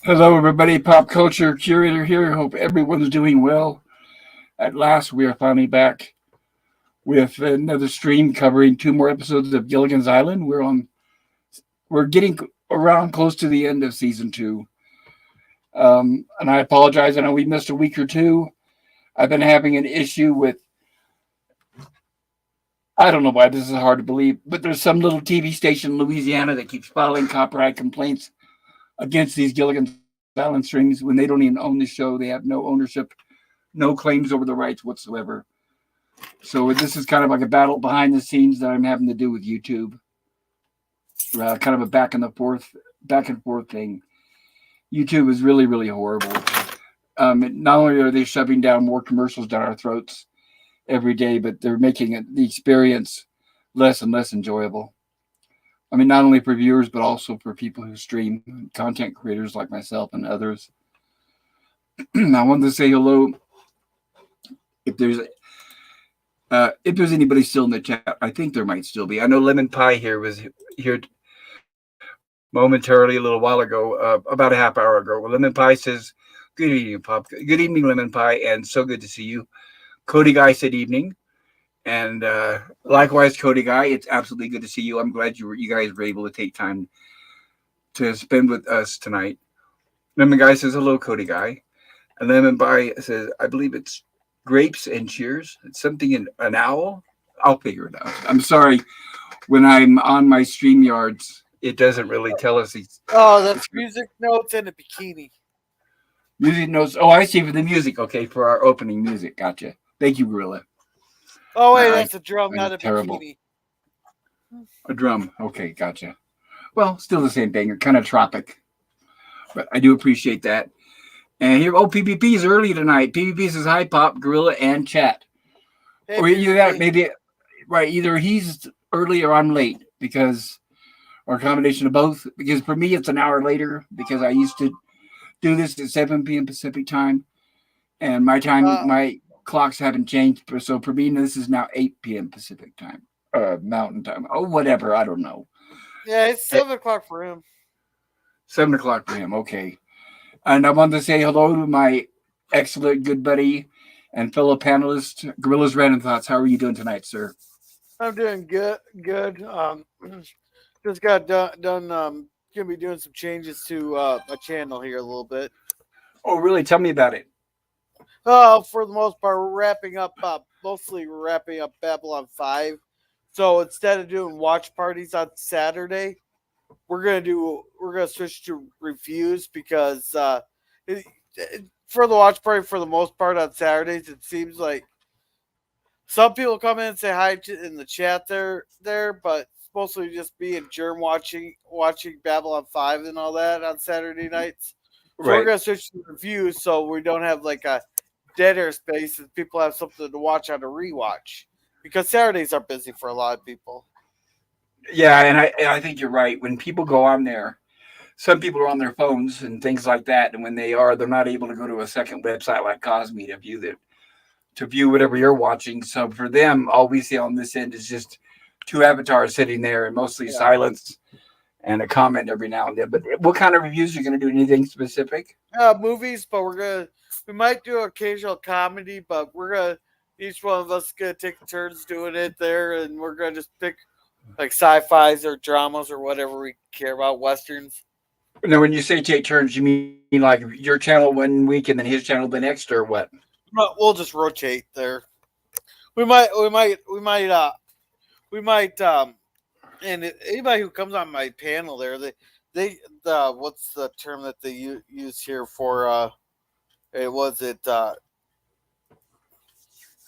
Hello, everybody. Pop culture curator here. Hope everyone's doing well. At last, we are finally back with another stream covering two more episodes of Gilligan's Island. We're getting around close to the end of season two, and I apologize. I know we missed a week or two. I've been having an issue with. I don't know why this is hard to believe, but there's some little TV station in Louisiana that keeps filing copyright complaints against these Gilligan's Island streams when they don't even own the show. They have no ownership, no claims over the rights whatsoever. So this is kind of like a battle behind the scenes that I'm having to do with YouTube. Kind of a back and forth thing. YouTube is really, really horrible. Not only are they shoving down more commercials down our throats every day, but they're making the experience less and less enjoyable. I mean, not only for viewers, but also for people who stream, content creators like myself and others. I wanted to say hello. If there's anybody still in the chat, I think there might still be. I know Lemon Pie here was here momentarily a little while ago, about a half hour ago. Lemon Pie says, "Good evening, Pop. Good evening, Lemon Pie, and so good to see you." Cody Guy said, "Evening," and likewise, Cody Guy. It's absolutely good to see you. I'm glad you guys were able to take time to spend with us tonight. Lemon Guy says, "Hello, Cody Guy," and Lemon Pie says, "I believe it's grapes and cheers. It's something in an owl. I'll figure it out. I'm sorry. When I'm on my StreamYards, it doesn't really tell us these that's music notes and a bikini. music notes. Oh, I see, for the music. Okay, for our opening music. Gotcha. Thank you, Gorilla. Oh wait, that's a drum, not a terrible. bikini. A drum. Okay, gotcha. Well, still the same thing. Kind of tropic, but I do appreciate that. And here, PvP is early tonight. PvP says hi, Pop, Gorilla, and chat. Hey, Or either that, maybe, right, either he's early or I'm late, or a combination of both. Because for me, it's an hour later because I used to do this at 7 p.m. Pacific time. And my clocks haven't changed. So for me, this is now 8 p.m. Pacific time, Mountain time. Oh, whatever. I don't know. Yeah, it's 7 o'clock for him. 7 o'clock for him. Okay. And I wanted to say hello to my excellent good buddy and fellow panelist, Gorilla's Random Thoughts. How are you doing tonight, sir? I'm doing good. Just got done. Gonna be doing some changes to my channel here a little bit. Oh, really? Tell me about it. For the most part, mostly wrapping up Babylon 5. So instead of doing watch parties on Saturday, we're gonna switch to reviews because for the watch party, for the most part on Saturdays, it seems like some people come in and say hi in the chat there, but it's mostly just me and Germ watching Babylon 5 and all that on Saturday nights. So we're gonna switch to reviews so we don't have like a dead air space and people have something to watch on a rewatch, because Saturdays are busy for a lot of people. Yeah, and I think you're right. When people go on there, some people are on their phones and things like that, and when they're not able to go to a second website like Cosme to view whatever you're watching. So for them, all we see on this end is just two avatars sitting there and mostly silence and a comment every now and then. But what kind of reviews are you going to do? Anything specific? Movies, but we might do occasional comedy, but each one of us gonna take turns doing it there, and we're gonna just pick like sci-fis or dramas or whatever we care about, westerns. Now, when you say take turns, you mean like your channel one week and then his channel the next, or what? We'll just rotate there. We might, and anybody who comes on my panel there, what's the term that they use here for,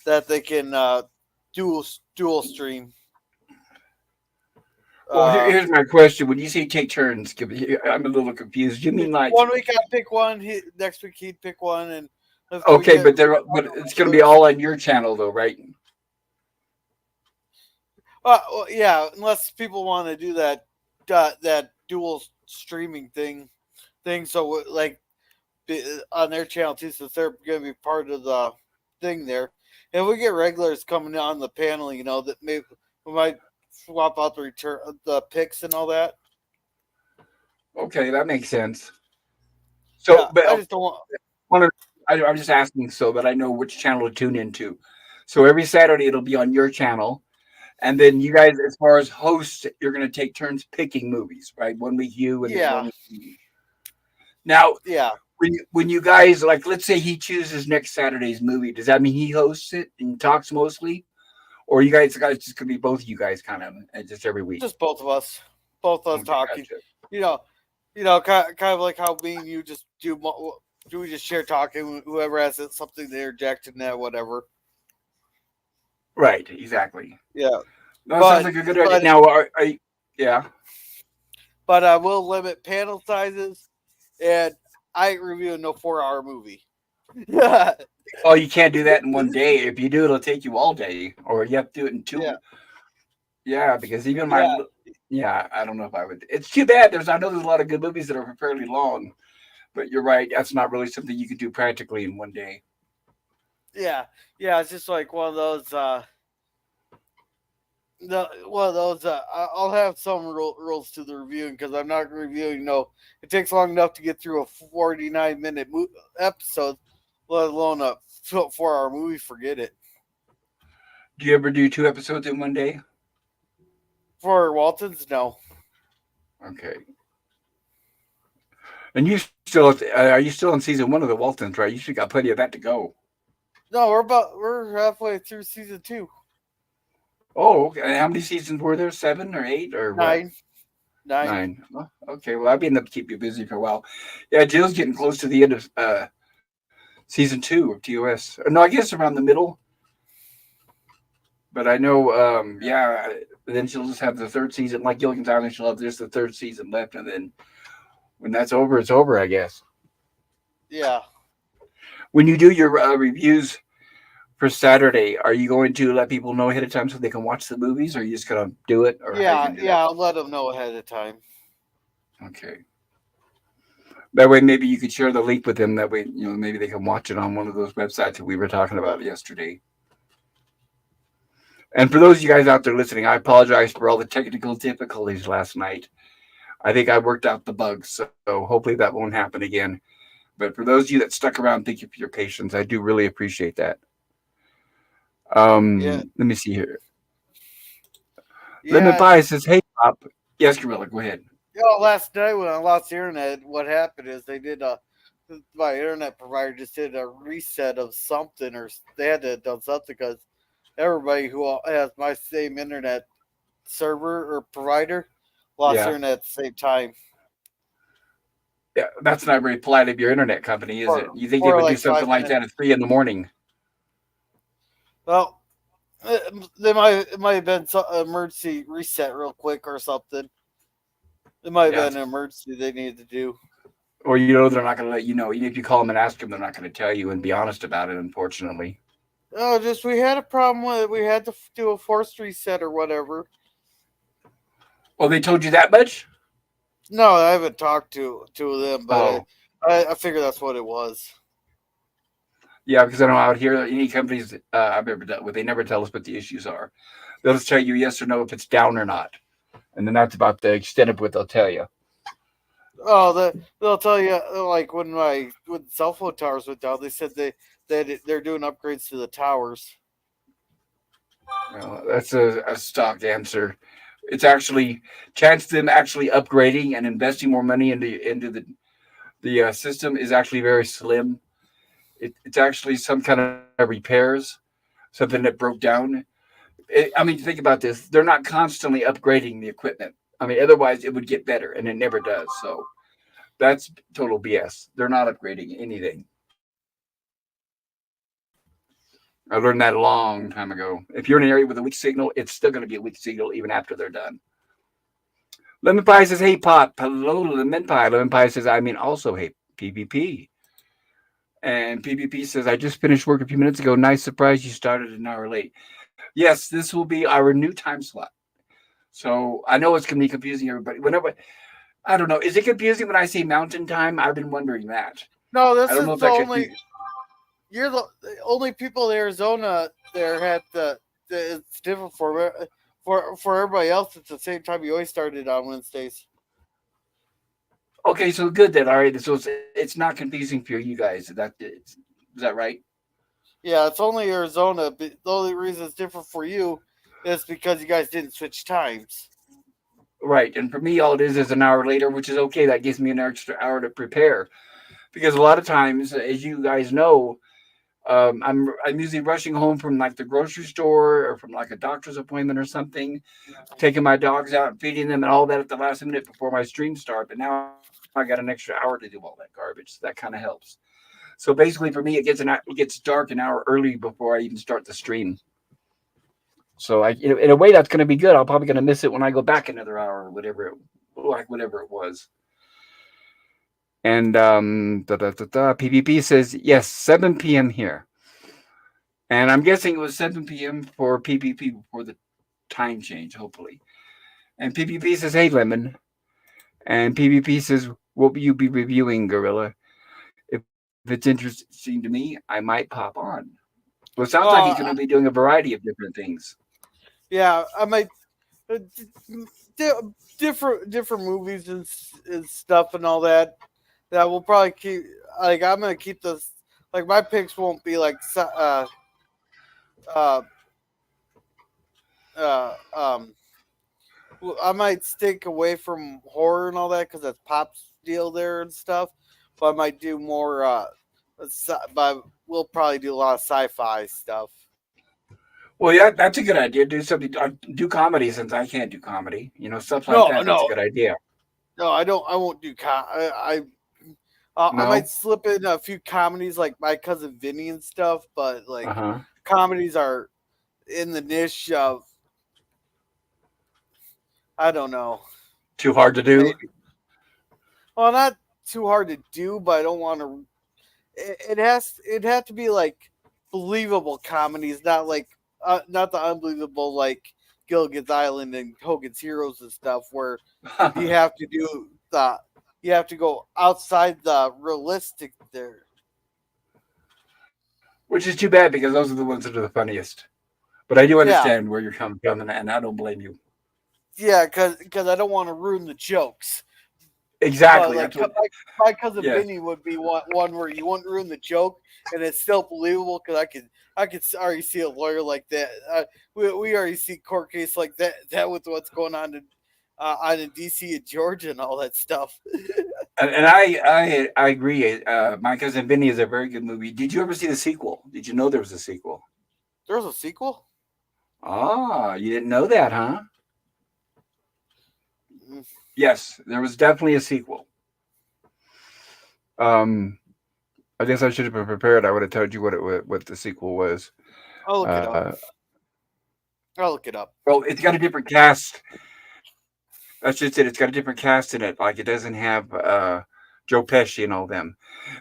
that they can dual stream. Well, here's my question. When you say take turns, I'm a little confused. You mean like 1 week I pick one, next week he'd pick one, and okay, but it's going to be all on your channel though, right? Well, yeah, unless people want to do that dual streaming thing. So like on their channel too, since they're going to be part of the thing there. And if we get regulars coming on the panel, that maybe we might swap out the picks and all that. Okay, that makes sense. So, Yeah, but I just don't want. one of, I'm just asking so that I know which channel to tune into. So every Saturday it'll be on your channel, and then you guys, as far as hosts, you're going to take turns picking movies, right? 1 week you, and then Yeah, 1 week me. Now, yeah, when you guys like, let's say he chooses next Saturday's movie, does that mean he hosts it and talks mostly, or you guys just gonna be both of you guys kind of just every week? just both of us Okay, talking. gotcha. You know, kind of like how me and you just do. Do we just share talking? Whoever has something to interject in that, whatever. Right, exactly. Yeah, No, that sounds but like a good idea. but Now, yeah. but I will limit panel sizes, and I ain't reviewing no 4 hour movie. yeah, Oh, you can't do that in 1 day. If you do, it'll take you all day, or you have to do it in yeah, two. Yeah, because even yeah, yeah, I don't know if I would. It's too bad. I know there's a lot of good movies that are fairly long, but you're right. That's not really something you can do practically in 1 day. yeah. It's just like one of those. One of those. I'll have some rules to the reviewing because I'm not reviewing. No, it takes long enough to get through a 49-minute episode, let alone a 4 hour movie. Forget it. Do you ever do 2 episodes in 1 day? For Waltons, no. Okay. And you still are you still in season 1 of the Waltons, right? You should got plenty of that to go. No, we're halfway through season 2. Oh, okay. And how many seasons were there? 7 or 8 or what? 9, 9. 9. Oh, okay. Well, I'll be enough to keep you busy for a while. Yeah, Jill's getting close to the end of season 2 of TOS. No, I guess around the middle. But I know, yeah. Then she'll just have the third season, like Gilligan's Island. She'll have just the third season left, and then when that's over, it's over, I guess. Yeah, When you do your reviews for Saturday, are you going to let people know ahead of time so they can watch the movies, or are you just gonna do it, or how are you gonna do that? yeah. I'll let them know ahead of time. Okay. That way, maybe you could share the link with them. That way, maybe they can watch it on one of those websites that we were talking about yesterday. And for those of you guys out there listening, I apologize for all the technical difficulties last night. I think I worked out the bugs, so hopefully that won't happen again. But for those of you that stuck around, thank you for your patience. I do really appreciate that. Yeah, Let me see here. Lemon yeah. Pie says, "Hey, Pop." Yes, Gorilla, go ahead. Last night when I lost the internet, what happened is they did my internet provider just did a reset of something, or they had to have done something because everybody who has my same internet server or provider lost Yeah, internet at the same time yeah, that's not very polite of your internet company, is it? for You think they would do like something 5 like minutes. that at 3 in the morning? Well, it might have been some emergency reset real quick or something. It might have Yeah, been an emergency they needed to do. or they're not going to let you know. Even if you call them and ask them, they're not going to tell you and be honest about it. Unfortunately. Oh, just we had a problem with it. We had to do a forced reset or whatever. Oh, they told you that much? No, I haven't talked to them, but Oh, I figure that's what it was. yeah, because I know out here, any companies I've ever dealt with, they never tell us what the issues are. They'll just tell you yes or no if it's down or not, and then that's about the extent of what they'll tell you. Oh, they'll tell you like when cell phone towers went down, they said they're doing upgrades to the towers. Well, that's a stock answer. It's actually chance them actually upgrading and investing more money into the system is actually very slim. It's actually some kind of repairs, something that broke down. I mean, think about this. They're not constantly upgrading the equipment. I mean, otherwise it would get better, and it never does. So that's total BS. They're not upgrading anything. I learned that a long time ago. If you're in an area with a weak signal, it's still going to be a weak signal even after they're done. Lemon Pie says, "Hey, Pop." Hello, Lemon Pie. Lemon Pie says, "I mean, also, hey, PvP." And PvP says, "I just finished work a few minutes ago. Nice surprise. You started an hour late." Yes, this will be our new time slot. So I know it's going to be confusing everybody. Whenever I don't know, is it confusing when I say mountain time? I've been wondering that. No, I this don't is know if the that only confuses. you're the only people in Arizona there had it's different for everybody else. It's the same time you always started on Wednesdays. Okay, so good then. All right, so it's not confusing for you guys. Is that right? Yeah, it's only Arizona. But the only reason it's different for you is because you guys didn't switch times. Right. And for me, all it is an hour later, which is okay. That gives me an extra hour to prepare because a lot of times, as you guys know, I'm usually rushing home from like the grocery store or from like a doctor's appointment or something, taking my dogs out and feeding them and all that at the last minute before my stream start. But now I got an extra hour to do all that garbage. So that kind of helps. So basically, for me, it gets dark an hour early before I even start the stream. So in a way, that's going to be good. I'm probably going to miss it when I go back another hour or whatever it was. And PvP says yes, 7 p.m. here, and I'm guessing it was 7 p.m. for PvP before the time change, hopefully. And PvP says, "Hey, Lemon," and PvP says, "What will you be reviewing, Gorilla? If it's interesting to me, I might pop on." Well, it sounds like he's going to be Oh, doing a variety of different things. yeah, I might uh, di- different movies and stuff and all that. That will probably keep. Like I'm gonna keep this. Like my picks won't be like uh uh um. I might stick away from horror and all that because that's Pop's deal there and stuff. But I might do more. But we'll probably do a lot of sci-fi stuff. Well, yeah, that's a good idea. Do something, do comedy since I can't do comedy. Stuff like No, that. That's a no, good idea. no. I don't. I won't do. I might No. slip in a few comedies like My Cousin Vinny and stuff, but Uh like huh. comedies are in the niche of I don't know, Too hard to do. maybe. Well, not too hard to do, but I don't want to. It had to be like believable comedies, not like not the unbelievable like Gilligan's Island and Hogan's Heroes and stuff, where you have to do the you have to go outside the realistic there. Which is too bad because those are the ones that are the funniest. But I do Yeah, understand where you're coming from, and I don't blame you. yeah, because I don't want to ruin the jokes. But Exactly. like That's what. my cousin Yes. Vinny would be one where you wouldn't ruin the joke and it's still believable because I could already see a lawyer like that. We already see court case like that with what's going on in DC and Georgia and all that stuff. And I agree. My cousin Vinny is a very good movie. Did you ever see the sequel? Did you know there was a sequel? There's a sequel. Ah, you didn't know that, huh? Mm, Yes, there was definitely a sequel. Um, I guess I should have been prepared. I would have told you what the sequel was. I'll look it up. Uh, I'll look it up. well, it's got a different cast. That's just it. It's got a different cast in it. Like it doesn't have Joe Pesci and all them,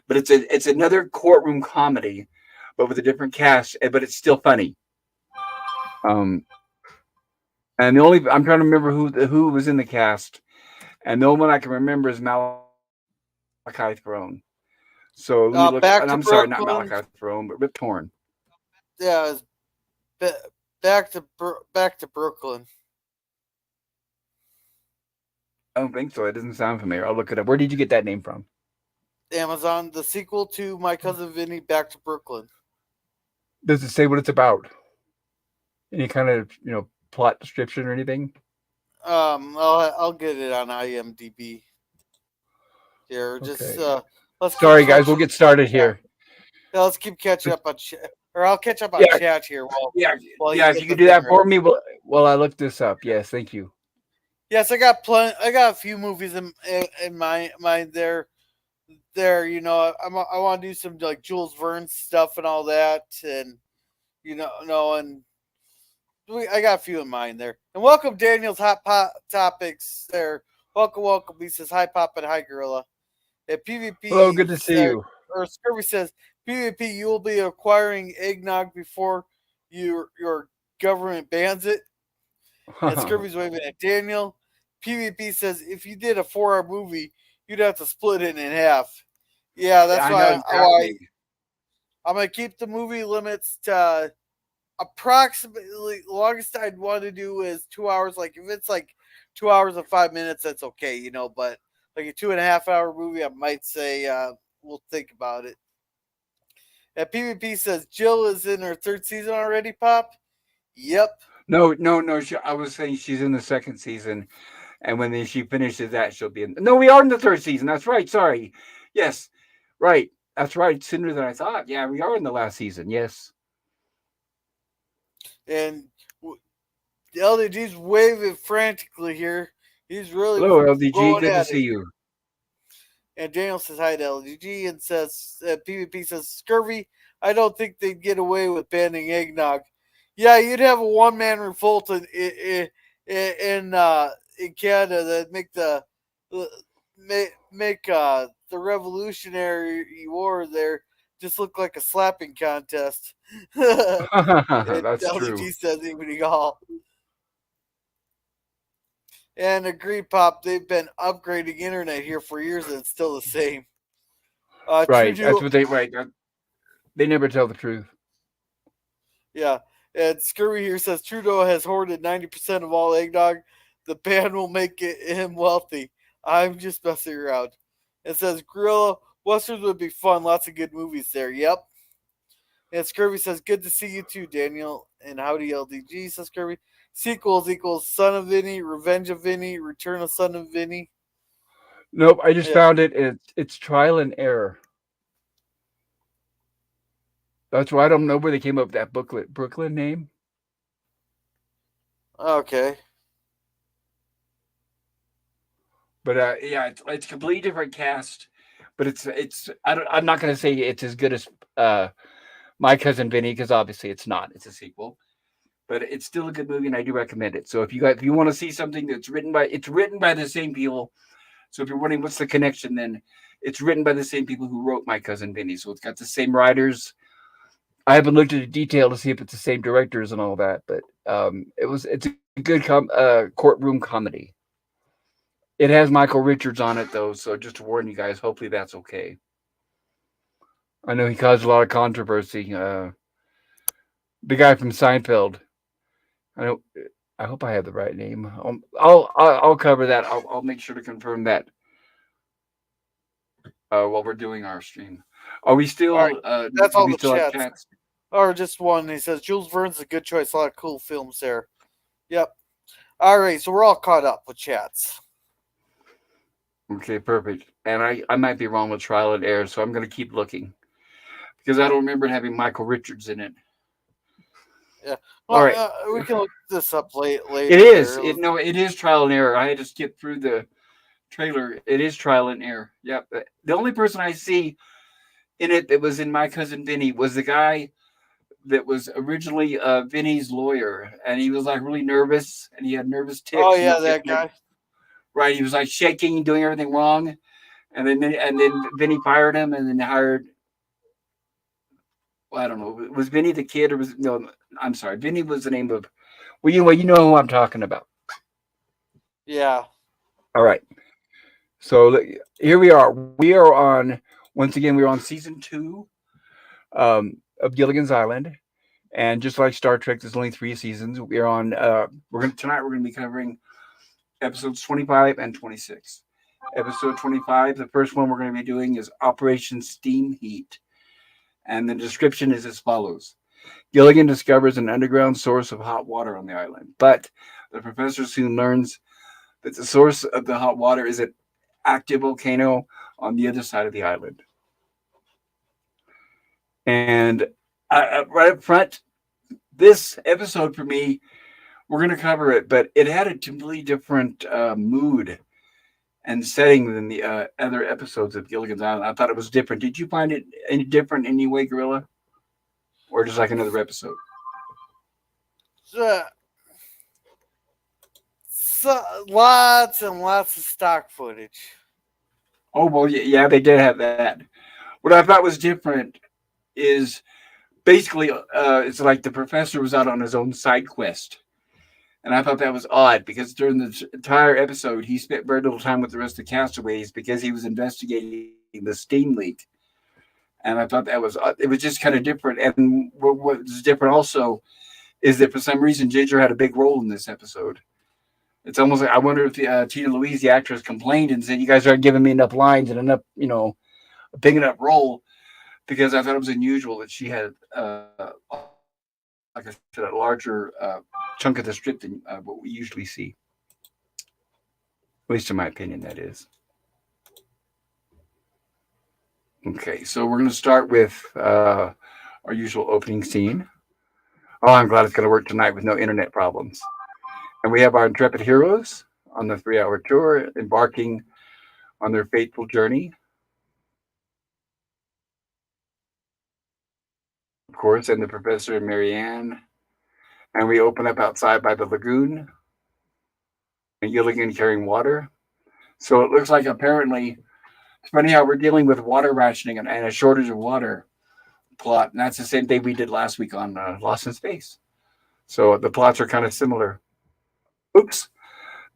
but it's another courtroom comedy, but with a different cast. But it's still funny. Um, and the only I'm trying to remember who was in the cast, and the only one I can remember is Malachi Throne. So let me look. And I'm sorry, not Back to Malachi Brooklyn. Throne, but Rip Torn. Yeah, it's back to Brooklyn. I don't think so. It doesn't sound familiar. I'll look it up. Where did you get that name from? Amazon, the sequel to My Cousin Vinny, Back to Brooklyn. Does it say what it's about? Any kind of plot description or anything? I'll get it on IMDb. Here, just Okay. let's keep Sorry, guys. We'll catching. get started Yeah, here. yeah, let's keep catching up on chat, or I'll catch up on Yeah, chat here yeah, while you yeah. If get you the could do thing that ready. for me, well, I looked this up. Yes, thank you. Yes, I got plenty. I got a few movies in my mind there. There, I want to do some like Jules Verne stuff and all that, and and I got a few in mind there. And welcome Daniel's Hot Pot Topics there. Welcome, welcome. He says hi, Pop and hi, Gorilla. At Hello, PvP good to see you. or Scurvy says PvP, you will be acquiring eggnog before your government bans it. And Scurvy's waving at Daniel. PvP says if you did a 4-hour movie, you'd have to split it in half. Yeah, that's I know why exactly. I'm gonna keep the movie limits to approximately the longest I'd want to do is 2 hours. Like if it's like 2 hours and 5 minutes, that's okay, But like a 2.5 hour movie, I might say we'll think about it. And PvP says Jill is in her third season already. Pop. Yep. No. I was saying she's in the second season, and when she finishes that, she'll be in. No, we are in the third season. That's right. Sorry. Yes, right. That's right. Sooner than I thought. Yeah, we are in the last season. Yes. And LDG's waving frantically here. He's really Hello, LDG. going Good to at see it. you. And Daniel says hi to LDG and says PvP says scurvy. I don't think they'd get away with banning eggnog. Yeah, you'd have a one-man revolt in Canada that make the Revolutionary War there just look like a slapping contest. And That's true. LDG says evening all. And agree, Pop. They've been upgrading internet here for years, and it's still the same. Right. Trudeau, That's what they right. They never tell the truth. yeah. And Scurvy here says Trudeau has hoarded 90% of all eggnog. The ban will make him wealthy. I'm just messing around. It says Gorilla Westerns would be fun. Lots of good movies there. Yep. And Scurvy says, good to see you too, Daniel. And howdy, LDG, says Scurvy. Sequels equals Son of Vinny, Revenge of Vinny, Return of Son of Vinny. Nope. I just Yeah. found it. It's trial and error. That's why I don't know where they came up with that Brooklyn name. Okay. But yeah, it's a completely different cast. But I'm not going to say it's as good as My Cousin Vinny, because obviously it's not. It's a sequel, but it's still a good movie, and I do recommend it. So if you want to see something it's written by the same people. So if you're wondering what's the connection, then it's written by the same people who wrote My Cousin Vinny. So it's got the same writers. I haven't looked at the detail to see if it's the same directors and all that, but it's a good courtroom comedy. It has Michael Richards on it though, so just to warn you guys, hopefully that's okay. I know he caused a lot of controversy. The guy from Seinfeld. I know. I hope I have the right name. I'll cover that. I'll make sure to confirm that while we're doing our stream. Are we still? All right. That's Do all we the still have chats. chats? Or just one. He says Jules Verne's a good choice. A lot of cool films there. Yep. All right, so we're all caught up with chats. Okay, perfect. And I might be wrong with Trial and Error, so I'm going to keep looking because I don't remember having Michael Richards in it. Yeah. Well, all right. We can look this up later. It is. It is Trial and Error. I had to skip through the trailer. It is Trial and Error. Yep. The only person I see in it that was in My Cousin Vinny was the guy that was originally Vinny's lawyer, and he was like really nervous, and he had nervous tics. Oh yeah, that guy. Right, he was like shaking, doing everything wrong, and then Vinny fired him, and then hired. Well, I don't know. Was Vinny the kid, or was no? I'm sorry, Vinny was the name of. Well, you know who I'm talking about. Yeah. All right. So here we are. We are on once again. We're on season 2 of Gilligan's Island. And just like Star Trek, there's only 3 seasons. We're on. Tonight we're gonna be covering episodes 25 and 26. Episode 25, the first one we're going to be doing is Operation Steam Heat, and the description is as follows: Gilligan discovers an underground source of hot water on the island, but the professor soon learns that the source of the hot water is an active volcano on the other side of the island. And right up front, this episode for me, we're going to cover it, but it had a completely different mood and setting than the other episodes of Gilligan's Island. I thought it was different. Did you find it any different in any way, Gorilla? Or just like another episode? Lots and lots of stock footage. Oh, well, yeah, they did have that. What I thought was different is basically it's like the professor was out on his own side quest. And I thought that was odd because during the entire episode, he spent very little time with the rest of the castaways because he was investigating the steam leak. And I thought that was it was just kind of different. And what was different also is that for some reason Ginger had a big role in this episode. It's almost like I wonder if Tina Louise, the actress, complained and said, "You guys aren't giving me enough lines and enough, a big enough role," because I thought it was unusual that she had, like I said, a larger chunk of the strip than what we usually see. At least in my opinion, that is. Okay, so we're going to start with our usual opening scene. Oh, I'm glad it's going to work tonight with no internet problems. And we have our intrepid heroes on the 3 hour tour, embarking on their fateful journey. Of course, and the professor and Marianne. And we open up outside by the lagoon, and Gilligan carrying water. So it looks like apparently it's funny how we're dealing with water rationing and a shortage of water plot. And that's the same thing we did last week on Lost in Space. So the plots are kind of similar. Oops.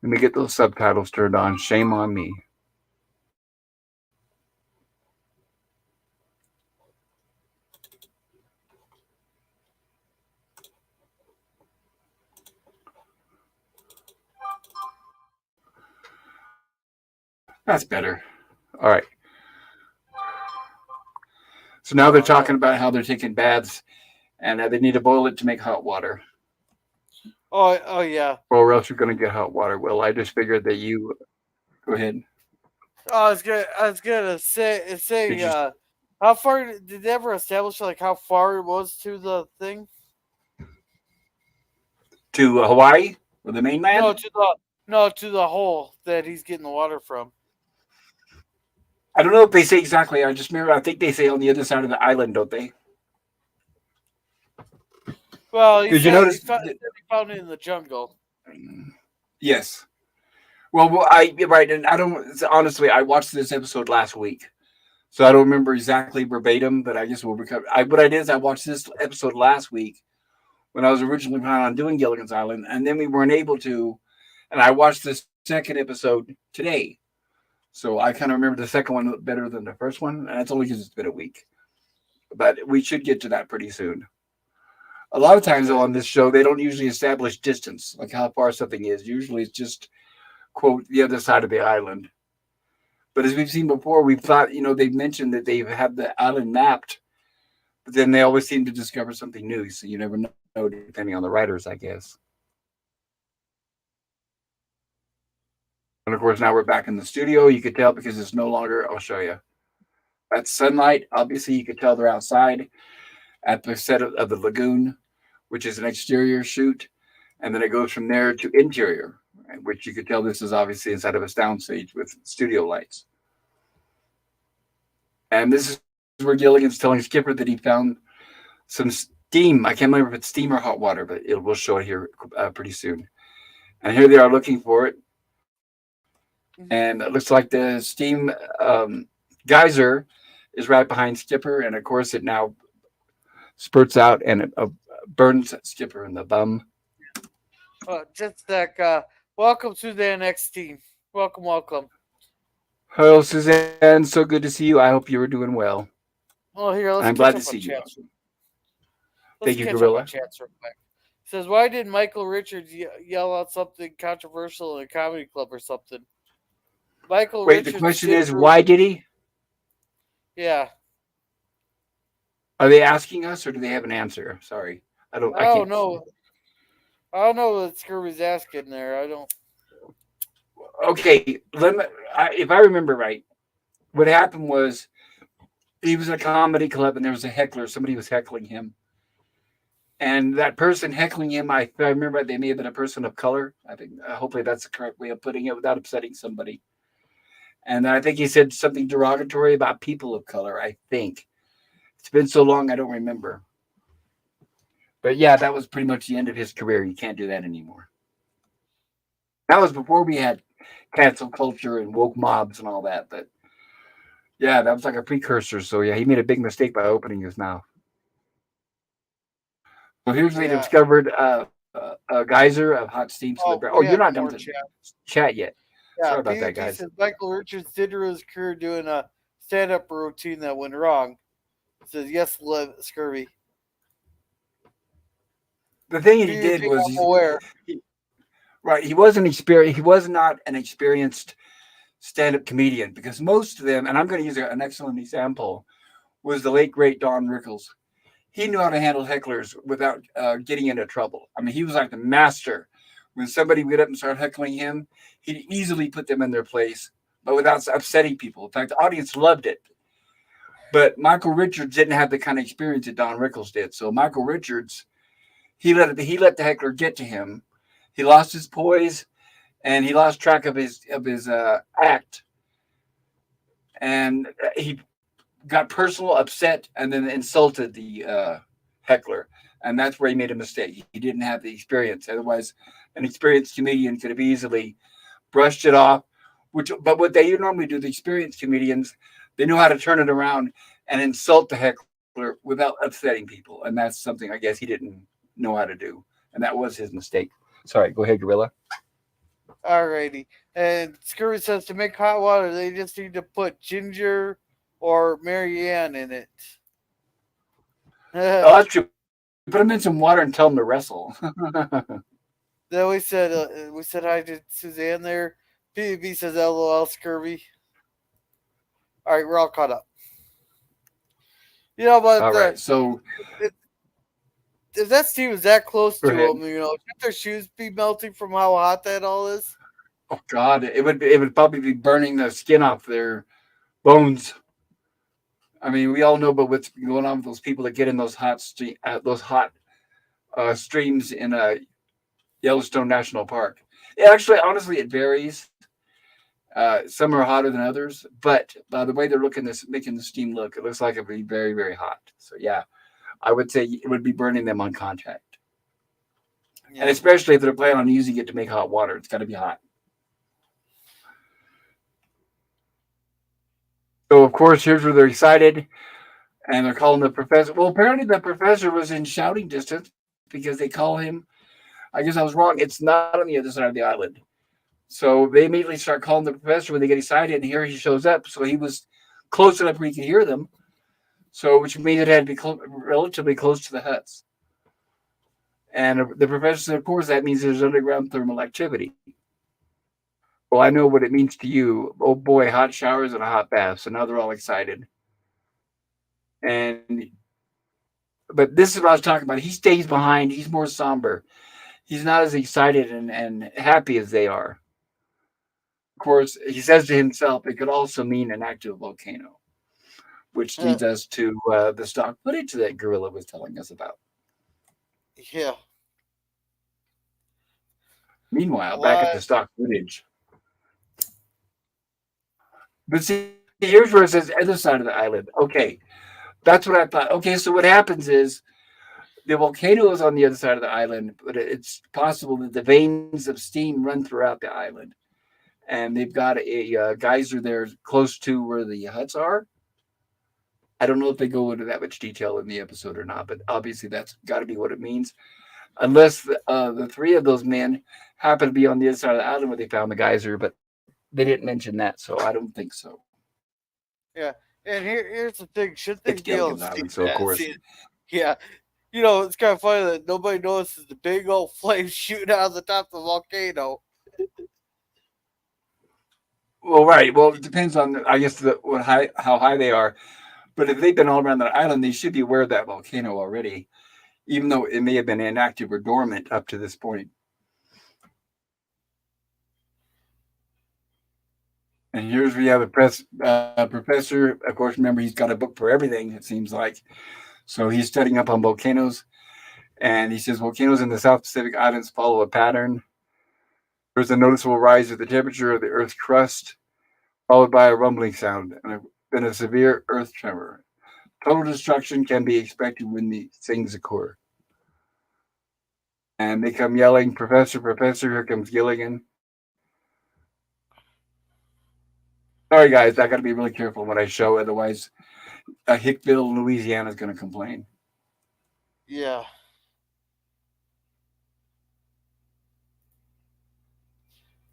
Let me get those subtitles turned on. Shame on me. That's better. All right. So now they're talking about how they're taking baths and they need to boil it to make hot water. Oh yeah. Or else you're going to get hot water. Well, I just figured that you. Go ahead. I was gonna say Did you how far did they ever establish like how far it was to the thing? to Hawaii or the No, mainland? to the hole that he's getting the water from. I don't know if they say exactly. I just remember. I think they say on the other side of the island, don't they? Well, he Because you said notice. he found it in the jungle. Yes. Well, I right, and I don't honestly. I watched this episode last week, so I don't remember exactly verbatim. But I guess we'll recover. What I did is I watched this episode last week when I was originally planning on doing Gilligan's Island, and then we weren't able to. And I watched the second episode today, so I kind of remember the second one better than the first one, and that's only because it's been a week. But we should get to that pretty soon. A lot of times, though, Okay. on this show, they don't usually establish distance, like how far something is. Usually, it's just quote the other side of the island. But as we've seen before, we've thought they've mentioned that they've had the island mapped, but then they always seem to discover something new. So you never know, depending on the writers, I guess. And of course, now we're back in the studio. You could tell because it's no longer. I'll show you. That's sunlight. Obviously, you could tell they're outside at the set of the lagoon, which is an exterior shoot, and then it goes from there to interior, which you could tell this is obviously inside of a soundstage with studio lights. And this is where Gilligan's telling Skipper that he found some steam. I can't remember if it's steam or hot water, but we'll show it here pretty soon. And here they are looking for it. And it looks like the steam geyser is right behind Skipper. And of course, it now spurts out and it burns Skipper in the bum. Just like welcome to the NX team. Welcome, welcome. Hello, Suzanne. So good to see you. I hope you were doing well. Oh, here, I'm let's glad catch to up see on you. chats. Thank Let's you, catch up on Gorilla. chats real quick. It says, why did Michael Richards yell out something controversial in a comedy club or something? Michael Wait, the Richards question did is, why did he? Yeah. Are they asking us, or do they have an answer? Sorry, I don't. I I don't can't see. know. I don't know what Scurvy's asking there. I don't. Okay, if I remember right, what happened was he was in a comedy club and there was a heckler. Somebody was heckling him, and that person heckling him, if I remember right, they may have been a person of color. I think hopefully that's the correct way of putting it without upsetting somebody. And I think he said something derogatory about people of color. I think it's been so long I don't remember. But yeah, that was pretty much the end of his career. You can't do that anymore. That was before we had cancel culture and woke mobs and all that. But yeah, that was like a precursor. So yeah, he made a big mistake by opening his mouth. So here's they Yeah. discovered a geyser of hot steam to the Oh, ground. Oh, we you're have not done more to chat. chat yet. Yeah. Sorry about that, PvP guys. says Michael Richards did ruin his career doing a stand up routine that went wrong. It says, yes, Scurvy. The thing he did PvP, was I'm aware. he Right. He wasn't experienced. He was not an experienced stand-up comedian because most of them, and I'm going to use an excellent example, was the late great Don Rickles. He knew how to handle hecklers without getting into trouble. I mean, he was like the master. When somebody would get up and start heckling him, he'd easily put them in their place, but without upsetting people. In fact, the audience loved it. But Michael Richards didn't have the kind of experience that Don Rickles did. So Michael Richards, he let the heckler get to him. He lost his poise and he lost track of his act, and he got personal, upset, and then insulted the heckler, and that's where he made a mistake. He didn't have the experience. Otherwise, an experienced comedian could have easily brushed it off. But what they normally do, the experienced comedians, they know how to turn it around and insult the heckler without upsetting people, and that's something I guess he didn't know how to do, and that was his mistake. Sorry, go ahead, Gorilla. Alrighty. And Scurry says to make hot water, they just need to put ginger or Marianne in it. Oh, that's true. Put them in some water and tell them to wrestle. Then we said hi to Suzanne there. PB says LOL Scurvy. All right, we're all caught up. You know, but All right, so if that team is that close go to ahead. them, shouldn't their shoes be melting from how hot that all is? Oh God, it would probably be burning the skin off their bones. I mean, we all know about what's going on with those people that get in those hot streams in Yellowstone National Park. Yeah, actually, honestly, it varies. Some are hotter than others, but by the way they're making the steam look, it looks like it would be very, very hot. So yeah, I would say it would be burning them on contact, and Yeah. especially if they're planning on using it to make hot water, it's got to be hot. So of course, here's where they're excited, and they're calling the professor. Well, apparently the professor was in shouting distance because they call him. I guess I was wrong. It's not on the other side of the island. So they immediately start calling the professor when they get excited, and here he shows up. So he was close enough where he could hear them. So which means it had to be relatively close to the huts. And the professor said, of course, that means there's underground thermal activity. Well, I know what it means to you. Oh boy, hot showers and a hot bath. So now they're all excited. And but this is what I was talking about. He stays behind. He's more somber. He's not as excited and happy as they are. Of course, he says to himself, it could also mean an active volcano, which Uh, leads us to the stock footage that Gorilla was telling us about. yeah. Meanwhile, back at Why? the stock footage. But see, here's where it says other side of the island. Okay, that's what I thought. Okay, so what happens is the volcano is on the other side of the island, but it's possible that the veins of steam run throughout the island. And they've got a geyser there close to where the huts are. I don't know if they go into that much detail in the episode or not, but obviously that's got to be what it means. Unless the three of those men happen to be on the other side of the island where they found the geyser, but they didn't mention that, so I don't think so. Yeah. And here's the thing. Should It's they be able Gilligan's to see Island, so of that? course. See, yeah. It's kind of funny that nobody notices the big old flame shooting out of the top of the volcano. Well, right. Well, it depends on, I guess, how high they are. But if they've been all around that island, they should be aware of that volcano already, even though it may have been inactive or dormant up to this point. And here's where you have a professor. Of course, remember, he's got a book for everything, it seems like. So he's studying up on volcanoes. And he says volcanoes in the South Pacific Islands follow a pattern. There's a noticeable rise of the temperature of the Earth's crust, followed by a rumbling sound, and then a severe earth tremor. Total destruction can be expected when these things occur. And they come yelling, Professor, Professor, here comes Gilligan. Sorry, guys, I got to be really careful what I show, otherwise, Hickville, Louisiana is going to complain. Yeah.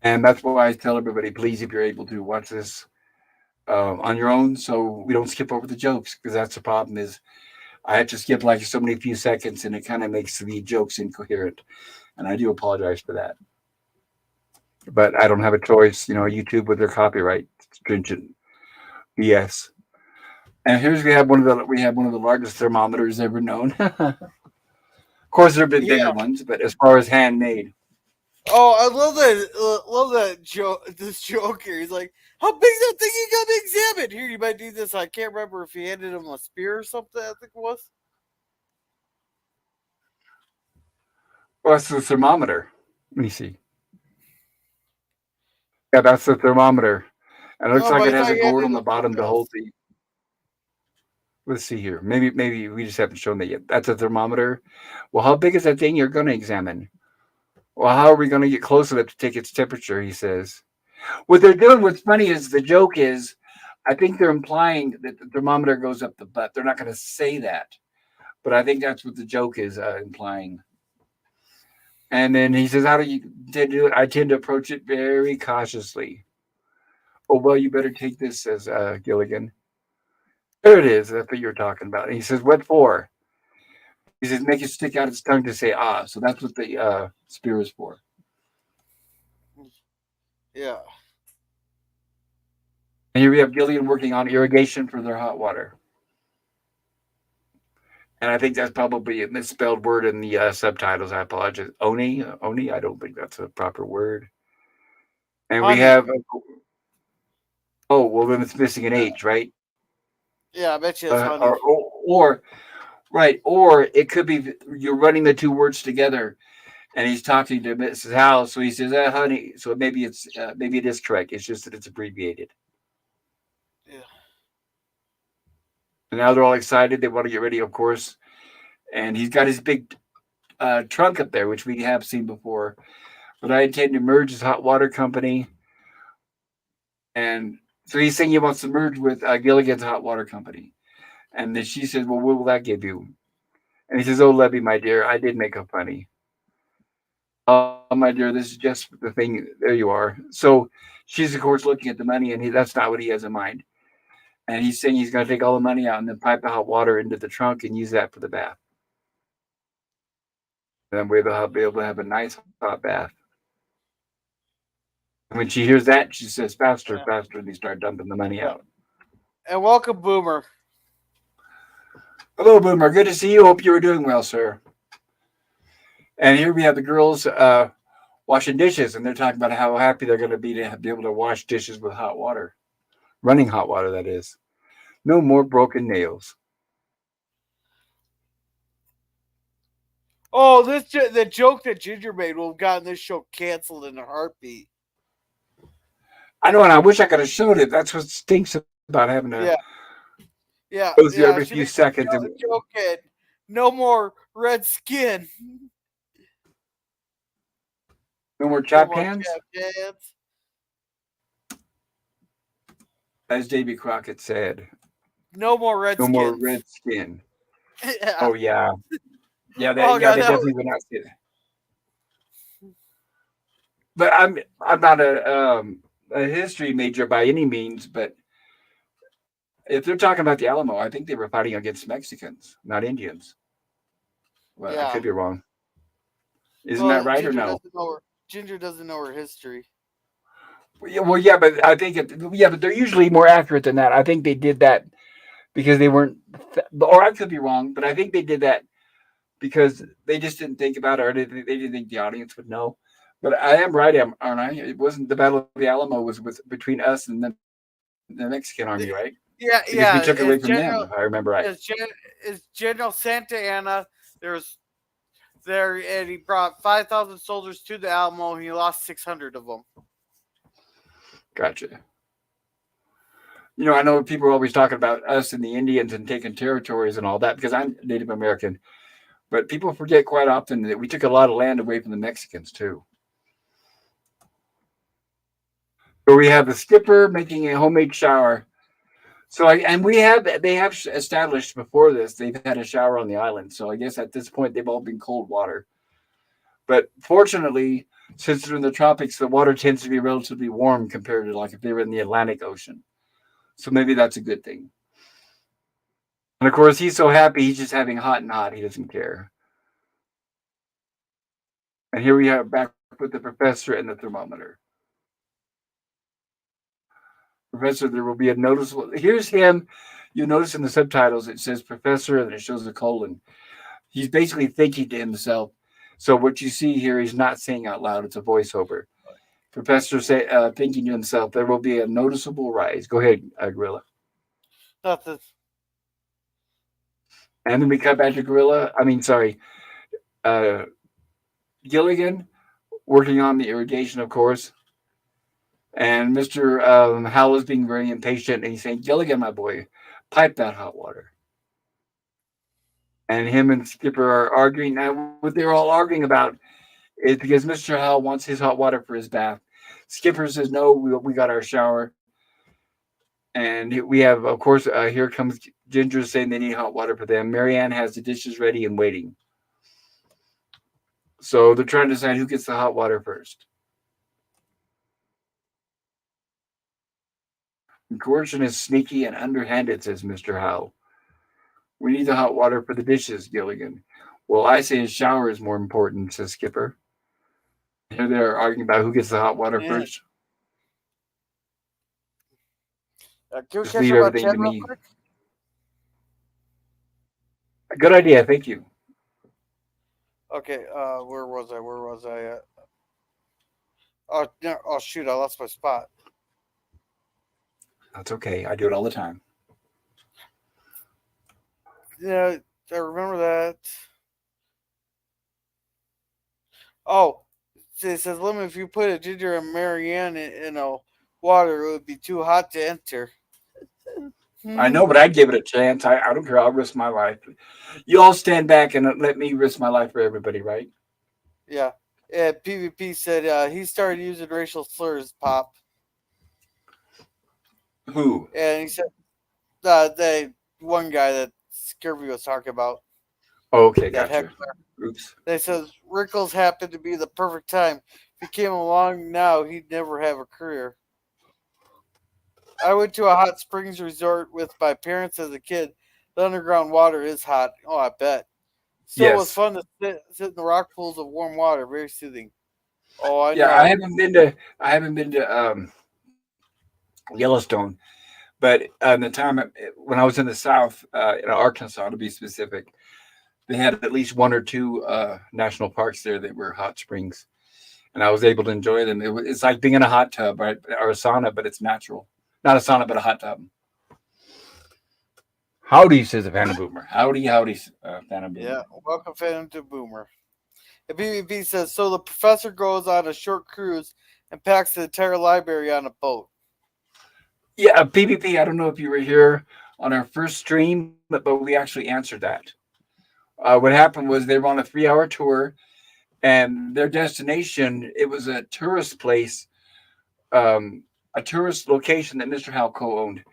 And that's why I tell everybody, please, if you're able to watch this on your own, so we don't skip over the jokes, because that's the problem. Is I have to skip like so many few seconds, and it kind of makes the jokes incoherent, and I do apologize for that. but I don't have a choice. YouTube with their copyright stringent BS. And here's we have one of the largest thermometers ever known. Of course, there have been bigger Yeah. ones, but as far as handmade, Oh, I love that. Love that joke. This joke here. He's like, "How big's that thing you got to examine?" Here, you might do this. I can't remember if he handed him a spear or something. I think it was. well, that's the thermometer. Let me see. Yeah, that's the thermometer, and it looks Oh, like but it I has thought a he gourd handed on him the bottom something to hold else. the. Let's see here. Maybe we just haven't shown that yet. That's a thermometer. Well, how big is that thing you're going to examine? Well, how are we going to get close enough to take its temperature? He says. What they're doing, what's funny is the joke is, I think they're implying that the thermometer goes up the butt. They're not going to say that, but I think that's what the joke is implying. And then he says, "How do you tend to do it?" I tend to approach it very cautiously. Oh, well, you better take this, says Gilligan. There it is. That's what you're talking about. And he says, "What for?" He says, "Make it stick out its tongue to say ah." So that's what the spear is for. Yeah. And here we have Gilligan working on irrigation for their hot water. And I think that's probably a misspelled word in the subtitles. I apologize. Oni. I don't think that's a proper word. And we Honey. have, oh, well, then it's missing an H, right? Yeah, I bet you it's Uh, or, honey. or, or, right, or it could be you're running the two words together, and he's talking to Mrs. Howell, so he says, "Honey." So maybe it is correct. It's just that it's abbreviated. Yeah. And now they're all excited. They want to get ready, of course. And he's got his big trunk up there, which we have seen before. But I intend to merge his hot water company. And so he's saying he wants to merge with Gilligan's hot water company. And then she says, "Well, what will that give you?" And he says, "Oh, Levy, my dear, I did make a funny. Oh, my dear, this is just the thing. There you are." So she's, of course, looking at the money, and that's not what he has in mind. And he's saying he's going to take all the money out and then pipe the hot water into the trunk and use that for the bath. And then we'll be able to have a nice hot bath. And when she hears that, she says, "Faster, Yeah. faster." And they start dumping the money Yeah. out. And welcome, Boomer. Hello, Boomer. Good to see you. Hope you were doing well, sir. And here we have the girls washing dishes, and they're talking about how happy they're going to be able to wash dishes with hot water, running hot water, that is. No more broken nails. Oh, the joke that Ginger made will have gotten this show canceled in a heartbeat. I know, and I wish I could have showed it. That's what stinks about having to Yeah. Yeah. go through every Yeah. few She made seconds. And a joke at no more red skin. no more No chap more hands, chap dance. as Davy Crockett said. No more No more redskins. red skin. Yeah. Oh yeah, Oh yeah. god, They that was, definitely would not say that. But I'm not a history major by any means. But if they're talking about the Alamo, I think they were fighting against Mexicans, not Indians. Well, I yeah. could be wrong. Isn't that Well, right or no? Ginger doesn't know her history. Well, yeah, but I think yeah, but they're usually more accurate than that. I think they did that because they weren't, or I could be wrong, but I think they did that because they just didn't think about it, or they didn't think the audience would know. But I am right, aren't I? It wasn't the Battle of the Alamo was between us and the Mexican army, The- right? Yeah, Because we yeah. took it away from them, if I remember right. Is General Santa Anna. There's there, and he brought 5,000 soldiers to the Alamo. And he lost 600 of them. Gotcha. I know people are always talking about us and the Indians and taking territories and all that because I'm Native American, but people forget quite often that we took a lot of land away from the Mexicans too. So we have the skipper making a homemade shower. So and they have established before this they've had a shower on the island. So I guess at this point they've all been cold water. But fortunately, since they're in the tropics, the water tends to be relatively warm compared to like if they were in the Atlantic Ocean. So maybe that's a good thing. And of course, he's so happy he's just having hot and hot. He doesn't care. And here we have back with the professor and the thermometer. Professor, there will be a noticeable. Here's him. You notice in the subtitles it says Professor, and it shows a colon. He's basically thinking to himself. So what you see here, he's not saying out loud. It's a voiceover. Professor thinking to himself, there will be a noticeable rise. Go ahead, Gorilla. Nothing. And then we cut back to Gorilla. I mean, sorry, uh, Gilligan working on the irrigation, of course. And Mr. Howell is being very impatient, and he's saying, Gilligan, my boy, pipe that hot water. And him and Skipper are arguing. Now, what they're all arguing about is because Mr. Howell wants his hot water for his bath. Skipper says, no, we got our shower. And we have, of course, here comes Ginger saying they need hot water for them. Marianne has the dishes ready and waiting. So they're trying to decide who gets the hot water first. Coercion is sneaky and underhanded, says Mr. Howell. We need the hot water for the dishes, Gilligan. Well, I say a shower is more important, says Skipper. Here they're arguing about who gets the hot water first. Can we Just catch leave up on everything chat to real me. quick? Good idea. Thank you. Okay, where was I? Oh, no, oh, shoot, I lost my spot. That's okay. I do it all the time. Yeah, I remember that. Oh, it says, Lemon, if you put a Ginger and Marianne in a water, it would be too hot to enter. I know, but I'd give it a chance. I don't care. I'll risk my life. You all stand back and let me risk my life for everybody, right? Yeah. Yeah, PvP said he started using racial slurs, Pop. Who? And he said the one guy that Scurvy was talking about. Oh, okay, That gotcha. heckler. Oops. They says Rickles happened to be the perfect time. If he came along now, he'd never have a career. I went to a hot springs resort with my parents as a kid. The underground water is hot. Oh, I bet. Still was fun to sit in the rock pools of warm water. Very soothing. Oh, I know. I haven't been to Yellowstone, but the time when I was in the South, in Arkansas to be specific, they had at least one or two national parks there that were hot springs, and I was able to enjoy them. It's like being in a hot tub, right, or a sauna, but it's natural. Not a sauna, but a hot tub. Howdy, says the Phantom Boomer. Howdy, Phantom Boomer. Yeah, welcome, Phantom to Boomer. The BBB says, so the professor goes on a short cruise and packs the entire library on a boat. Yeah, PvP, I don't know if you were here on our first stream, but we actually answered that. What happened was they were on a 3-hour tour, and their destination, it was a tourist place, a tourist location that Mr. Howell co-owned.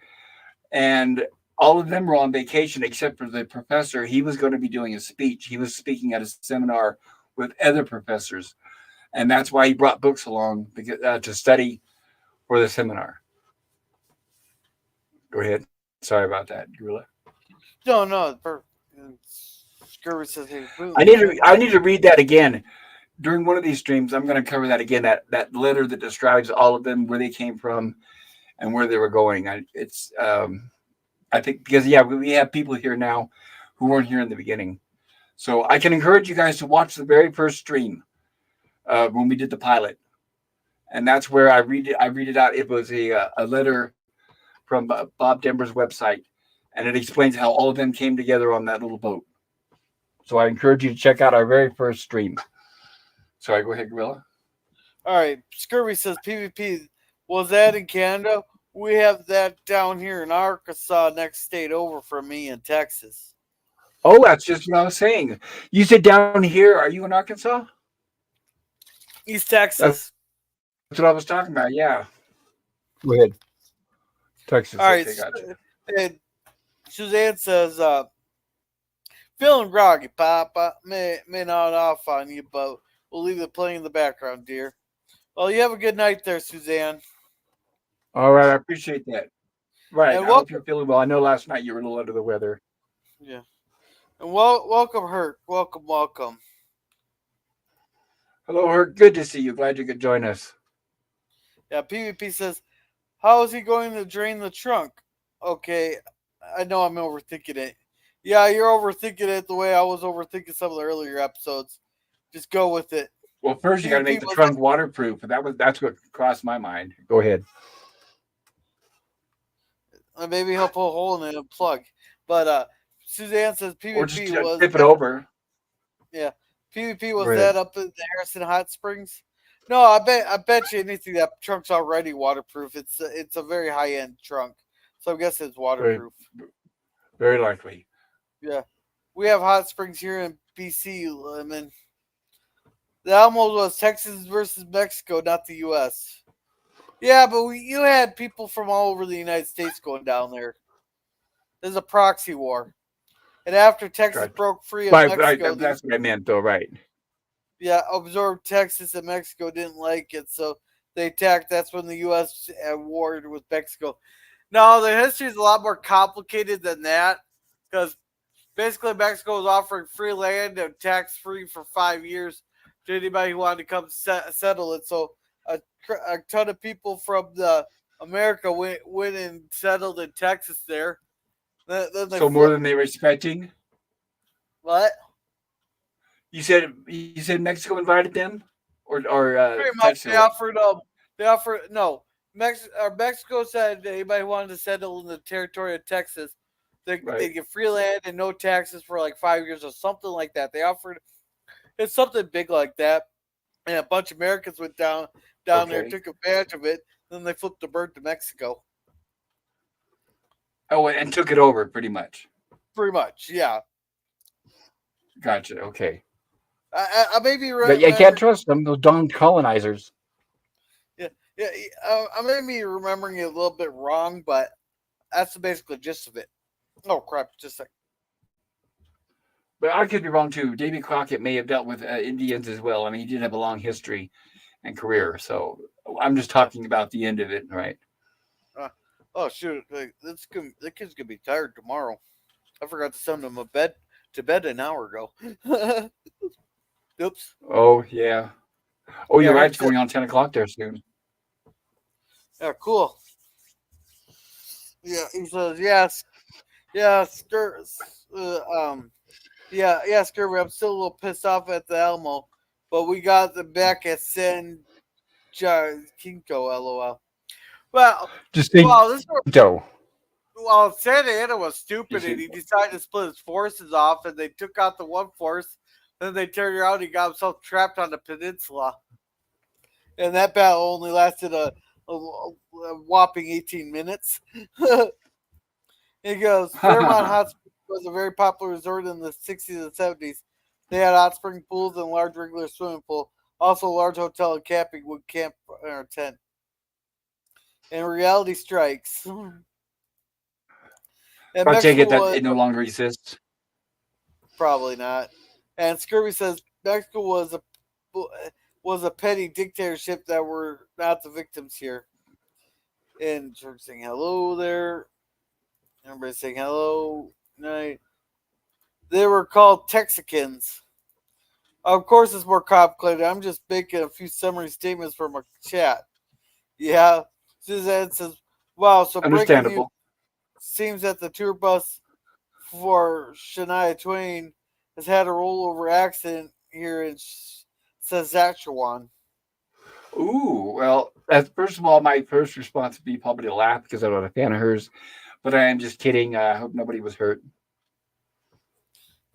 And all of them were on vacation except for the professor. He was going to be doing a speech. He was speaking at a seminar with other professors. And that's why he brought books along to study for the seminar. Go ahead. Sorry about that, Gorilla. No. Scurvy says, hey, boom. I need to read that again. During one of these streams, I'm going to cover that again, that letter that describes all of them, where they came from and where they were going. I think because, we have people here now who weren't here in the beginning. So I can encourage you guys to watch the very first stream when we did the pilot. And that's where I read it out. It was a letter from Bob Denver's website, and it explains how all of them came together on that little boat. So I encourage you to check out our very first stream. Sorry, go ahead, Gorilla. All right, Scurvy says PvP, was that in Canada? We have that down here in Arkansas, next state over from me in Texas. Oh, that's just what I was saying. You said down here. Are you in Arkansas? East Texas. That's what I was talking about. Yeah. Go ahead. Texas. All right. Okay, gotcha. And Suzanne says, feeling groggy, Pop. May not off on you, but we'll leave it playing in the background, dear. Well, you have a good night there, Suzanne. All right. I appreciate that. Right. And I hope you're feeling well. I know last night you were a little under the weather. Yeah. And welcome, Herc. Welcome. Hello, Herc. Good to see you. Glad you could join us. Yeah, PvP says, How is he going to drain the trunk? Okay, I know I'm overthinking it. Yeah, you're overthinking it the way I was overthinking some of the earlier episodes. Just go with it. Well, first you got to PvP make the was trunk waterproof. That's what crossed my mind. Go ahead. maybe he'll put a hole in it and plug. But Suzanne says Or just PvP was tip it over. yeah. PvP was Go ahead. that up in the Harrison Hot Springs? No, I bet you anything that trunk's already waterproof. It's a very high end trunk, so I guess it's Very, waterproof. very likely. Yeah, we have hot springs here in BC. I mean, the Alamo was Texas versus Mexico, not the U.S. Yeah, but you had people from all over the United States going down there. There's a proxy war, and after Texas Gotcha. broke free of Mexico, That's what I meant, though, right? absorbed Texas, and Mexico didn't like it, so they attacked. That's when the U.S. warred with Mexico. Now, the history is a lot more complicated than that, because basically Mexico was offering free land and tax free for 5 years to anybody who wanted to come settle it. So a ton of people from America went and settled in Texas there. Then they So more than they were expecting. what? You said Mexico invited them, or Pretty much, Texas. they offered no. Mexico said anybody who wanted to settle in the territory of Texas, they Right. get free land and no taxes for like 5 years or something like that. They offered it's something big like that, and a bunch of Americans went down there, Okay. took advantage of it. Then they flipped the bird to Mexico. Oh, and took it over pretty much. Pretty much, yeah. Gotcha. Okay. I may be But you can't trust them. Those darn colonizers. yeah, yeah. I may be remembering it a little bit wrong, but that's the basic gist of it. Oh crap! Just a second. But I could be wrong too. Davy Crockett may have dealt with Indians as well. I mean, he did have a long history and career. So I'm just talking about the end of it, right? Oh shoot! The kid's gonna be tired tomorrow. I forgot to send him to bed an hour ago. Oops. Oh yeah. Oh, Yeah, you're right. right. It's going on 10 o'clock there soon. Yeah, cool. Yeah, he says yes. Yeah, Scurvy. I'm still a little pissed off at the Alamo, but we got them back at San Kinko. LOL. Well, Just think, well, this Joe. well, Santa Ana was stupid, You and he decided to split his forces off, and they took out the one force. Then they turned around, and he got himself trapped on the peninsula, and that battle only lasted a whopping 18 minutes. He goes, Fairmont Hot Springs was a very popular resort in the 60s and 70s. They had hot spring pools and a large regular swimming pool. Also, a large hotel and camping would camp in our tent. And reality strikes. And I take it Mexico that it no longer exists. probably not. And Scurvy says Mexico was a petty dictatorship that were not the victims here. And George saying hello there. Everybody saying hello. Night. They were called Texicans. Of course, it's more complicated. I'm just making a few summary statements from a chat. Yeah. Suzanne says, wow, so breaking news Understandable. seems that the tour bus for Shania Twain has had a rollover accident here in Saskatchewan. Ooh, well, first of all, my first response would be probably to laugh because I'm not a fan of hers. But I am just kidding. I hope nobody was hurt.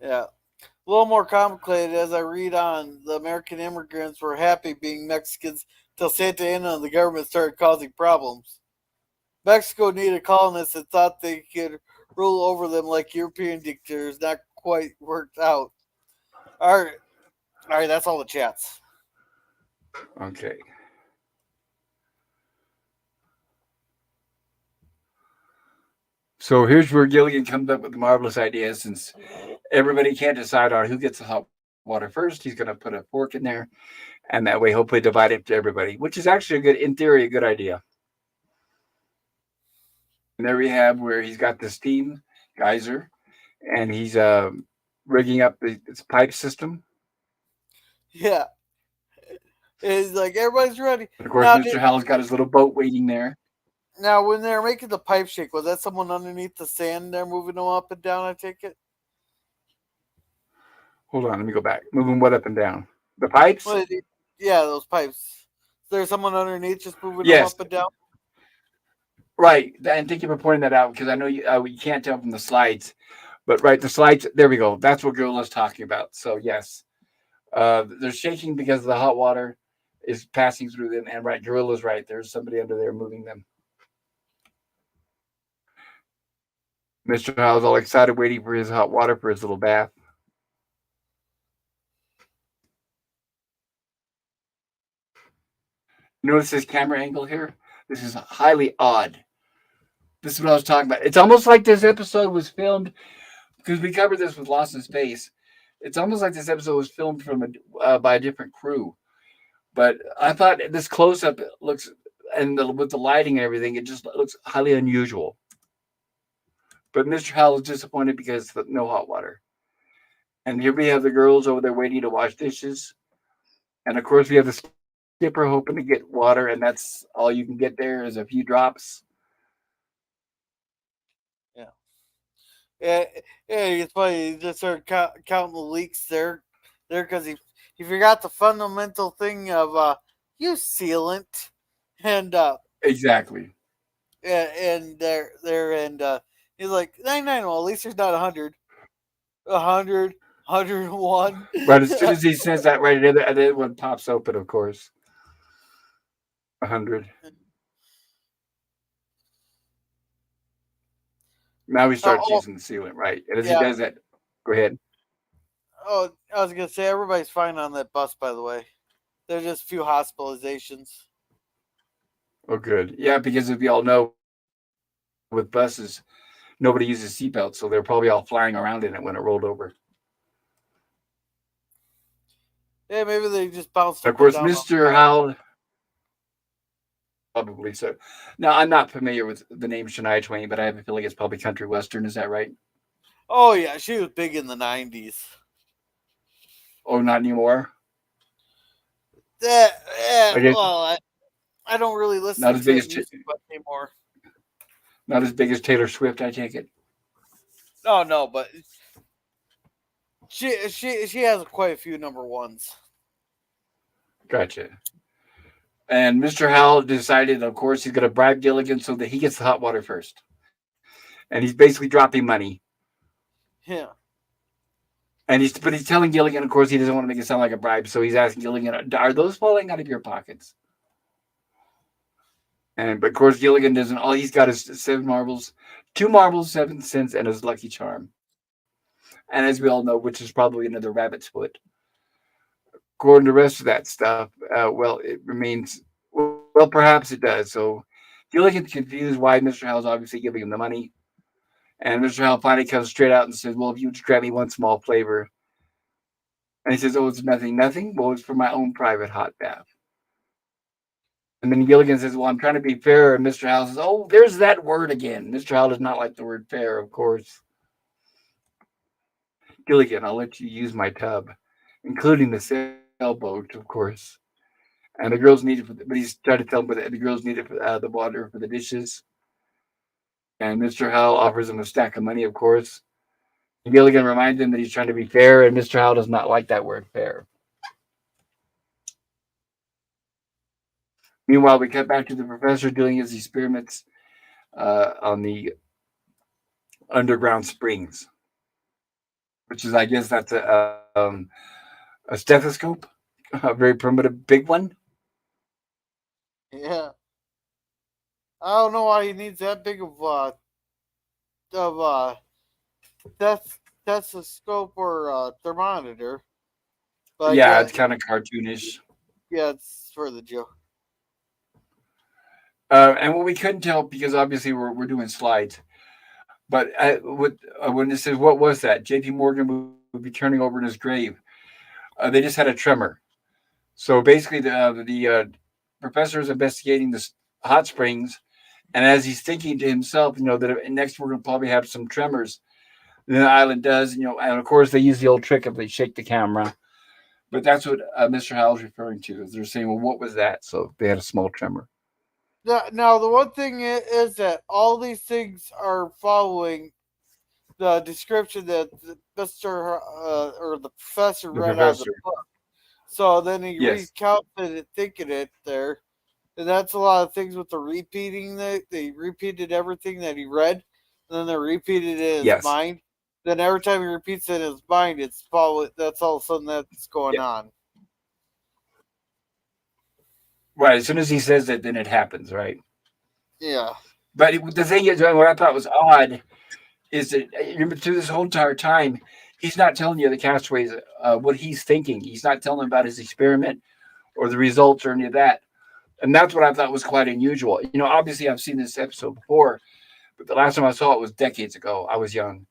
Yeah. A little more complicated as I read on. The American immigrants were happy being Mexicans till Santa Ana and the government started causing problems. Mexico needed colonists and thought they could rule over them like European dictators. Not quite worked out. All right, that's all the chats. Okay. So here's where Gilligan comes up with the marvelous idea. Since everybody can't decide on who gets the hot water first, he's going to put a fork in there, and that way, hopefully, divide it to everybody, which is actually in theory, a good idea. And there we have where he's got this steam geyser, and he's rigging up this pipe system. Yeah. It's like everybody's ready. And of course, Now, Mr. Howell's got his little boat waiting there. Now, when they're making the pipe shake, was that someone underneath the sand there moving them up and down? I take it. Hold on, let me go back. Moving what up and down? The pipes? Well, yeah, those pipes. Is there someone underneath just moving them Yes, up and down? right. And thank you for pointing that out because I know you can't tell from the slides, but right, the slides. There we go. That's what Gorilla's talking about. So yes, they're shaking because the hot water is passing through them, and right, Gorilla's right. There's somebody under there moving them. Mr. Howell's all excited, waiting for his hot water for his little bath. Notice this camera angle here? This is highly odd. This is what I was talking about. It's almost like this episode was filmed because we covered this with Lost in Space. It's almost like this episode was filmed by a different crew. But I thought this close up looks, and with the lighting and everything, it just looks highly unusual. But Mr. Howell is disappointed because no hot water. And here we have the girls over there waiting to wash dishes. And of course, we have the skipper hoping to get water, and that's all you can get there is a few drops. Yeah. Yeah, it's funny. He just started counting the leaks there because he forgot the fundamental thing of use sealant, and Exactly. and he's like 99. Well, at least there's not 100, 100, 101. Right as soon as he says that, right, and then one pops open, of course. 100. Now he starts using the sealant, right? And as he does that, go ahead. Oh, I was gonna say everybody's fine on that bus. By the way, there's just a few hospitalizations. Oh, good. Yeah, because if you all know, with buses, nobody uses seatbelts, so they're probably all flying around in it when it rolled over. Yeah, maybe they just bounced. Of course, Mr. Howell. Probably so. Now, I'm not familiar with the name Shania Twain, but I have a feeling it's probably country western. Is that right? Oh yeah, she was big in the '90s. Oh, not anymore. Well, I don't really listen not as to big music anymore. Not as big as Taylor Swift, I take it. No, but she has quite a few number ones. Gotcha. And Mr. Howell decided, of course, he's going to bribe Gilligan so that he gets the hot water first. And he's basically dropping money. Yeah. And he's telling Gilligan, of course, he doesn't want to make it sound like a bribe, so he's asking Gilligan, "Are those falling out of your pockets?" But of course, Gilligan doesn't. All he's got is 7 marbles, 2 marbles, 7 cents, and his lucky charm. And as we all know, which is probably another rabbit's foot. According to the rest of that stuff, well, it remains. Well, perhaps it does. So Gilligan's confused why Mr. Howell's obviously giving him the money. And Mr. Howell finally comes straight out and says, "Well, if you would grant me one small flavor." And he says, "Oh, it's nothing, nothing. Well, it's for my own private hot bath." And then Gilligan says, "Well, I'm trying to be fair." And Mr. Howell says, "Oh, there's that word again." Mr. Howell does not like the word fair, of course. "Gilligan, I'll let you use my tub, including the sailboat, of course. And the girls need it, but he's trying to tell them that the girls need it for the water for the dishes." And Mr. Howell offers him a stack of money, of course. And Gilligan reminds him that he's trying to be fair, and Mr. Howell does not like that word fair. Meanwhile, we cut back to the professor doing his experiments on the underground springs, which is, I guess, that's a stethoscope, a very primitive big one. Yeah. I don't know why he needs that big of stethoscope or thermometer. But yeah, it's kind of cartoonish. Yeah, it's for the joke. And what we couldn't tell, because obviously we're doing slides, but when it says, "What was that?" J.P. Morgan would be turning over in his grave. They just had a tremor. So basically, the professor is investigating the hot springs, and as he's thinking to himself, that next we're going to probably have some tremors. And the island does, and of course they use the old trick of they shake the camera. But that's what Mr. Howell's referring to. Is they're saying, "Well, what was that?" So they had a small tremor. Now, the one thing is that all these things are following the description that Mr. Or the professor The read out of the professor. book. So then he Yes. recounted it, thinking it there. And that's a lot of things with the repeating. They repeated everything that he read, and then they repeated it in his Yes. mind. Then every time he repeats it in his mind, it's probably that's all of a sudden that's going Yeah. on. Right. As soon as he says it, then it happens, right? Yeah. But the thing is, what I thought was odd is that remember through this whole entire time, he's not telling you the castaways what he's thinking. He's not telling them about his experiment or the results or any of that. And that's what I thought was quite unusual. Obviously I've seen this episode before, but the last time I saw it was decades ago. I was young,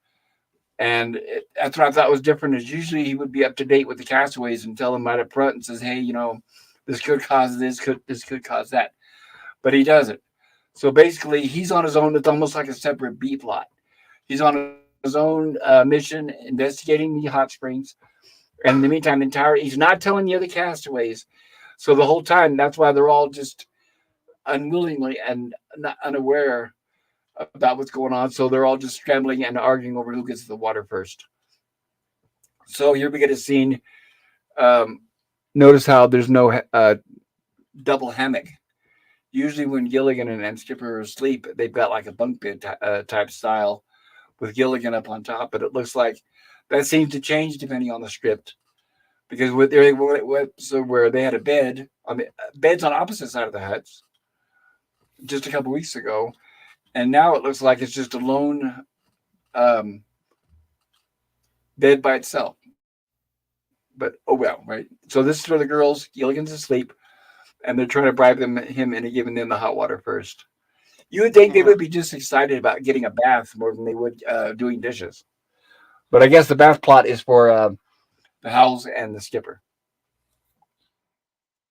and that's what I thought was different. Is usually he would be up to date with the castaways and tell them right up front and says, "Hey, this could cause this could cause that," but he doesn't. So basically, he's on his own. It's almost like a separate B plot. He's on his own mission investigating the hot springs. And in the meantime, he's not telling the other castaways. So the whole time, that's why they're all just unwillingly and not unaware about what's going on. So they're all just scrambling and arguing over who gets the water first. So here we get a scene. Um, Notice how there's no double hammock. Usually, when Gilligan and Skipper are asleep, they've got like a bunk bed type style with Gilligan up on top. But it looks like that seems to change depending on the script because so where they had a bed on the beds on opposite side of the huts just a couple weeks ago, and now it looks like it's just a lone um, bed by itself. But oh well, right? So this is for the girls. Gilligan's asleep, and they're trying to bribe him into giving them the hot water first. You would think they Mhm. would be just excited about getting a bath more than they would doing dishes. But I guess the bath plot is for the Howells and the Skipper.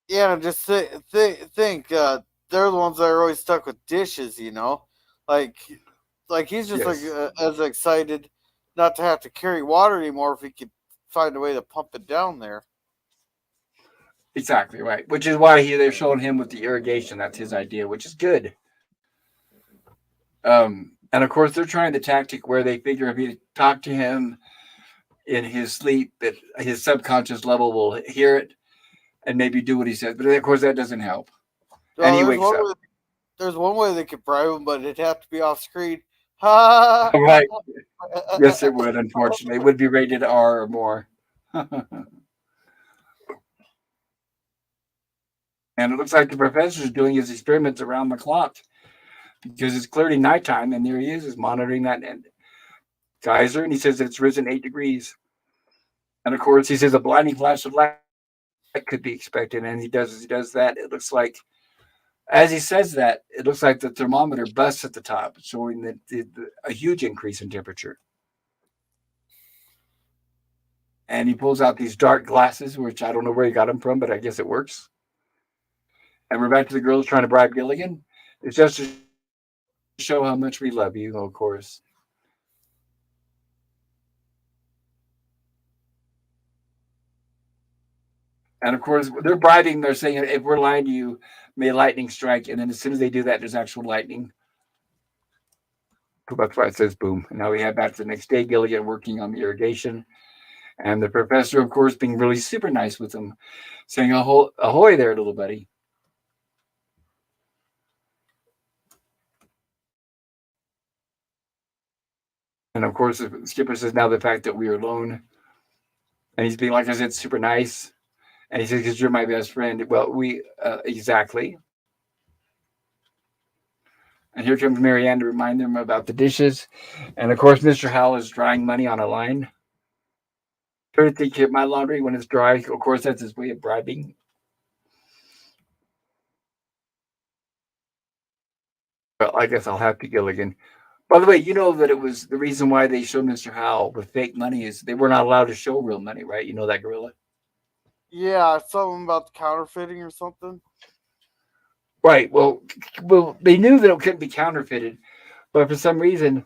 Yeah, just think they're the ones that are always stuck with dishes, like he's just like Yes, as excited not to have to carry water anymore if he could find a way to pump it down there. exactly right. Which is why they're showing him with the irrigation. That's his idea, which is good. And of course, they're trying the tactic where they figure if you talk to him in his sleep, that his subconscious level will hear it and maybe do what he says. But of course, that doesn't help. And Well, he wakes up. there's one way they could bribe him, but it'd have to be off screen. Ha! Right. Yes, it would, unfortunately. It would be rated R or more. And it looks like the professor's doing his experiments around the clock because it's clearly nighttime, and there he is monitoring that geyser, and he says it's risen 8 degrees. And of course, he says a blinding flash of light could be expected, and he does that. It looks like, as he says that, it looks like the thermometer busts at the top, showing that a huge increase in temperature. And he pulls out these dark glasses, which I don't know where he got them from, but I guess it works. And we're back to the girls trying to bribe Gilligan. It's just to show how much we love you, of course. And of course, they're bribing. They're saying, if we're lying to you, may lightning strike. And then as soon as they do that, there's actual lightning. That's why it says boom. And now we have back to the next day, Gilligan working on the irrigation. And the professor, of course, being really super nice with them, saying, ahoy there, little buddy. And of course, the skipper says, now the fact that we are alone. And he's being, like I said, super nice. And he says, because you're my best friend. Well, exactly. And here comes Marianne to remind them about the dishes. And of course, Mr. Howell is drying money on a line. Try to take care of my laundry when it's dry. Of course, that's his way of bribing. Well, I guess I'll have to Gilligan. By the way, you know that it was the reason why they showed Mr. Howell with fake money is they were not allowed to show real money, right? You know that gorilla? Yeah, something about the counterfeiting or something. Right. Well, they knew that it couldn't be counterfeited, but for some reason,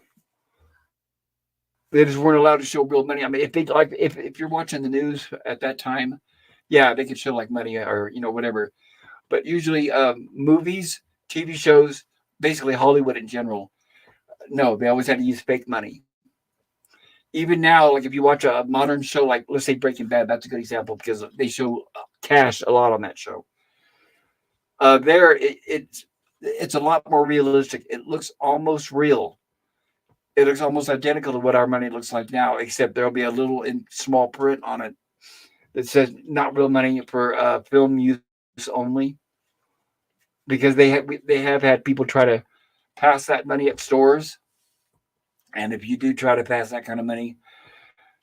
they just weren't allowed to show real money. I mean, if you're watching the news at that time, yeah, they could show like money or whatever. But usually, movies TV shows, basically Hollywood in general. No, they always had to use fake money. Even now, like if you watch a modern show, like let's say Breaking Bad, that's a good example because they show cash a lot on that show. It's a lot more realistic. It looks almost real. It looks almost identical to what our money looks like now, except there'll be a little in small print on it that says not real money for film use only, because they have had people try to pass that money at stores, and if you do try to pass that kind of money,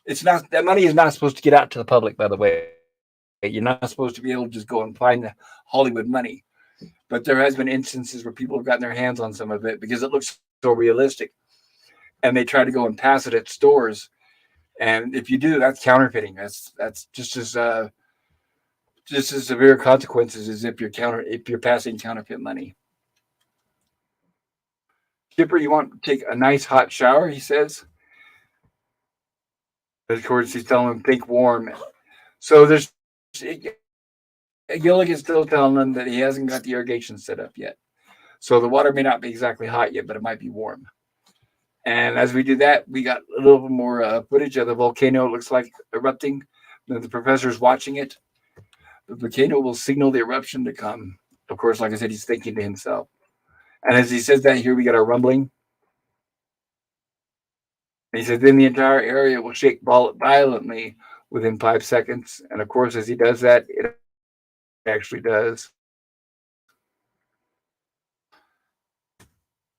it's not that money is not supposed to get out to the public. By the way, you're not supposed to be able to just go and find the Hollywood money. But there has been instances where people have gotten their hands on some of it because it looks so realistic, and they try to go and pass it at stores. And if you do, that's counterfeiting. That's just as severe consequences as if you're passing counterfeit money. Chipper, you want to take a nice hot shower? He says. Of course, he's telling him think warm. So Gilligan's still telling them that he hasn't got the irrigation set up yet. So the water may not be exactly hot yet, but it might be warm. And as we do that, we got a little bit more footage of the volcano. It looks like erupting. The professor's watching it. The volcano will signal the eruption to come. Of course, like I said, he's thinking to himself. And as he says that, here we get our rumbling. And he says, then the entire area will shake violently within 5 seconds. And of course, as he does that, it actually does.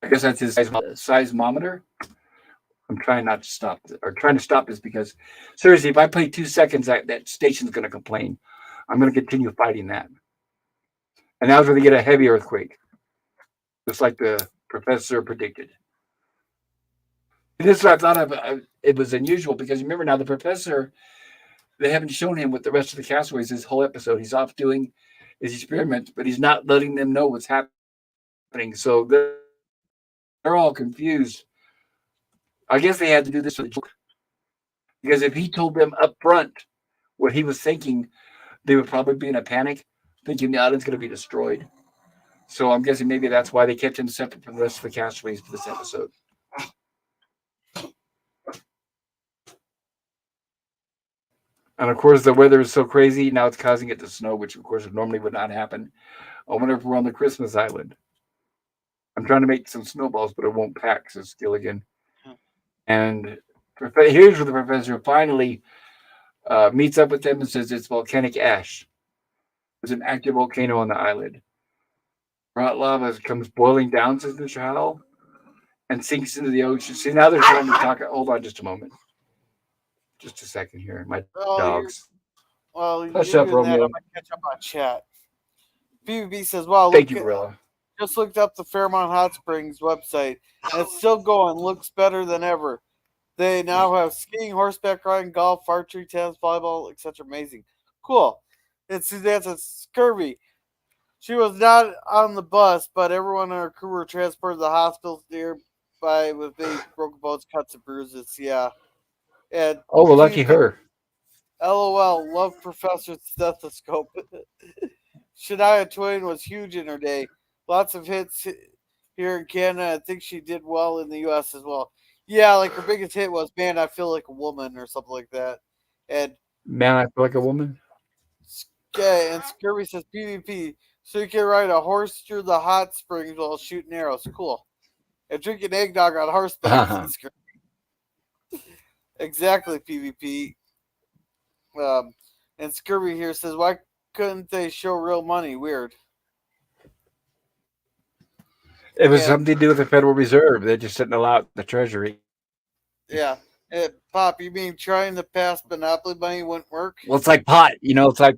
I guess that's his seismometer. I'm trying not to stop or trying to stop this because seriously, if I play 2 seconds, that station's going to complain. I'm going to continue fighting that. And now we're going to get a heavy earthquake, just like the professor predicted. And this is what I thought of. It was unusual because remember now the professor, they haven't shown him with the rest of the castaways this whole episode. He's off doing his experiments, but he's not letting them know what's happening. So they're all confused. I guess they had to do this for the joke. Because if he told them up front what he was thinking, they would probably be in a panic, thinking the island's going to be destroyed. So I'm guessing maybe that's why they kept him separate from the rest of the castaways for this episode. And of course, the weather is so crazy now; it's causing it to snow, which of course normally would not happen. I wonder if we're on the Christmas island. I'm trying to make some snowballs, but it won't pack, says Gilligan. And here's where the professor finally meets up with them and says it's volcanic ash. There's an active volcano on the island. Hot lava comes boiling down, says Mr. Howell, and sinks into the ocean. See, now they're trying to talk. Hold on just a moment. Just a second here. My dogs. Well, Hush you're up, doing that. Romeo. I'm gonna catch up on chat. PvP says, "Wow, Thank look! you, Gorilla. Just looked up the Fairmont Hot Springs website, and it's still going. Looks better than ever. They now have skiing, horseback riding, golf, archery, tennis, volleyball, etc. Amazing, cool." And Suzanne says, "Scurvy. She was not on the bus, but everyone on her crew were transported to the hospitals nearby with big broken bones, cuts, and bruises. Yeah." And Oh, well, lucky PvP, her. LOL, love Professor Stethoscope. Shania Twain was huge in her day. Lots of hits here in Canada. I think she did well in the U.S. as well. Yeah, like her biggest hit was "Man, I Feel Like a Woman" or something like that. And Man, I feel like a woman. yeah, and Scurvy says PvP, so you can ride a horse through the hot springs while shooting arrows. Cool. And drinking eggnog on horseback. Exactly, PvP. Um, and Scurvy here says, why couldn't they show real money? Weird. It was And something to do with the Federal Reserve. They just didn't allow it in the Treasury. yeah, Pop, you mean trying to pass monopoly money wouldn't work? Well, it's like pot. It's like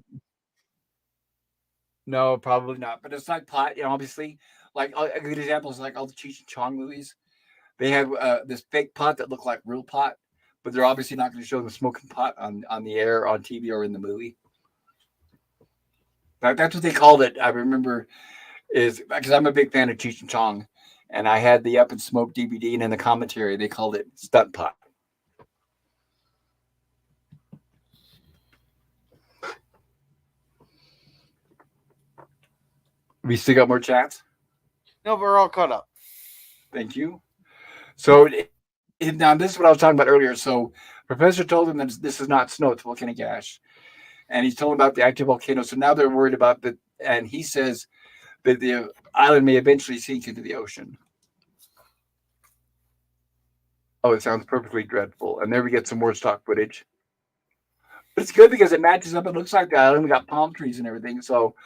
no, probably not. But it's like pot. Obviously, like a good example is like all the Cheech and Chong movies. They have this fake pot that look like real pot, but they're obviously not going to show the smoking pot on the air, on TV, or in the movie. That's what they called it. I remember is because I'm a big fan of Cheech and Chong, and I had the Up and Smoke DVD, and in the commentary they called it stunt pot. We still got more chats. No, but we're all caught up. Thank you. So now this is what I was talking about earlier. So Professor told him that this is not snow; it's volcanic ash, and he's told him about the active volcano. So now they're worried about that, and he says that the island may eventually sink into the ocean. Oh, it sounds perfectly dreadful. And there we get some more stock footage. But it's good because it matches up. It looks like the island. We got palm trees and everything. So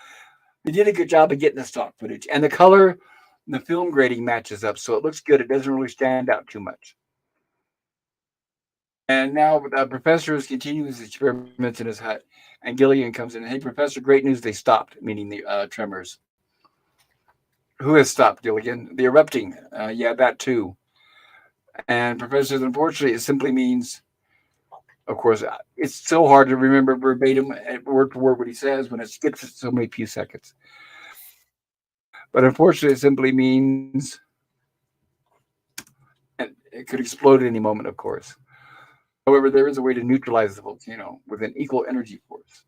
they did a good job of getting the stock footage. And the color, the film grading matches up. So it looks good. It doesn't really stand out too much. And now the professor is continuing his experiments in his hut. And Gilligan comes in. Hey, Professor, great news. They stopped, meaning the tremors. Who has stopped, Gilligan? The erupting. Yeah, that too. And Professor, unfortunately, it simply means, of course, it's so hard to remember verbatim, word for word, what he says when it skips so many few seconds. But unfortunately, it simply means and it could explode at any moment, of course. However, there is a way to neutralize the volcano with an equal energy force.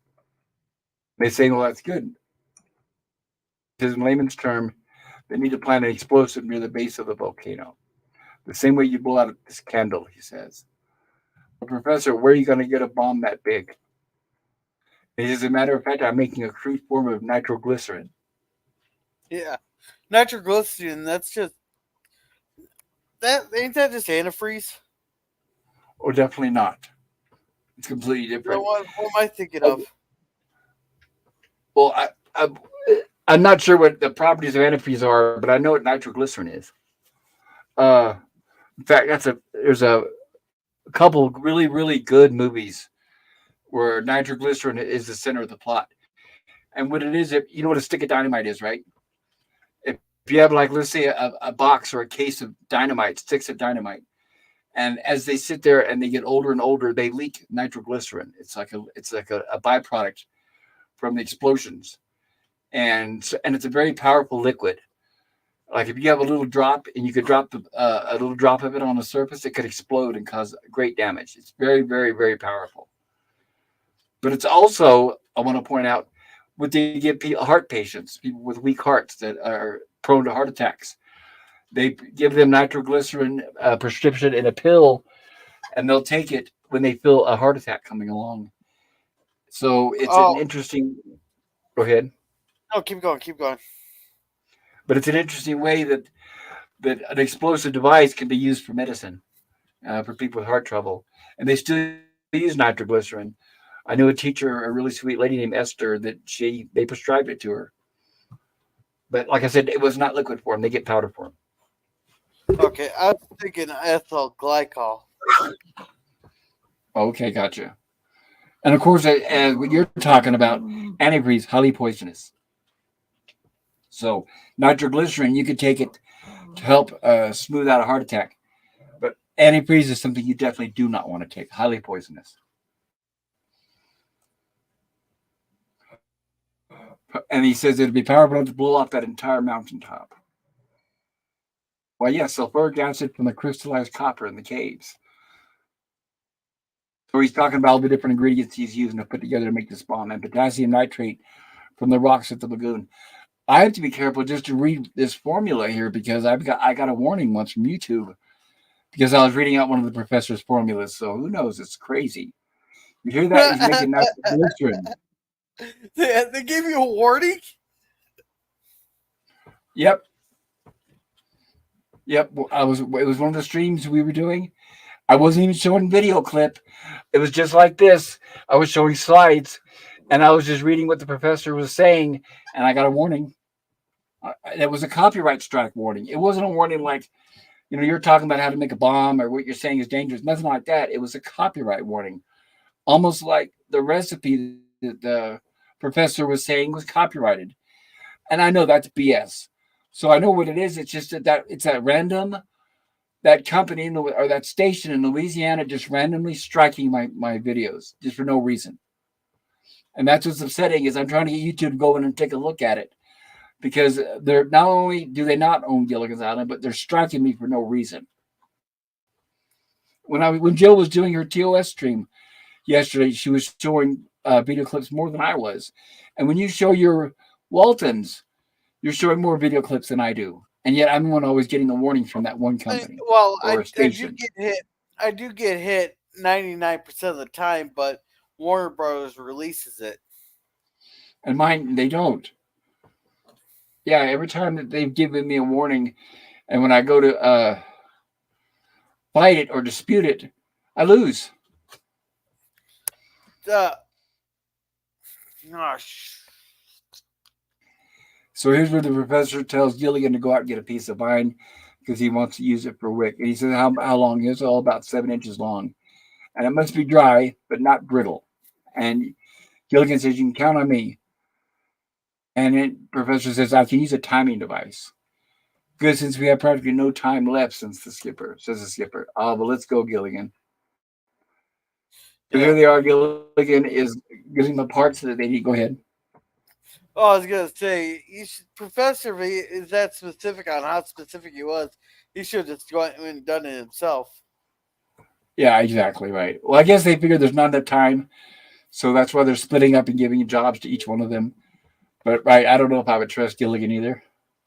They say, well, that's good. Because in layman's term, they need to plant an explosive near the base of the volcano. The same way you blow out this candle, he says. But Professor, where are you going to get a bomb that big? As a matter of fact, I'm making a crude form of nitroglycerin. Yeah, nitroglycerin. That's just that. Ain't that just antifreeze? Oh, definitely not. It's completely You know different. what am I thinking of? Well, I'm not sure what the properties of antifreeze are, but I know what nitroglycerin is. Uh, in fact, there's a couple really really good movies where nitroglycerin is the center of the plot. And what it is, you know what a stick of dynamite is, right? If you have, like, let's say a box or a case of dynamite, sticks of dynamite, and as they sit there and they get older and older, they leak nitroglycerin. It's like a byproduct from the explosions, and it's a very powerful liquid. Like if you have a little drop and you could drop a little drop of it on the surface, it could explode and cause great damage. It's very, very, very powerful. But it's also, I want to point out, what they give heart patients, people with weak hearts that are prone to heart attacks. They give them nitroglycerin prescription in a pill, and they'll take it when they feel a heart attack coming along. So it's an Oh interesting. Go ahead. no, keep going, keep going. But it's an interesting way that an explosive device can be used for medicine for people with heart trouble, and they still use nitroglycerin. I knew a teacher, a really sweet lady named Esther, that they prescribed it to her. But like I said, it was not liquid form; they get powder form. Okay, I was thinking ethyl glycol. Okay, gotcha. And of course, what you're talking about, antifreeze, highly poisonous. So nitroglycerin, you could take it to help smooth out a heart attack. But antifreeze is something you definitely do not want to take. Highly poisonous. And he says it'd be powerful enough to blow off that entire mountaintop. Well, yes, sulfuric acid from the crystallized copper in the caves. So he's talking about all the different ingredients he's using to put together to make this bomb, and potassium nitrate from the rocks at the lagoon. I have to be careful just to read this formula here because I got a warning once from YouTube because I was reading out one of the professor's formulas. So who knows? It's crazy. You hear that? He's making nitroglycerin. They gave you a warning. Yep. Yep. It was one of the streams we were doing. I wasn't even showing video clip. It was just like this. I was showing slides, and I was just reading what the professor was saying, and I got a warning. It was a copyright strike warning. It wasn't a warning like, you're talking about how to make a bomb or what you're saying is dangerous. Nothing like that. It was a copyright warning, almost like the recipe that the professor was saying was copyrighted. And I know that's BS. So I know what it is. It's just that it's at random. That company or that station in Louisiana just randomly striking my videos just for no reason. And that's what's upsetting is I'm trying to get YouTube to go in and take a look at it because they're not only do they not own Gilligan's Island, but they're striking me for no reason. When Jill was doing her TOS stream yesterday, she was showing video clips more than I was. And when you show your Waltons, you're showing more video clips than I do. and yet I'm the one always getting the warning from that one company Well, or a I do station. get hit. I do get hit 99% of the time, but Warner Brothers releases it. And mine, they don't. Yeah, every time that they've given me a warning, and when I go to fight it or dispute it, I lose. Uh, gosh. So here's where the professor tells Gilligan to go out and get a piece of vine because he wants to use it for wick. And he says how long? It's all about 7 inches long, and it must be dry but not brittle. And Gilligan says you can count on me. And then professor says I can use a timing device. Good, since we have practically no time left, says the skipper. Ah, well, let's go, Gilligan. So here Yeah. they are. Gilligan is giving the parts that they need. Go ahead. Oh, I was gonna say, Professor V is that specific on how specific he was. He should have just gone and done it himself. Yeah, exactly right. Well, I guess they figured there's not enough time, so that's why they're splitting up and giving jobs to each one of them. But right, I don't know if I would trust Gilligan either.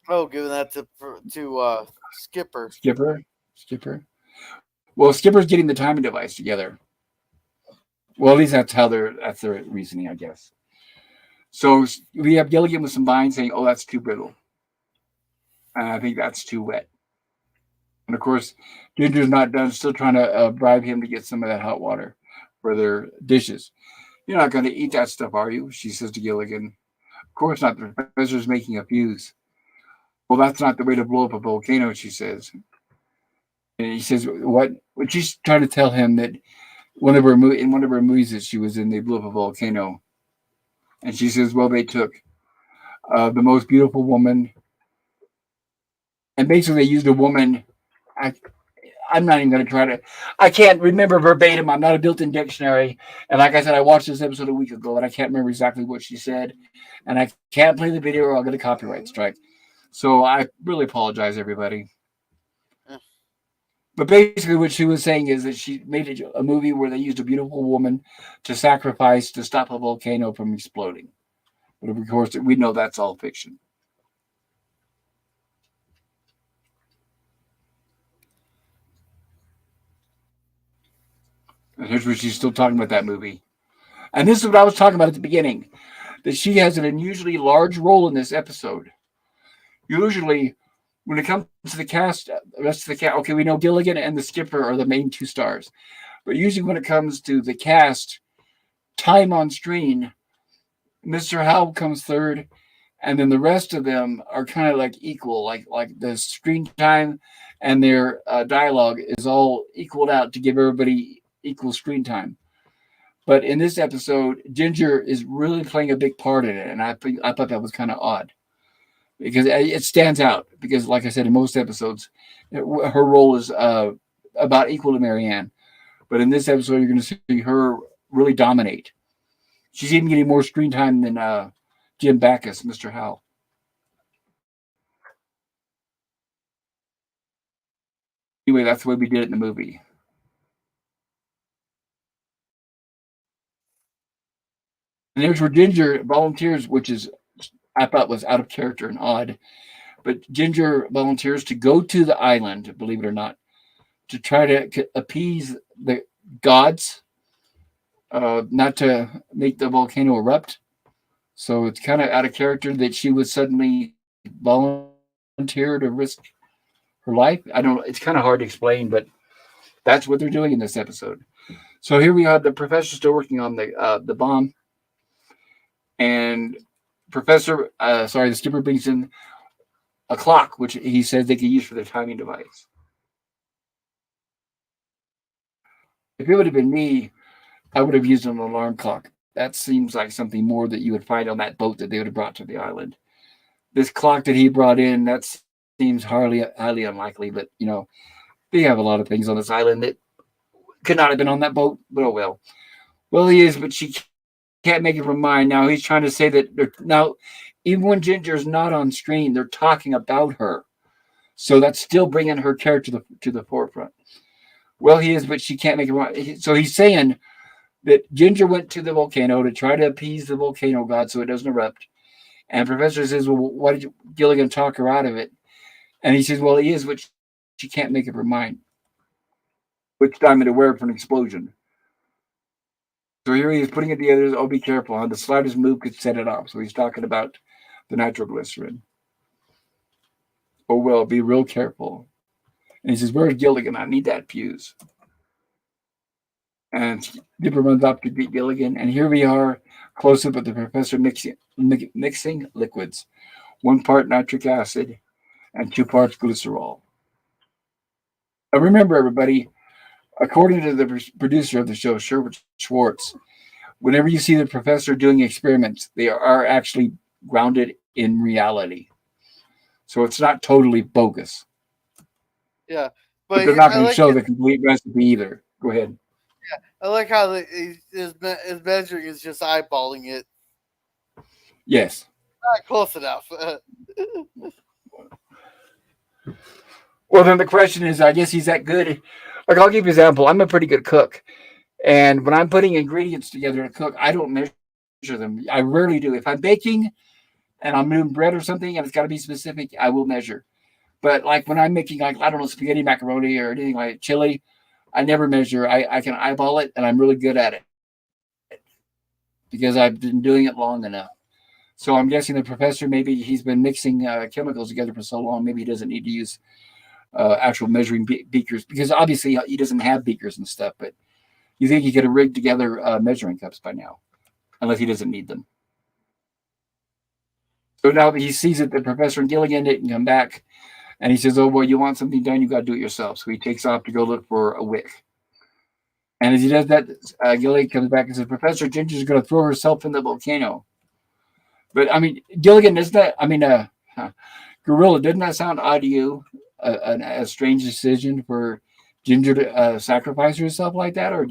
Oh, giving that to Skipper. Skipper. Well, Skipper's getting the timing device together. Well, at least that's their reasoning, I guess. So we have Gilligan with some vines saying, "Oh, that's too brittle," and I think that's too wet. And of course, Ginger's not done, still trying to bribe him to get some of that hot water for their dishes. You're not going to eat that stuff, are you? She says to Gilligan. Of course not. The professor's making a fuse. Well, that's not the way to blow up a volcano, she says. And he says, "What?" Well, she's trying to tell him that in one of her movies that she was in, they blew up a volcano. And she says, "Well, they took the most beautiful woman, and basically they used a woman." I, I'm not even going to try to. I can't remember verbatim. I'm not a built-in dictionary, and like I said, I watched this episode a week ago, and I can't remember exactly what she said, and I can't play the video or I'll get a copyright strike. So I really apologize, everybody. But basically, what she was saying is that she made a movie where they used a beautiful woman to sacrifice to stop a volcano from exploding. But of course, we know that's all fiction. And here's where she's still talking about that movie. And this is what I was talking about at the beginning, that she has an unusually large role in this episode. Usually, when it comes to the cast, the rest of the cast, okay, we know Gilligan and the skipper are the main two stars. But usually, when it comes to the cast, time on screen, Mr. Howell comes third, and then the rest of them are kind of like equal, like the screen time and their dialogue is all equaled out to give everybody equal screen time. But in this episode, Ginger is really playing a big part in it, and I thought that was kind of odd because it stands out. Because, like I said, in most episodes, her role is about equal to Marianne, but in this episode, you're going to see her really dominate. She's even getting more screen time than Jim Backus, Mr. Howell. Anyway, that's the way we did it in the movie. And there's where Ginger volunteers, which is I thought was out of character and odd. But Ginger volunteers to go to the island, believe it or not, to try to appease the gods, not to make the volcano erupt. So it's kind of out of character that she would suddenly volunteer to risk her life. I don't know. It's kind of hard to explain, but that's what they're doing in this episode. So here we have the professor still working on the bomb, and the skipper brings in a clock, which he says they can use for their timing device. If it would have been me, I would have used an alarm clock. That seems like something more that you would find on that boat that they would have brought to the island. This clock that he brought in, that seems highly unlikely, but they have a lot of things on this island that could not have been on that boat, but oh well. Well, he is, but she can't make up her mind. Now he's trying to say that now, even when Ginger's not on screen, they're talking about her. So that's still bringing her character to the forefront. Well, he is, but she can't make it right. So he's saying that Ginger went to the volcano to try to appease the volcano god so it doesn't erupt. And Professor says, "Well, why did Gilligan talk her out of it?" And he says, well, he is, but she can't make up her mind which diamond to wear for an explosion. So here he is putting it together. Oh, be careful. Huh? The slightest move could set it off. So he's talking about the nitroglycerin. Oh, well, be real careful. And he says, where's Gilligan? I need that fuse. And Skipper runs off to beat Gilligan. And here we are, close up with the professor mixing liquids. 1 part nitric acid and 2 parts glycerol. Now remember, everybody, according to the producer of the show, Sherwood Schwartz, whenever you see the professor doing experiments, they are actually grounded in reality. So it's not totally bogus. Yeah, But but they're not I going to like show it. the complete recipe either. Go ahead. I like how his measuring is just eyeballing it. Yes. Not close enough. Well, then the question is, I guess he's that good. Like, I'll give you an example. I'm a pretty good cook. And when I'm putting ingredients together to cook, I don't measure them. I rarely do. If I'm baking and I'm doing bread or something and it's got to be specific, I will measure. But like when I'm making, like, I don't know, spaghetti, macaroni, or anything like chili, I never measure. I can eyeball it, and I'm really good at it because I've been doing it long enough. So I'm guessing the professor, maybe he's been mixing chemicals together for so long, maybe he doesn't need to use actual measuring beakers because obviously he doesn't have beakers and stuff. But you think he could have rigged together measuring cups by now, unless he doesn't need them. So now that he sees that the professor and Gilligan didn't come back, and he says, "Oh well, you want something done, you got to do it yourself." So he takes off to go look for a wick. And as he does that, Gilligan comes back and says, "Professor Ginger's going to throw herself in the volcano." But I mean, Gilligan, isn't that? I mean, Gorilla, didn't that sound odd to you? A strange decision for Ginger to sacrifice herself like that, or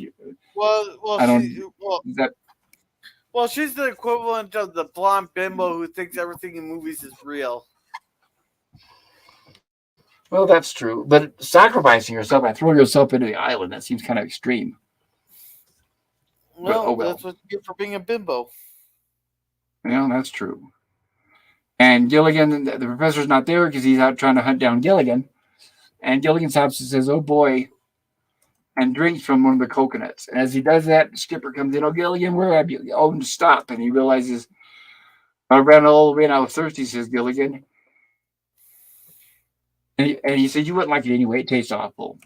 well, I don't. she well, Is that well, she's the equivalent of the blonde bimbo who thinks everything in movies is real. well, that's true. But sacrificing yourself by throwing yourself into the island, that seems kind of extreme. But oh Well, well, that's what you get for being a bimbo. that's true. And Gilligan, the professor's not there because he's out trying to hunt down Gilligan. And Gilligan stops and says, "Oh boy," and drinks from one of the coconuts. And as he does that, Skipper comes in. "Oh, Gilligan, where have you?" "Oh, stop!" And he realizes, "I ran all the way and I was thirsty," says Gilligan. And he said, "You wouldn't like it anyway. It tastes awful."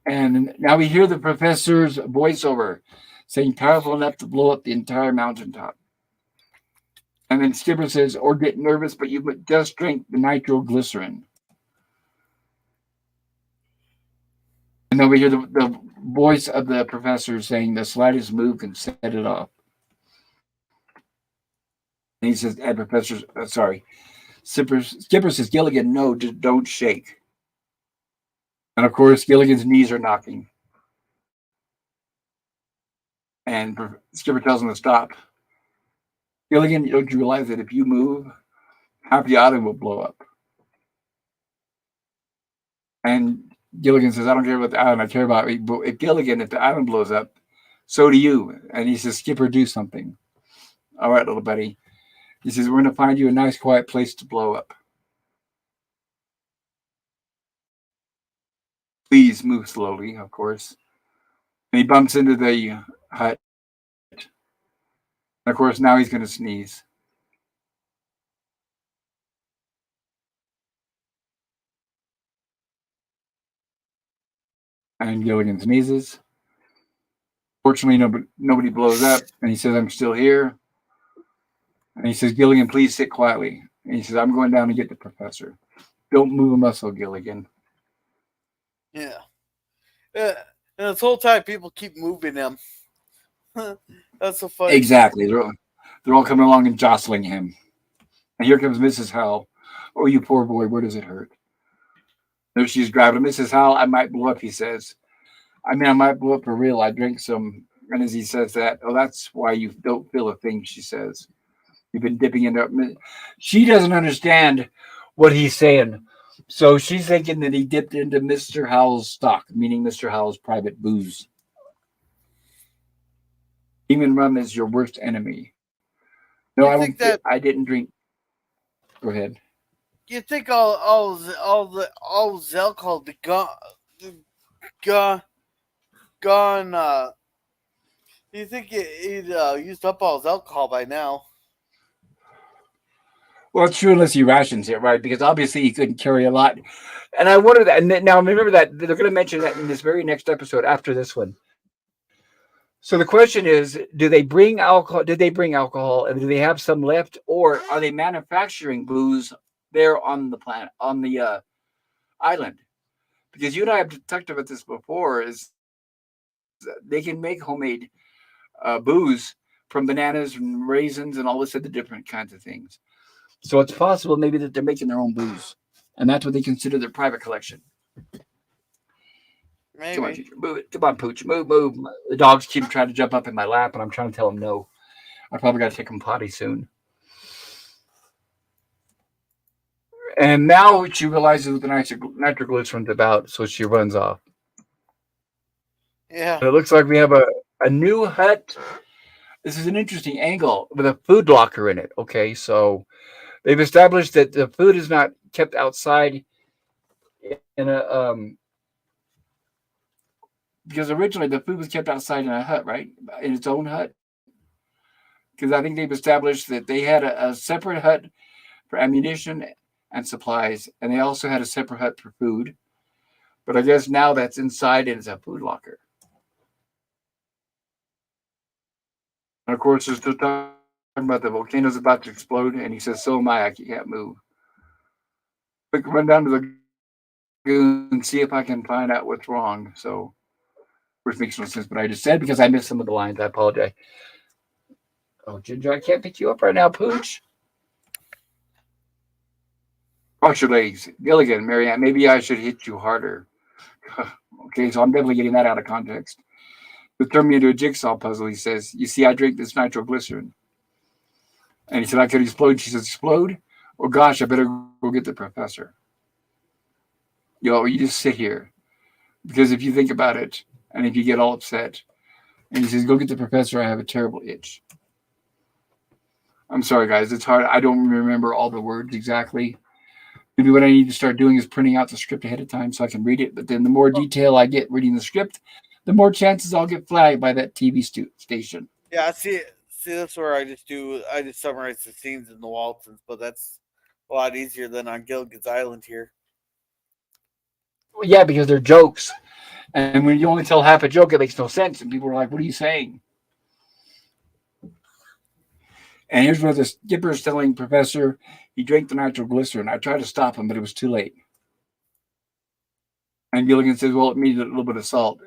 And now we hear the professor's voiceover saying, "Powerful enough to blow up the entire mountaintop." And then Skipper says, "Or get nervous, but you just drink the nitroglycerin." And then we hear the voice of the professor saying, "The slightest move can set it off." And he says, and Professor, sorry, Skipper says, "Gilligan, no, just don't shake." And of course, Gilligan's knees are knocking. And Skipper tells him to stop. "Gilligan, don't you realize that if you move, half the island will blow up?" And Gilligan says, "I don't care about the island. I care about it. But if Gilligan, if the island blows up, so do you." And he says, "Skipper, do something." "All right, little buddy." He says, "We're going to find you a nice, quiet place to blow up. Please move slowly, of course." And he bumps into the hut. And of course, now he's going to sneeze. And Gilligan sneezes. Fortunately, nobody blows up. And he says, "I'm still here." And he says, "Gilligan, please sit quietly." And he says, "I'm going down to get the professor. Don't move a muscle, Gilligan." Yeah. Yeah. And this whole time, people keep moving him. That's so funny. Exactly. They're all coming along and jostling him. And here comes Mrs. Howell. "Oh, you poor boy, where does it hurt?" There she's grabbing him. "Mrs. Howell, I might blow up," he says. "I mean, I might blow up for real. I drink some." And as he says that, "Oh, that's why you don't feel a thing," she says. "You've been dipping into." She doesn't understand what he's saying. So she's thinking that he dipped into Mr. Howell's stock, meaning Mr. Howell's private booze. Demon rum is your worst enemy. No, You think that I didn't drink. Go ahead. You think all his alcohol gone gone? You think he'd used up all his alcohol by now? Well, it's true unless he rations it, right? Because obviously he couldn't carry a lot. And I wonder that. And now remember that they're going to mention that in this very next episode after this one. So the question is, do they bring alcohol? Did they bring alcohol, and do they have some left, or are they manufacturing booze there on the planet, on the island? Because you and I have talked about this before. Is they can make homemade booze from bananas and raisins and all this other different kinds of things. So it's possible maybe that they're making their own booze, and that's what they consider their private collection. Come on, Maybe. Ginger, move it. Come on, Pooch, move, move. The dogs keep trying to jump up in my lap, and I'm trying to tell them no. I probably got to take them potty soon. And now she realizes what the nitroglycerin's about, so she runs off. Yeah. And it looks like we have a new hut. This is an interesting angle with a food locker in it. Okay, so they've established that the food is not kept outside in a because originally the food was kept outside in a hut, right? In its own hut. Because I think they've established that they had a separate hut for ammunition and supplies, and they also had a separate hut for food. But I guess now that's inside and it's a food locker. And of course, they're still talking about the volcano's about to explode, and he says, "So am I can't move." Quick run down to the lagoon, see if I can find out what's wrong. So, which makes no sense, but I just said because I missed some of the lines. I apologize. Oh, Ginger, I can't pick you up right now, Pooch. Cross your legs. Gilligan, Marianne, maybe I should hit you harder. Okay, so I'm definitely getting that out of context. But turn me into a jigsaw puzzle, he says. You see, I drink this nitroglycerin. And he said, I could explode. She says, explode? Oh, gosh, I better go get the professor. Yo, you just sit here. Because if you think about it, and if you get all upset, and he says, go get the professor, I have a terrible itch. I'm sorry, guys. It's hard. I don't remember all the words exactly. Maybe what I need to start doing is printing out the script ahead of time so I can read it. But then the more detail I get reading the script, the more chances I'll get flagged by that TV station. Yeah. See, that's where I just summarize the scenes in the Waltons, but that's a lot easier than on Gilligan's Island here. Well, yeah, because they're jokes. And when you only tell half a joke, it makes no sense. And people are like, what are you saying? And here's where the skipper is telling Professor he drank the nitroglycerin. I tried to stop him, but it was too late. And Gilligan says, well, it needed a little bit of salt.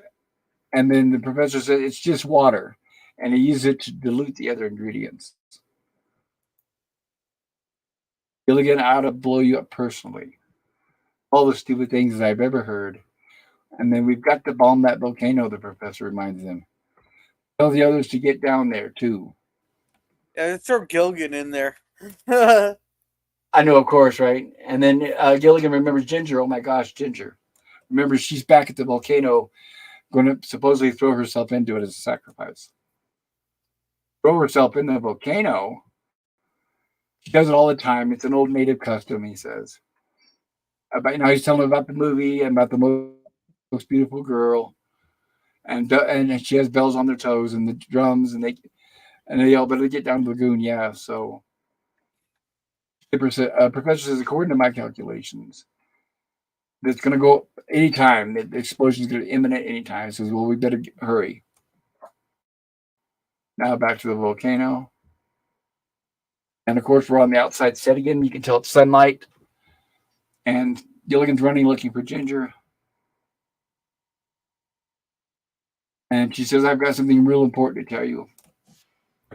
And then the professor said, it's just water. And he used it to dilute the other ingredients. Gilligan, I ought to blow you up personally. All the stupid things that I've ever heard. And then we've got to bomb that volcano, the professor reminds them. Tell the others to get down there, too. Yeah, let's throw Gilligan in there. Yeah. I know, of course, right? And then Gilligan remembers Ginger. Oh, my gosh, Ginger. Remember, she's back at the volcano going to supposedly throw herself into it as a sacrifice. Throw herself in the volcano? She does it all the time. It's an old native custom, he says. He's telling about the movie and about the most beautiful girl, and she has bells on their toes and the drums, and they yell, "Better get down to the lagoon!" Yeah, so professor says, according to my calculations, it's going to go anytime. The explosion is going to imminent anytime. He says, "Well, we better hurry." Now back to the volcano, and of course we're on the outside set again. You can tell it's sunlight, and Gilligan's running looking for Ginger. And she says, I've got something real important to tell you.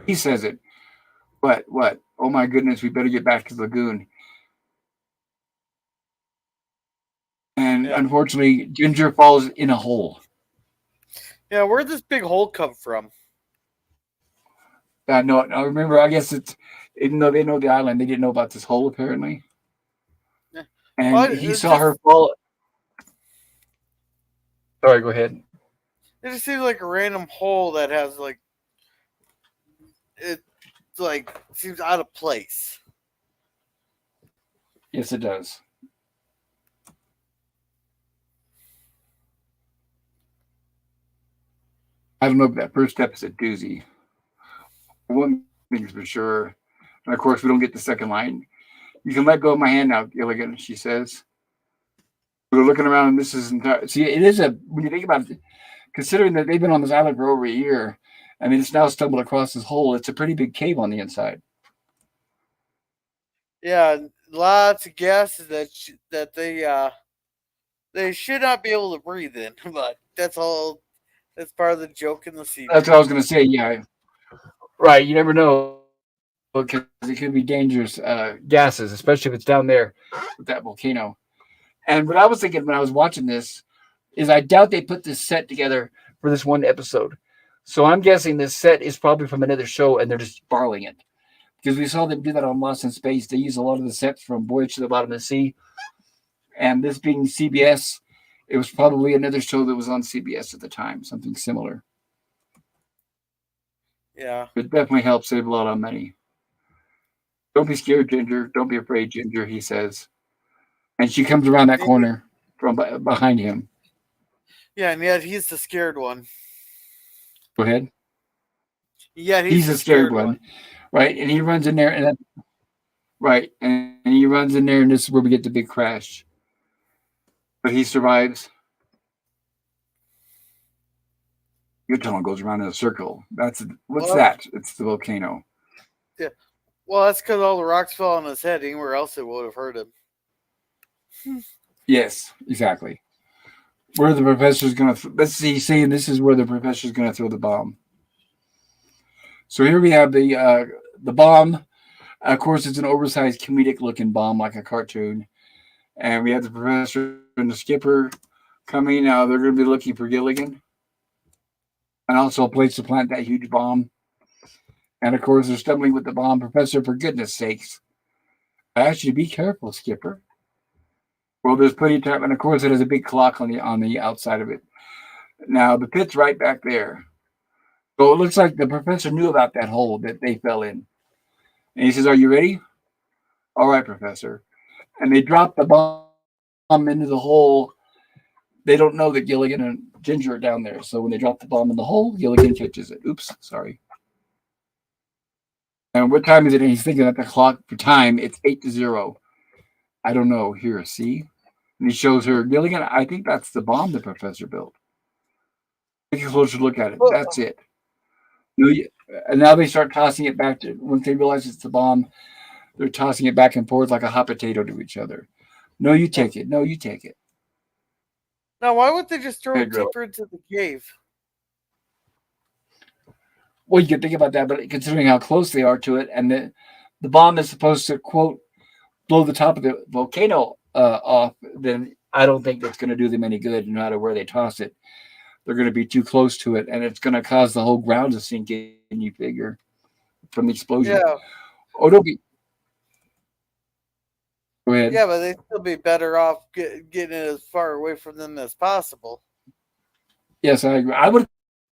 He says it. What? What? Oh my goodness, we better get back to the lagoon. And unfortunately, Ginger falls in a hole. Yeah, where'd this big hole come from? No, remember, I guess it's, even though they know the island, they didn't know about this hole apparently. Yeah. And Well, he saw her fall. Sorry, go ahead. It just seems like a random hole that has it like seems out of place. Yes, it does. I don't know if that first step is a doozy. One thing's for sure. And of course, we don't get the second line. You can let go of my hand now, Gilligan, she says. We're looking around, and this is entire. See, it is a, when you think about it, considering that they've been on this island for over a year, I mean, it's now stumbled across this hole. It's a pretty big cave on the inside. Yeah, lots of gases that they should not be able to breathe in. But that's all. That's part of the joke in the That's scenery. what I was going to say. Yeah, right. You never know because it could be dangerous gases, especially if it's down there with that volcano. And what I was thinking when I was watching this is I doubt they put this set together for this one episode. So I'm guessing this set is probably from another show and they're just borrowing it. Because we saw them do that on Lost in Space. They use a lot of the sets from Voyage to the Bottom of the Sea. And this being CBS, it was probably another show that was on CBS at the time, something similar. Yeah. It definitely helps save a lot of money. Don't be scared, Ginger. Don't be afraid, Ginger, he says. And she comes around that corner from behind him. Yeah, and yet he's the scared one. Go ahead. Yeah, He's the the scared one, right? And he runs in there, and right, and he runs in there, and this is where we get the big crash. But he survives. Your tunnel goes around in a circle. What's Well, that? It's the volcano. yeah. Well, that's because all the rocks fell on his head. Anywhere else, it would have hurt him. Yes, exactly. Where the professor's gonna let's see, saying this is where the professor's gonna throw the bomb. So here we have the bomb. Of course, it's an oversized comedic looking bomb like a cartoon. And we have the professor and the skipper coming. Now they're going to be looking for Gilligan and also a place to plant that huge bomb. And of course, they're stumbling with the bomb. Professor, for goodness sakes, I ask you to be careful, Skipper. Well, there's plenty of time, and of course, it has a big clock on the outside of it. Now the pit's right back there. So it looks like the professor knew about that hole that they fell in. And he says, "Are you ready?" "All right, Professor." And they drop the bomb into the hole. They don't know that Gilligan and Ginger are down there. So when they drop the bomb in the hole, Gilligan catches it. Oops, sorry. And what time is it? And he's thinking at the clock for time, it's 8-0. I don't know. Here, see? And he shows her, Gilligan, I think that's the bomb the professor built. Take a closer look at it. That's it. And now they start tossing it back to, once they realize it's the bomb, they're tossing it back and forth like a hot potato to each other. No, you take it. No, you take it. Now, why would they just throw Hey, it girl. deeper into the cave? Well, you can think about that, but considering how close they are to it, and the bomb is supposed to, quote, blow the top of the volcano off, then I don't think that's going to do them any good no matter where they toss it. They're going to be too close to it, and it's going to cause the whole ground to sink in, you figure, from the explosion. Yeah. Oh, don't be. Go ahead. Yeah, but they'd still be better off getting it as far away from them as possible. Yes, I agree. I would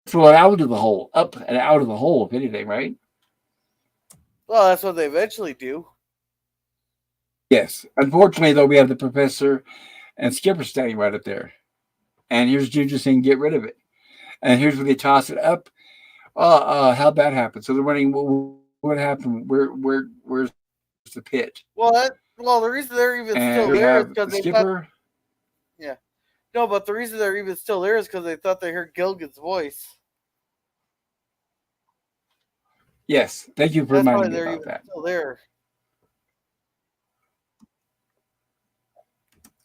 throw it out of the hole, up and out of the hole, if anything, right? Well, that's what they eventually do. Yes. Unfortunately, though, we have the professor and Skipper standing right up there. And here's Ginger saying, get rid of it. And here's where they toss it up. How'd that happen? So they're wondering, what happened? Where's the pit? Well, the reason they're even And still we there is have the because they thought. skipper. Yeah. No, but the reason they're even still there is because they thought they heard Gilligan's voice. Yes, thank you for That's why reminding me they're about even that. still there.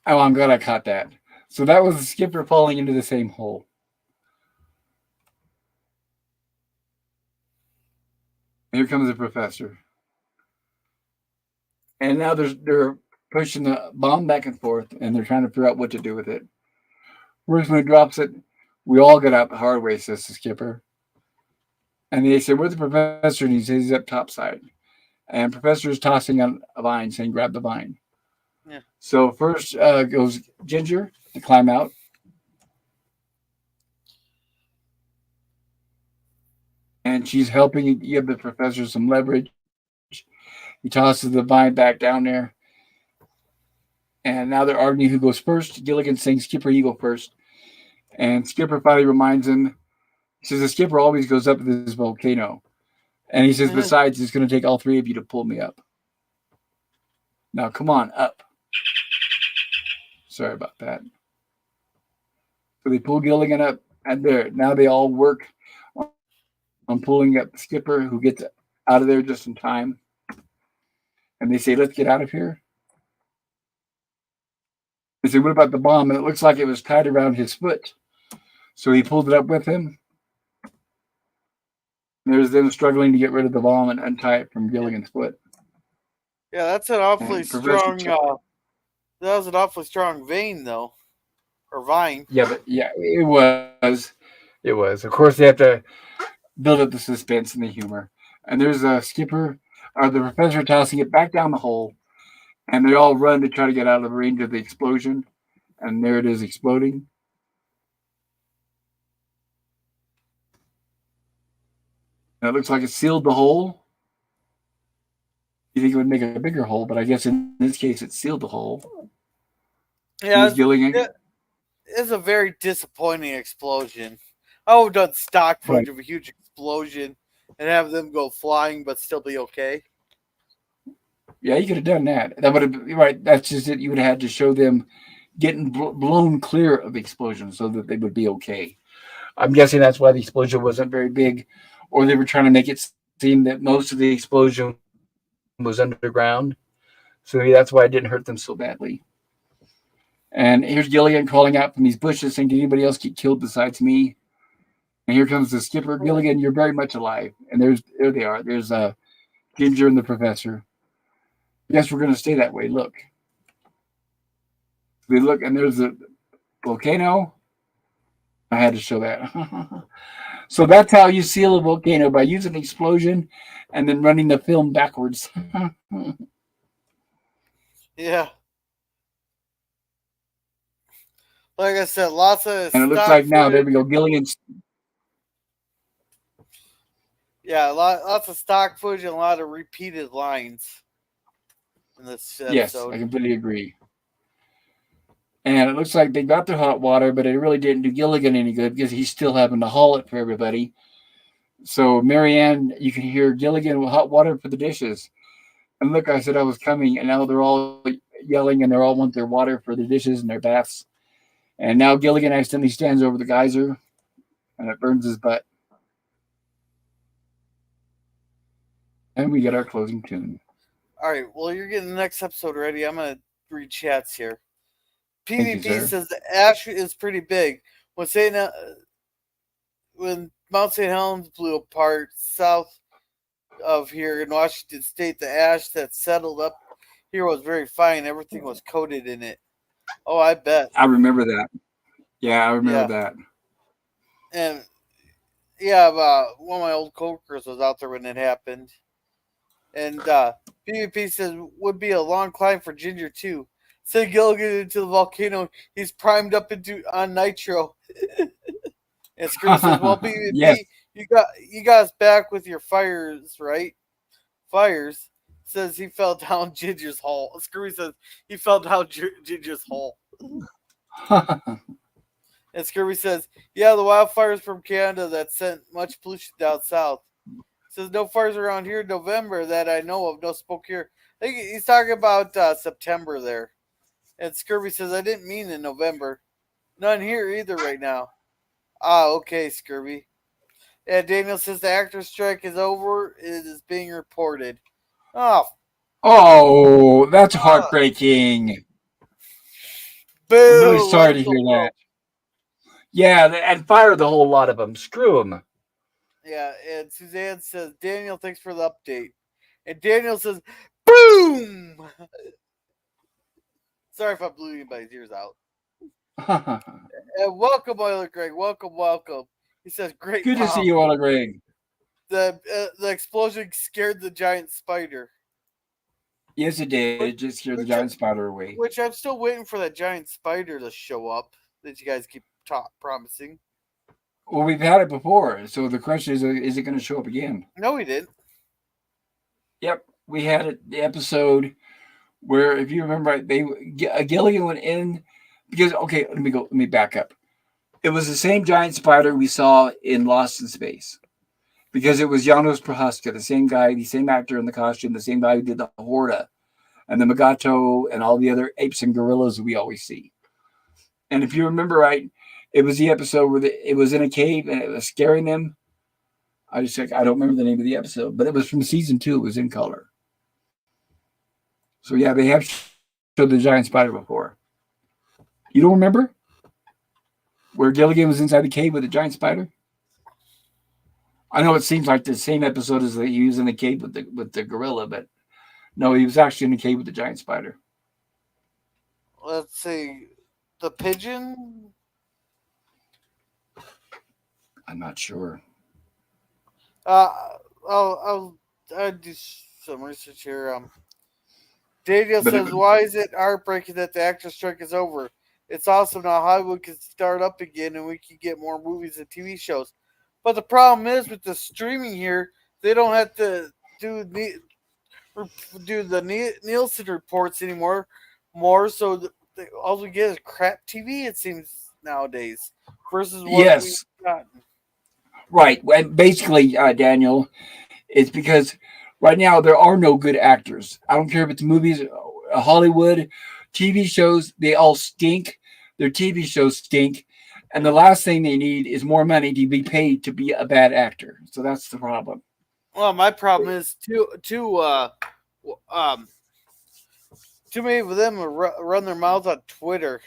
Oh, I'm glad I caught that. So that was the skipper falling into the same hole. Here comes the professor. And now they're pushing the bomb back and forth, and they're trying to figure out what to do with it. First, when he drops it, we all get out the hard way, says the skipper. And they say, where's the professor? And he says he's up topside. And professor is tossing on a vine, saying, grab the vine. Yeah. So first goes Ginger to climb out. And she's helping give the professor some leverage. He tosses the vine back down there. And now they're arguing who goes first. Gilligan saying, Skipper, you go first. And Skipper finally reminds him, he says, the skipper always goes up this volcano. And he says, besides, it's going to take all three of you to pull me up. Now, come on, up. Sorry about that. So they pull Gilligan up, and now they all work on pulling up the skipper, who gets out of there just in time. And they say, let's get out of here. They say, what about the bomb? And it looks like it was tied around his foot. So he pulled it up with him. There's them struggling to get rid of the bomb and untie it from Gilligan's foot. Yeah, that's an awfully strong. That was an awfully strong vein, though, or vine. Yeah, but it was. It was. Of course, they have to build up the suspense and the humor. And there's a skipper, or the professor, tossing it back down the hole, and they all run to try to get out of range of the explosion. And there it is, exploding. And it looks like it sealed the hole. You think it would make a bigger hole, but I guess in this case it sealed the hole. Yeah, it's a very disappointing explosion. I would have done stock footage of a huge explosion and have them go flying but still be okay. Yeah, you could have done that. That would have been right. That's just it. You would have had to show them getting blown clear of the explosion so that they would be okay. I'm guessing that's why the explosion wasn't very big, or they were trying to make it seem that most of the explosion was underground. So maybe that's why it didn't hurt them so badly. And here's Gilligan calling out from these bushes saying, did anybody else get killed besides me? And here comes the skipper. Gilligan, you're very much alive. And there they are. There's Ginger and the professor. I guess we're going to stay that way. Look. They look, and there's a volcano. I had to show that. So that's how you seal a volcano, by using an explosion and then running the film backwards. Yeah. Like I said, lots of. And it looks like now, there we go, Gilligan's. Yeah, lots of stock footage and a lot of repeated lines in this episode. Yes, I completely agree. And it looks like they got their hot water, but it really didn't do Gilligan any good because he's still having to haul it for everybody. So Marianne, you can hear Gilligan with hot water for the dishes. And look, I said I was coming, and now they're all yelling, and they all want their water for their dishes and their baths. And now Gilligan accidentally stands over the geyser, and it burns his butt. And we get our closing tune. All right, well, you're getting the next episode ready. I'm going to read chats here. PvP says the ash is pretty big. When Mount St. Helens blew apart south of here in Washington State, the ash that settled up here was very fine. Everything was coated in it. Oh, I bet. I remember that. Yeah, I remember that. And yeah, one of my old coworkers was out there when it happened. And PvP says would be a long climb for Ginger too. Send Gilligan into the volcano. He's primed up on nitro. And Screw says, "Well, PvP, yes. you got us back with your fires, right? Fires." Says he fell down Ginger's hole. Screwy says he fell down Ginger's hole. And Scurvy says, yeah, the wildfires from Canada that sent much pollution down south. Says no fires around here in November that I know of. No smoke here. I think he's talking about September there. And Scurvy says, I didn't mean in November. None here either right now. Ah, okay, Scurvy. And Daniel says the actor strike is over. It is being reported. Oh, that's heartbreaking. Boo! I'm really sorry to hear that. Yeah, and fire the whole lot of them. Screw them. Yeah, and Suzanne says, Daniel, thanks for the update. And Daniel says, boom! Sorry if I blew anybody's ears out. And welcome, Oiler Greg. Welcome. He says, great. Good to see you, Oiler Greg. The explosion scared the giant spider. Yes, it did. It just scared the giant spider away. Which I'm still waiting for that giant spider to show up that you guys keep promising. Well, we've had it before, so the question is it going to show up again? No, we didn't. Yep, we had it. The episode where if you remember, Gilligan went in because okay, let me back up. It was the same giant spider we saw in Lost in Space because it was Janos Prohaska, the same guy, the same actor in the costume, the same guy who did the Horda and the Magato and all the other apes and gorillas we always see. And if you remember right, it was the episode where it was in a cave and it was scaring them. I don't remember the name of the episode, but it was from season 2. It was in color. So yeah, they have showed the giant spider before. You don't remember where Gilligan was inside the cave with the giant spider? I know it seems like the same episode as he was in the cave with the gorilla, but no, he was actually in the cave with the giant spider. Let's see, the pigeon. I'm not sure. I'll do some research here. Daniel But says, "Why is it heartbreaking that the actor strike is over? It's awesome now Hollywood can start up again and we can get more movies and TV shows. But the problem is with the streaming here, they don't have to do the Nielsen reports anymore. So all we get is crap TV. It seems nowadays versus what yes, we've gotten." right. And basically, Daniel, it's because right now there are no good actors. I don't care if it's movies, Hollywood, TV shows, they all stink. Their TV shows stink. And the last thing they need is more money to be paid to be a bad actor. So that's the problem. Well, my problem is too many of them run their mouths on Twitter.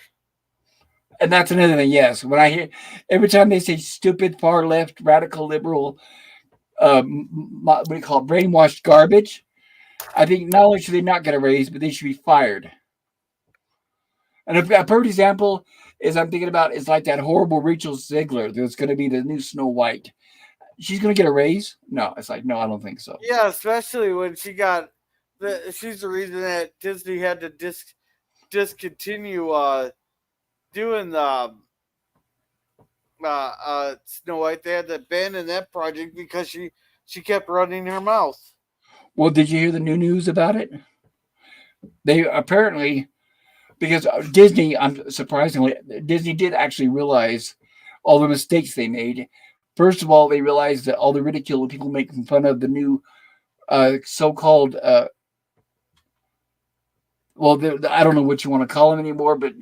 And that's another thing. Yes, when I hear every time they say stupid, far left, radical liberal, what do you call it, brainwashed garbage, I think not only should they not get a raise, but they should be fired. And a perfect example is I'm thinking about is like that horrible Rachel Ziegler that's going to be the new Snow White. She's going to get a raise? No, it's like no, I don't think so. Yeah, especially when she's the reason that Disney had to discontinue doing the Snow White. They had to abandon that project because she kept running her mouth. Well, did you hear the new news about it? They apparently because Disney, surprisingly, Disney did actually realize all the mistakes they made. First of all, they realized that all the ridicule people making fun of the new so-called I don't know what you want to call them anymore, but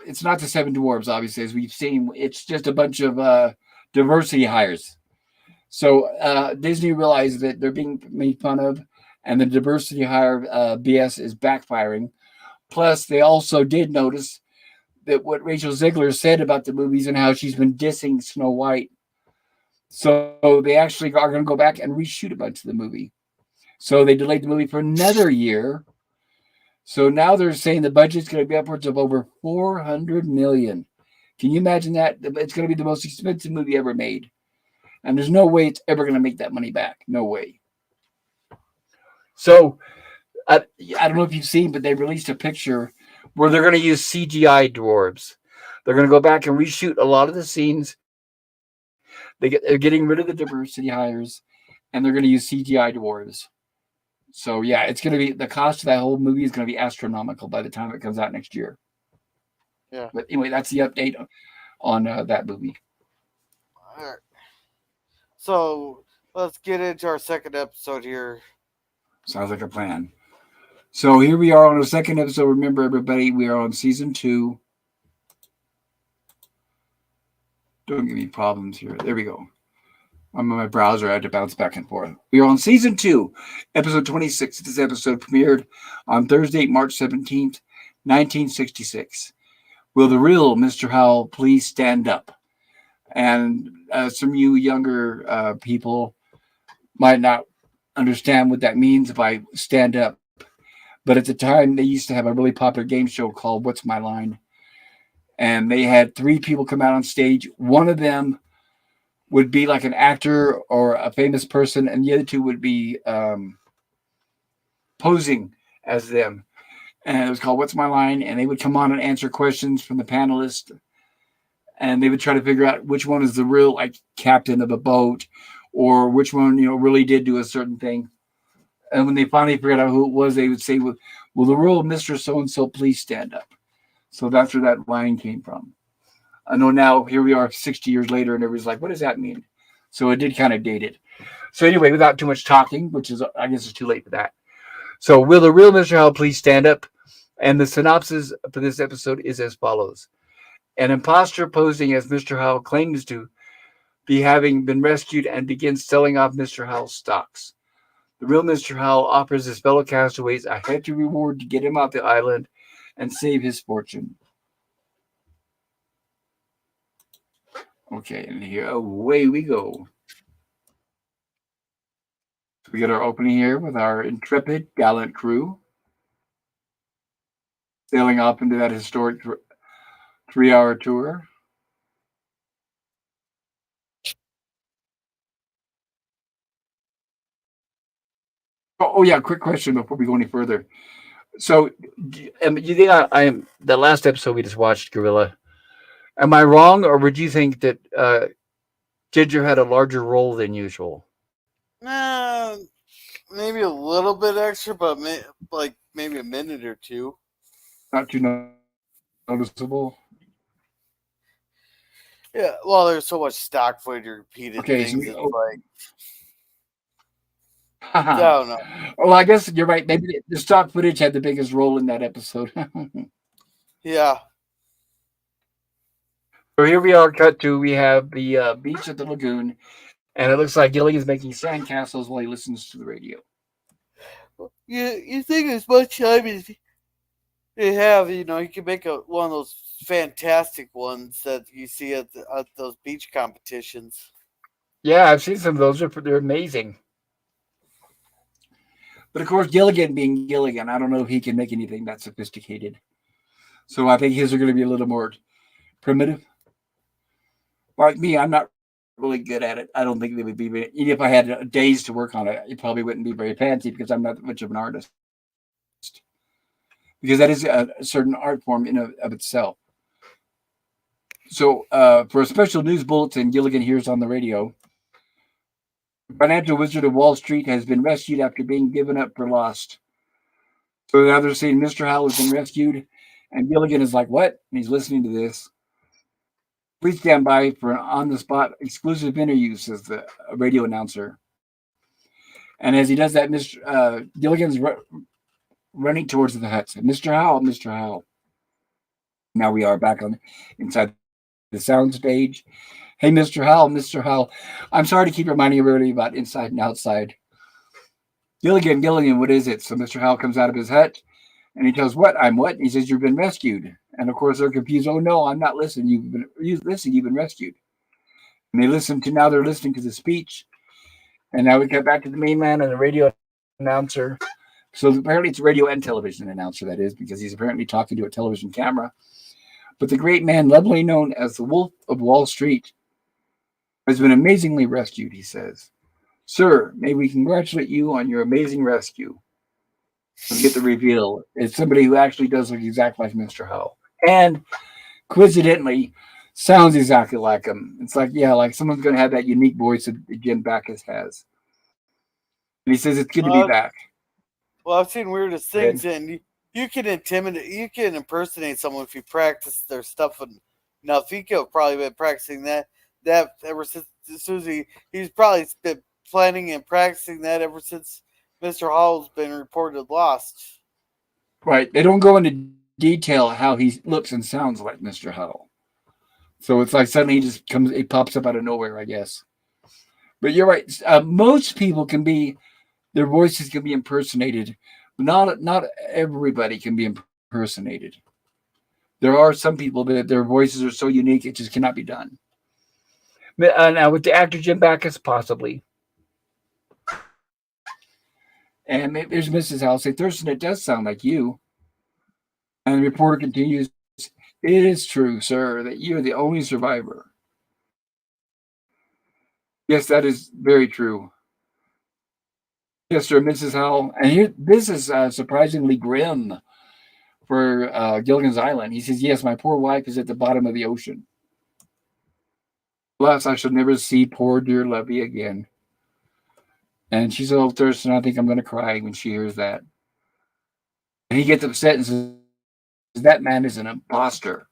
it's not the Seven Dwarves, obviously, as we've seen. It's just a bunch of diversity hires. So Disney realized that they're being made fun of, and the diversity hire BS is backfiring. Plus, they also did notice that what Rachel Ziegler said about the movies and how she's been dissing Snow White. So they actually are going to go back and reshoot a bunch of the movie. So they delayed the movie for another year. So now they're saying the budget's going to be upwards of over $400 million. Can you imagine that? It's going to be the most expensive movie ever made. And there's no way it's ever going to make that money back. No way. So I don't know if you've seen, but they released a picture where they're going to use CGI dwarves. They're going to go back and reshoot a lot of the scenes. They're getting rid of the diversity hires, and they're going to use CGI dwarves. So yeah, it's going to be the cost of that whole movie is going to be astronomical by the time it comes out next year. Yeah. But anyway, that's the update on that movie. All right. So let's get into our second episode here. Sounds like a plan. So here we are on the second episode. Remember, everybody, we are on season 2. Don't give me problems here. There we go. I'm on my browser. I had to bounce back and forth. We are on season 2, episode 26. This episode premiered on Thursday, March 17th, 1966. Will the real Mr. Howell please stand up? And some of you younger people might not understand what that means by stand up. But at the time, they used to have a really popular game show called What's My Line? And they had 3 people come out on stage. One of them would be like an actor or a famous person, and the other 2 would be posing as them. And it was called What's My Line? And they would come on and answer questions from the panelists. And they would try to figure out which one is the real like captain of a boat or which one, really did do a certain thing. And when they finally figured out who it was, they would say, "Will the real Mr. So and so please stand up?" So that's where that line came from. I know now, here we are 60 years later, and everybody's like, what does that mean? So it did kind of date it. So anyway, without too much talking, which is, I guess it's too late for that. So will the real Mr. Howell please stand up? And the synopsis for this episode is as follows. An impostor posing as Mr. Howell claims to be having been rescued and begins selling off Mr. Howell's stocks. The real Mr. Howell offers his fellow castaways a hefty reward to get him off the island and save his fortune. Okay, and here away we go. So we got our opening here with our intrepid, gallant crew sailing off into that historic 3-hour tour. Oh yeah, quick question before we go any further. So, you think I am the last episode we just watched, Gorilla? Am I wrong, or would you think that Ginger had a larger role than usual? Nah, maybe a little bit extra, but like maybe a minute or two. Not too noticeable. Yeah, well, there's so much stock footage, repeated Okay, things. so It's like I don't know. well, I guess you're right. Maybe the stock footage had the biggest role in that episode. Yeah. So here we are. Cut to we have the beach at the lagoon, and it looks like Gilligan is making sandcastles while he listens to the radio. You think as much time as you have, you can make one of those fantastic ones that you see at those beach competitions. Yeah, I've seen some of those. They're amazing. But of course, Gilligan being Gilligan, I don't know if he can make anything that sophisticated. So I think his are going to be a little more primitive. Like me, I'm not really good at it. I don't think they would be. Even if I had days to work on it, it probably wouldn't be very fancy because I'm not much of an artist. Because that is a certain art form in of itself. So for a special news bulletin, Gilligan hears on the radio, financial wizard of Wall Street has been rescued after being given up for lost. So now they're saying Mr. Howell has been rescued, and Gilligan is like, what? And he's listening to this. Please stand by for an on-the-spot exclusive interview, says the radio announcer. And as he does that, Mr. Gilligan's running towards the hut. Mr. Howell, Mr. Howell. Now we are back on inside the sound stage. Hey, Mr. Howell, Mr. Howell. I'm sorry to keep reminding everybody about inside and outside. Gilligan, Gilligan, what is it? So Mr. Howell comes out of his hut and he tells, what? I'm what? And he says, you've been rescued. And of course they're confused. Oh no, I'm not listening. You've been rescued. And they're listening to the speech. And now we get back to the mainland and the radio announcer. So apparently it's a radio and television announcer, that is, because he's apparently talking to a television camera. But the great man, lovely known as the Wolf of Wall Street, has been amazingly rescued, he says. Sir, may we congratulate you on your amazing rescue. We'll get the reveal. It's somebody who actually does look exactly like Mr. Howell. And coincidentally, sounds exactly like him. It's like, yeah, like someone's going to have that unique voice that Jim Backus has. And he says, it's good to be back. Well, I've seen weirdest things, and you can impersonate someone if you practice their stuff enough. Vico probably been practicing that ever since Susie. He's probably been planning and practicing that ever since Mr. Hall's been reported lost. Right. They don't go into detail how he looks and sounds like Mr. Howell. So it's like suddenly he pops up out of nowhere, I guess. But you're right. Most people their voices can be impersonated, but not everybody can be impersonated. There are some people that their voices are so unique it just cannot be done. Now with the actor Jim Backus, possibly. And there's Mrs. Howell say, Thurston, it does sound like you. And the reporter continues, it is true, sir, that you are the only survivor. Yes, that is very true. Yes, sir, Mrs. Howell. And here, this is surprisingly grim for Gilligan's Island. He says, yes, my poor wife is at the bottom of the ocean. Alas, I shall never see poor dear Levy again. And she's a little thirsty, and I think I'm going to cry when she hears that. And he gets upset and says, that man is an impostor.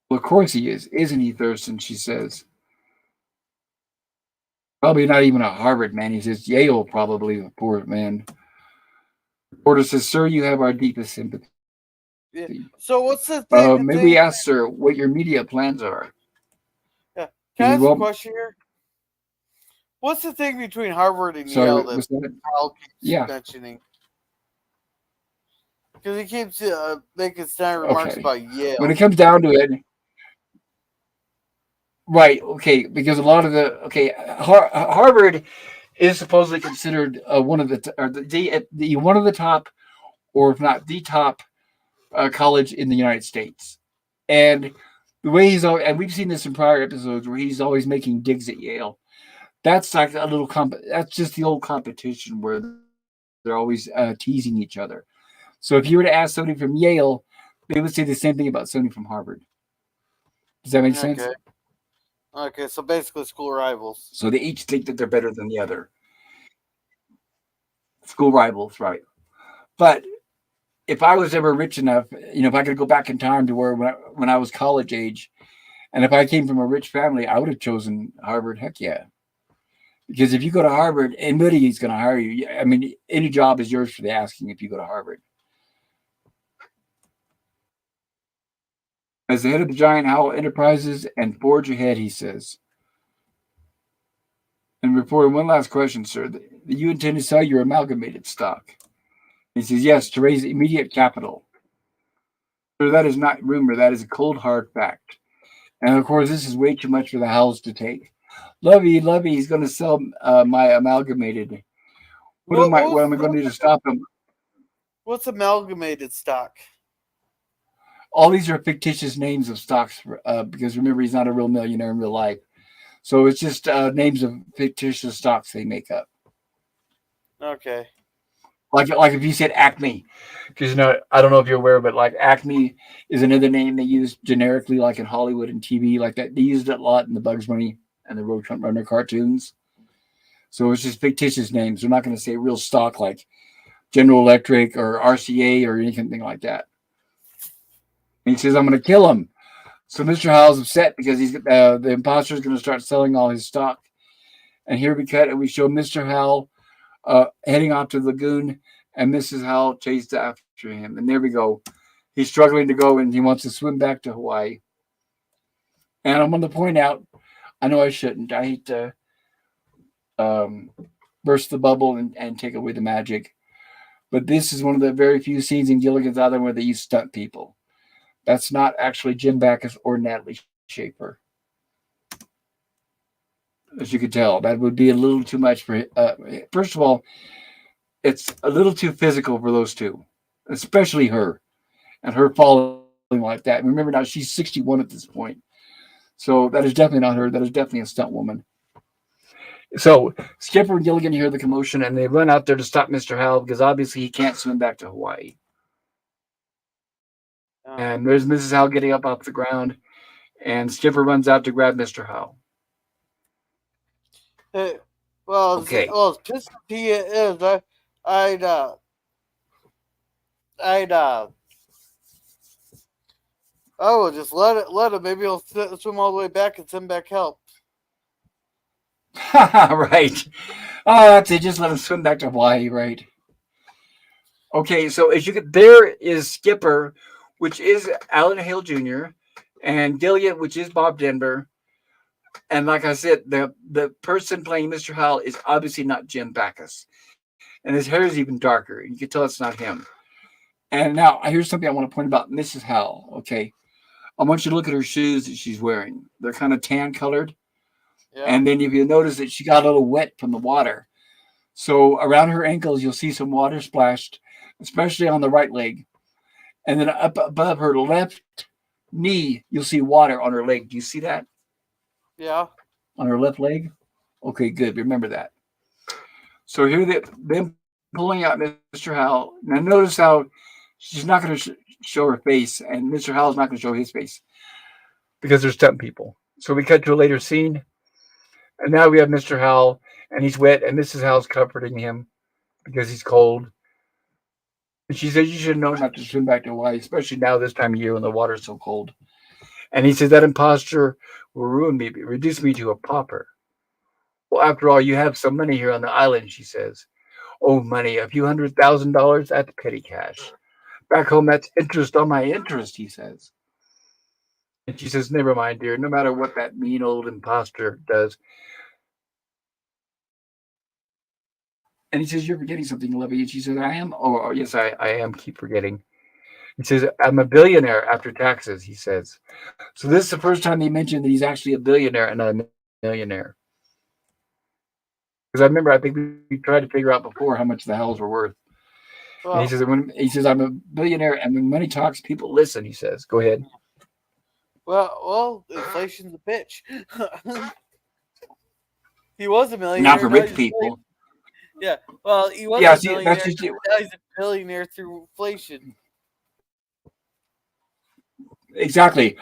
Well, of course he is. Isn't he, Thurston? She says. Probably not even a Harvard man. He says, Yale, probably, the poor man. Reporter says, sir, you have our deepest sympathy. Yeah. So what's the thing? May we ask, sir, what your media plans are? Yeah. Can I ask a question here? What's the thing between Harvard and Yale that Howell keeps mentioning? Because he keeps making snide remarks about Yale. When it comes down to it, right? Okay, because a lot of Harvard is supposedly considered one of the top, or if not the top, college in the United States. And the way and we've seen this in prior episodes where he's always making digs at Yale. That's like a little that's just the old competition where they're always teasing each other. So if you were to ask somebody from Yale, they would say the same thing about somebody from Harvard. Does that make sense? Okay, so basically school rivals. So they each think that they're better than the other. School rivals, right. But if I was ever rich enough, if I could go back in time to where when I was college age, and if I came from a rich family, I would have chosen Harvard. Heck yeah. Because if you go to Harvard, anybody's going to hire you. I mean, any job is yours for the asking if you go to Harvard. As the head of the giant Howell Enterprises and forge ahead, he says. And reporting one last question, sir. You intend to sell your amalgamated stock? He says, yes, to raise immediate capital. Sir, that is not rumor. That is a cold, hard fact. And, of course, this is way too much for the Howells to take. Lovey, he's going to sell my amalgamated. What am I going to do to stop him? What's amalgamated stock? All these are fictitious names of stocks because, remember, he's not a real millionaire in real life. So it's just names of fictitious stocks they make up. Okay. Like if you said Acme, because I don't know if you're aware, but like Acme is another name they use generically, like in Hollywood and TV, like that. They used it a lot in the Bugs Bunny and the Roadrunner cartoons. So it's just fictitious names. They're not going to say real stock like General Electric or RCA or anything like that. And he says, "I'm going to kill him." So Mr. Howell's upset because the imposter is going to start selling all his stock. And here we cut and we show Mr. Howell heading off to the lagoon, and Mrs. Howell chased after him. And there we go. He's struggling to go, and he wants to swim back to Hawaii. And I'm going to point out, I know I shouldn't. I hate to burst the bubble and take away the magic. But this is one of the very few scenes in Gilligan's Island where they use stunt people. That's not actually Jim Backus or Natalie Schaefer. As you could tell, that would be a little too much for. First of all, it's a little too physical for those two, especially her, and her falling like that. Remember now, she's 61 at this point, so that is definitely not her. That is definitely a stunt woman. So Skipper and Gilligan hear the commotion, and they run out there to stop Mr. Howell because obviously he can't swim back to Hawaii. And there's Mrs. Howell getting up off the ground, and Skipper runs out to grab Mr. Howell. Hey, okay. As pissed as he is, I will just let him. Maybe he'll swim all the way back and send back help. Right. Oh, that's it. Just let him swim back to Hawaii, right? Okay, so as you can, there is Skipper, which is Alan Hale Jr., and Gilligan, which is Bob Denver. And like I said, the person playing Mr. Howell is obviously not Jim Backus. And his hair is even darker. You can tell it's not him. And now, here's something I want to point about Mrs. Howell, okay? I want you to look at her shoes that she's wearing. They're kind of tan colored. Yeah. And then if you notice that she got a little wet from the water. So around her ankles, you'll see some water splashed, especially on the right leg. And then up above her left knee, you'll see water on her leg. Do you see that? Yeah. On her left leg? Okay, good. Remember that. So here them pulling out Mr. Howell. Now notice how she's not going to show her face, and Mr. Howell's not going to show his face because they're stunt people. So we cut to a later scene. And now we have Mr. Howell, and he's wet, and Mrs. Howell's comforting him because he's cold. And she says, you should know not to swim back to Hawaii, especially now this time of year when the water's so cold. And he says, that impostor will ruin me, reduce me to a pauper. Well, after all, you have some money here on the island, she says. Oh, money, a few $100,000, that's petty cash. Back home, that's interest on my interest, he says. And she says, never mind, dear, no matter what that mean old impostor does. And he says, you're forgetting something, Lovey. And she says, I am. Oh, yes, I am. Keep forgetting. He says, I'm a billionaire after taxes, he says. So this is the first time he mentioned that he's actually a billionaire and not a millionaire. Because I remember, I think we tried to figure out before how much the hells were worth. And Well, he says, I'm a billionaire, and when money talks, people listen, he says. Go ahead. inflation's a bitch. He was a millionaire. Not for now rich he's people. Yeah. Well, he was Yeah, a see, millionaire. that's just it. Now he's a billionaire through inflation. Exactly.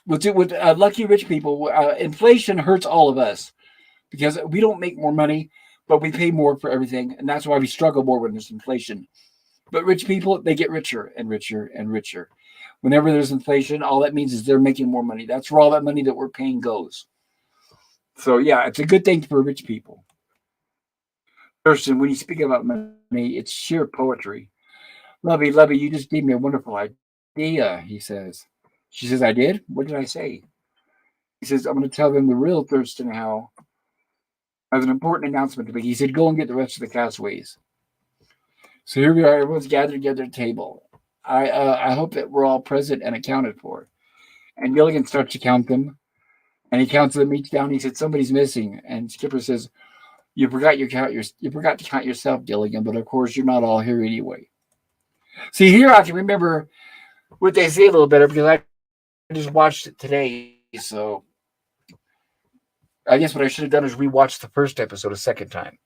With lucky rich people, inflation hurts all of us because we don't make more money, but we pay more for everything, and that's why we struggle more when there's inflation. But rich people, they get richer and richer and richer. Whenever there's inflation, all that means is they're making more money. That's where all that money that we're paying goes. So yeah, it's a good thing for rich people. Thurston, when you speak about money, it's sheer poetry. Lovey, you just gave me a wonderful idea, he says. She says, I did? What did I say? He says, I'm going to tell them the real Thurston Howell has an important announcement to make. He said, go and get the rest of the castaways. So here we are. Everyone's gathered together at the table. I hope that we're all present and accounted for. And Gilligan starts to count them, and he counts them each down. He said, somebody's missing. And Skipper says, you forgot you forgot to count yourself, Gilligan, but of course you're not all here anyway. See, here I can remember what they say a little better because I just watched it today. So I guess what I should have done is rewatch the first episode a second time.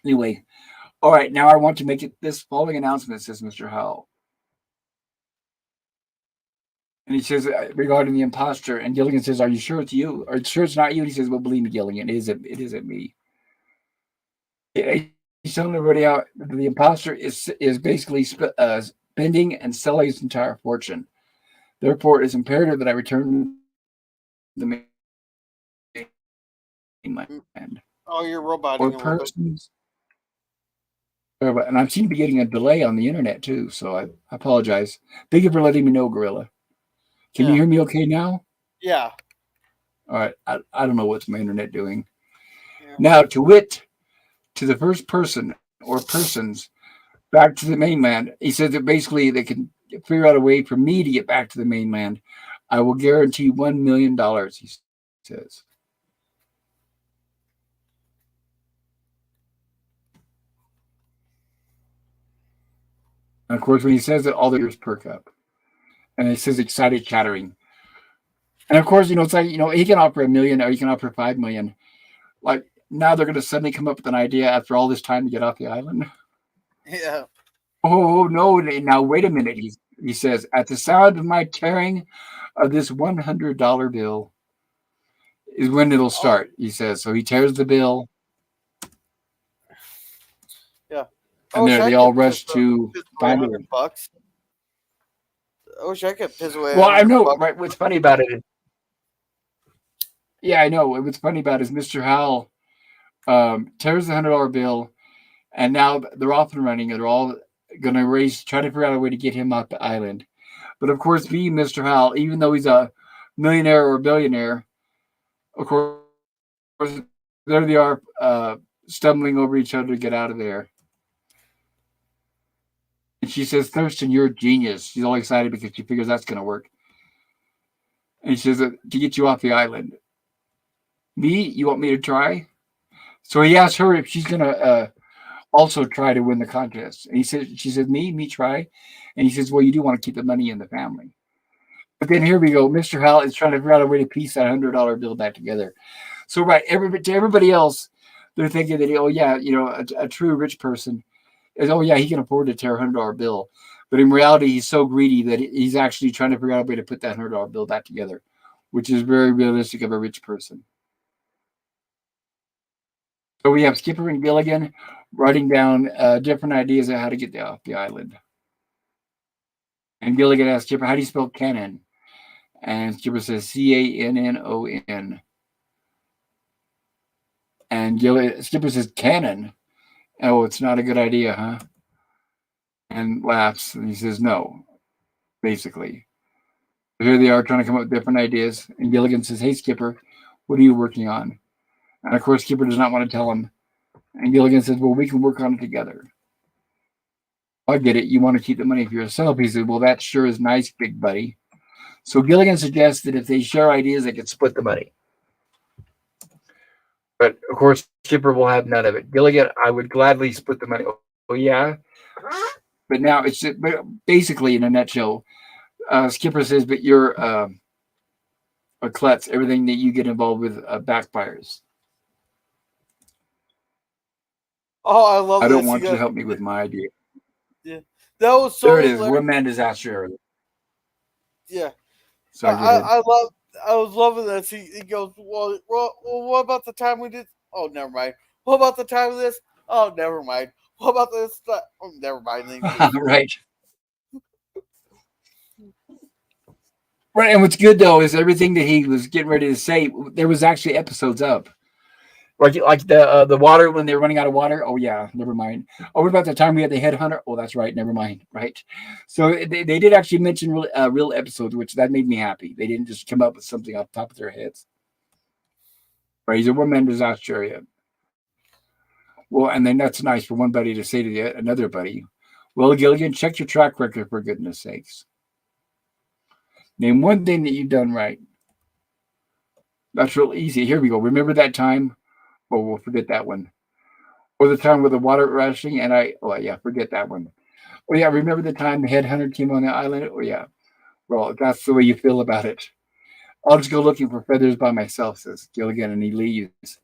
Anyway, all right, now I want to make it this following announcement, says Mr. Howell. And he says regarding the imposter, and Gilligan says, "Are you sure it's you? Are you sure it's not you?" And he says, "Well, believe me, Gilligan, it isn't me." He's telling everybody out that the imposter is basically spending and selling his entire fortune. Therefore, it is imperative that I return the mainland. Oh, you're roboting Or a little bit. persons. And I seem to be getting a delay on the internet too, so I apologize. Thank you for letting me know, Gorilla. Can you Yeah. hear me okay now? Yeah. All right. I don't know what's my internet doing. Yeah. Now, to wit, to the first person or persons back to the mainland, he said that basically they can figure out a way for me to get back to the mainland. I will guarantee $1 million, he says. And of course, when he says it, all the ears perk up. And it says excited chattering. And of course, it's like, he can offer $1 million or he can offer 5 million. Like now they're going to suddenly come up with an idea after all this time to get off the island. Yeah. Oh, no. Now, wait a minute. He says, at the sound of my tearing of this $100 bill is when it'll start, he says. So he tears the bill. Yeah. And they all rush to find it. $100. I wish I could piss away. Well, I know, $100. right? What's funny about it is, yeah, I know. What's funny about it is Mr. Howell tears the $100 bill, and now they're off and running, and they're all going to try to figure out a way to get him off the island. But of course, being Mr. Howell, even though he's a millionaire or a billionaire, of course, there they are stumbling over each other to get out of there. And she says, Thurston, you're a genius. She's all excited because she figures that's going to work. And she says, to get you off the island. Me? You want me to try? So he asks her if she's going to also try to win the contest. And she says, me try. And he says, well, you do want to keep the money in the family. But then here we go. Mr. Howell is trying to figure out a way to piece that $100 bill back together. So right, to everybody else, they're thinking that, oh yeah, a true rich person is, oh yeah, he can afford to tear a $100 bill. But in reality, he's so greedy that he's actually trying to figure out a way to put that $100 bill back together, which is very realistic of a rich person. So we have Skipper and Gilligan writing down different ideas of how to get off the island. And Gilligan asks Skipper, "How do you spell cannon?" And Skipper says Cannon. And Skipper says, "Cannon? Oh, it's not a good idea, huh?" And laughs. And he says, "No," basically. So here they are trying to come up with different ideas. And Gilligan says, "Hey, Skipper, what are you working on?" And of course, Skipper does not want to tell him. And Gilligan says, "Well, we can work on it together." "I get it. You want to keep the money for yourself." He said, "Well, that sure is nice, big buddy." So Gilligan suggests that if they share ideas, they can split the money. But of course, Skipper will have none of it. "Gilligan, I would gladly split the money." "Oh, yeah?" But now it's basically, in a nutshell, Skipper says, "But you're a klutz. Everything that you get involved with backfires. Oh, I love I this. don't want you to help me with my idea." Yeah, that was so. There it is. One man disaster. Yeah, Sorry, I was loving this. He goes, well, what about the time we did? Oh, never mind. What about the time of this? Oh, never mind. What about this? Oh, never mind. Right. Right, and what's good though is everything that he was getting ready to say, there was actually episodes of. Like the water when they were running out of water. Oh yeah, never mind. Oh, what about the time we had the headhunter? Oh, that's right, never mind. Right. So they did actually mention real episodes, which that made me happy. They didn't just come up with something off the top of their heads. Right, he's a one-man disaster area. Well, and then that's nice for one buddy to say to another buddy, "Well, Gilligan, check your track record for goodness sakes. Name one thing that you've done right." "That's real easy. Here we go. Remember that time?" "Oh, we'll forget that one." "Or the time with the water rushing and oh yeah, forget that one." "Oh yeah, remember the time the headhunter came on the island?" "Oh yeah." "Well, if that's the way you feel about it, I'll just go looking for feathers by myself," says Gilligan, and he leaves.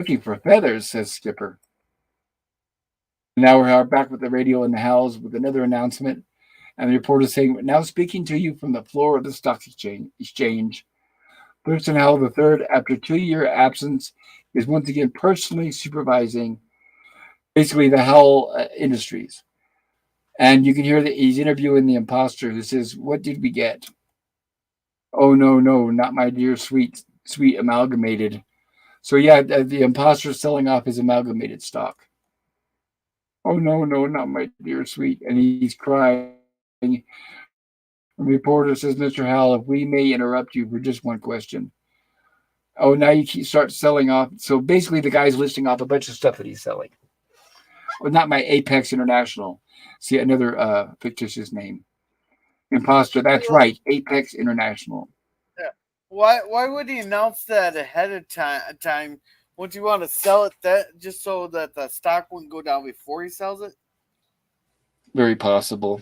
"Looking for feathers," says Skipper. Now we're back with the radio in the house with another announcement, and the reporter saying, "Now speaking to you from the floor of the stock exchange, Thurston Howell III, after a 2-year absence, is once again personally supervising basically the Howell Industries." And you can hear that he's interviewing the impostor who says, "What did we get?" "Oh, no, no, not my dear, sweet amalgamated." So, yeah, the impostor is selling off his amalgamated stock. "Oh, no, no, not my dear, sweet." And he's crying. The reporter says, "Mr. Howell, if we may interrupt you for just one question." "Oh, now you start selling off." So basically, the guy's listing off a bunch of stuff that he's selling. Well, not my Apex International. See, another fictitious name. Imposter. That's right. Apex International. Yeah. Why would he announce that ahead of time? Would you want to sell it that just so that the stock wouldn't go down before he sells it? Very possible.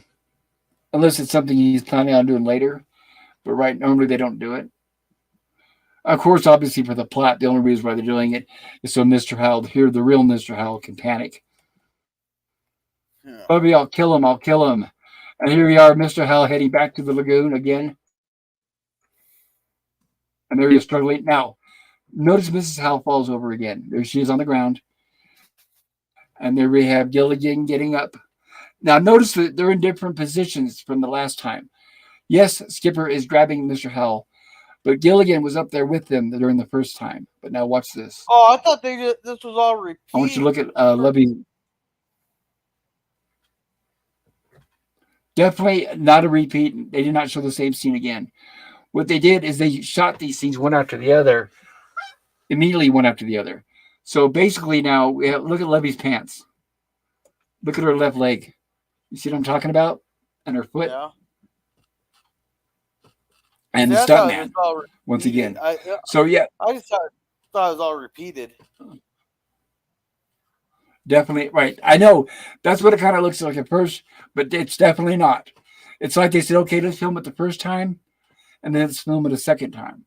Unless it's something he's planning on doing later. But right, normally they don't do it. Of course, obviously for the plot, the only reason why they're doing it is so Mr. Howell, here the real Mr. Howell, can panic. Yeah. "Bubby, I'll kill him. I'll kill him." And here we are, Mr. Howell heading back to the lagoon again. And there he is struggling. Now, notice Mrs. Howell falls over again. There she is on the ground. And there we have Gilligan getting up. Now, notice that they're in different positions from the last time. Yes, Skipper is grabbing Mr. Howell, but Gilligan was up there with them during the first time. But now watch this. Oh, I thought this was all repeated. I want you to look at Lovey. Definitely not a repeat. They did not show the same scene again. What they did is they shot these scenes one after the other, immediately one after the other. So basically now, look at Levy's pants. Look at her left leg. You see what I'm talking about? And her foot. Yeah. And the stuntman, once again. So, yeah. I just thought it was all repeated. Definitely, right. I know. That's what it kind of looks like at first, but it's definitely not. It's like they said, okay, let's film it the first time, and then let's film it a second time.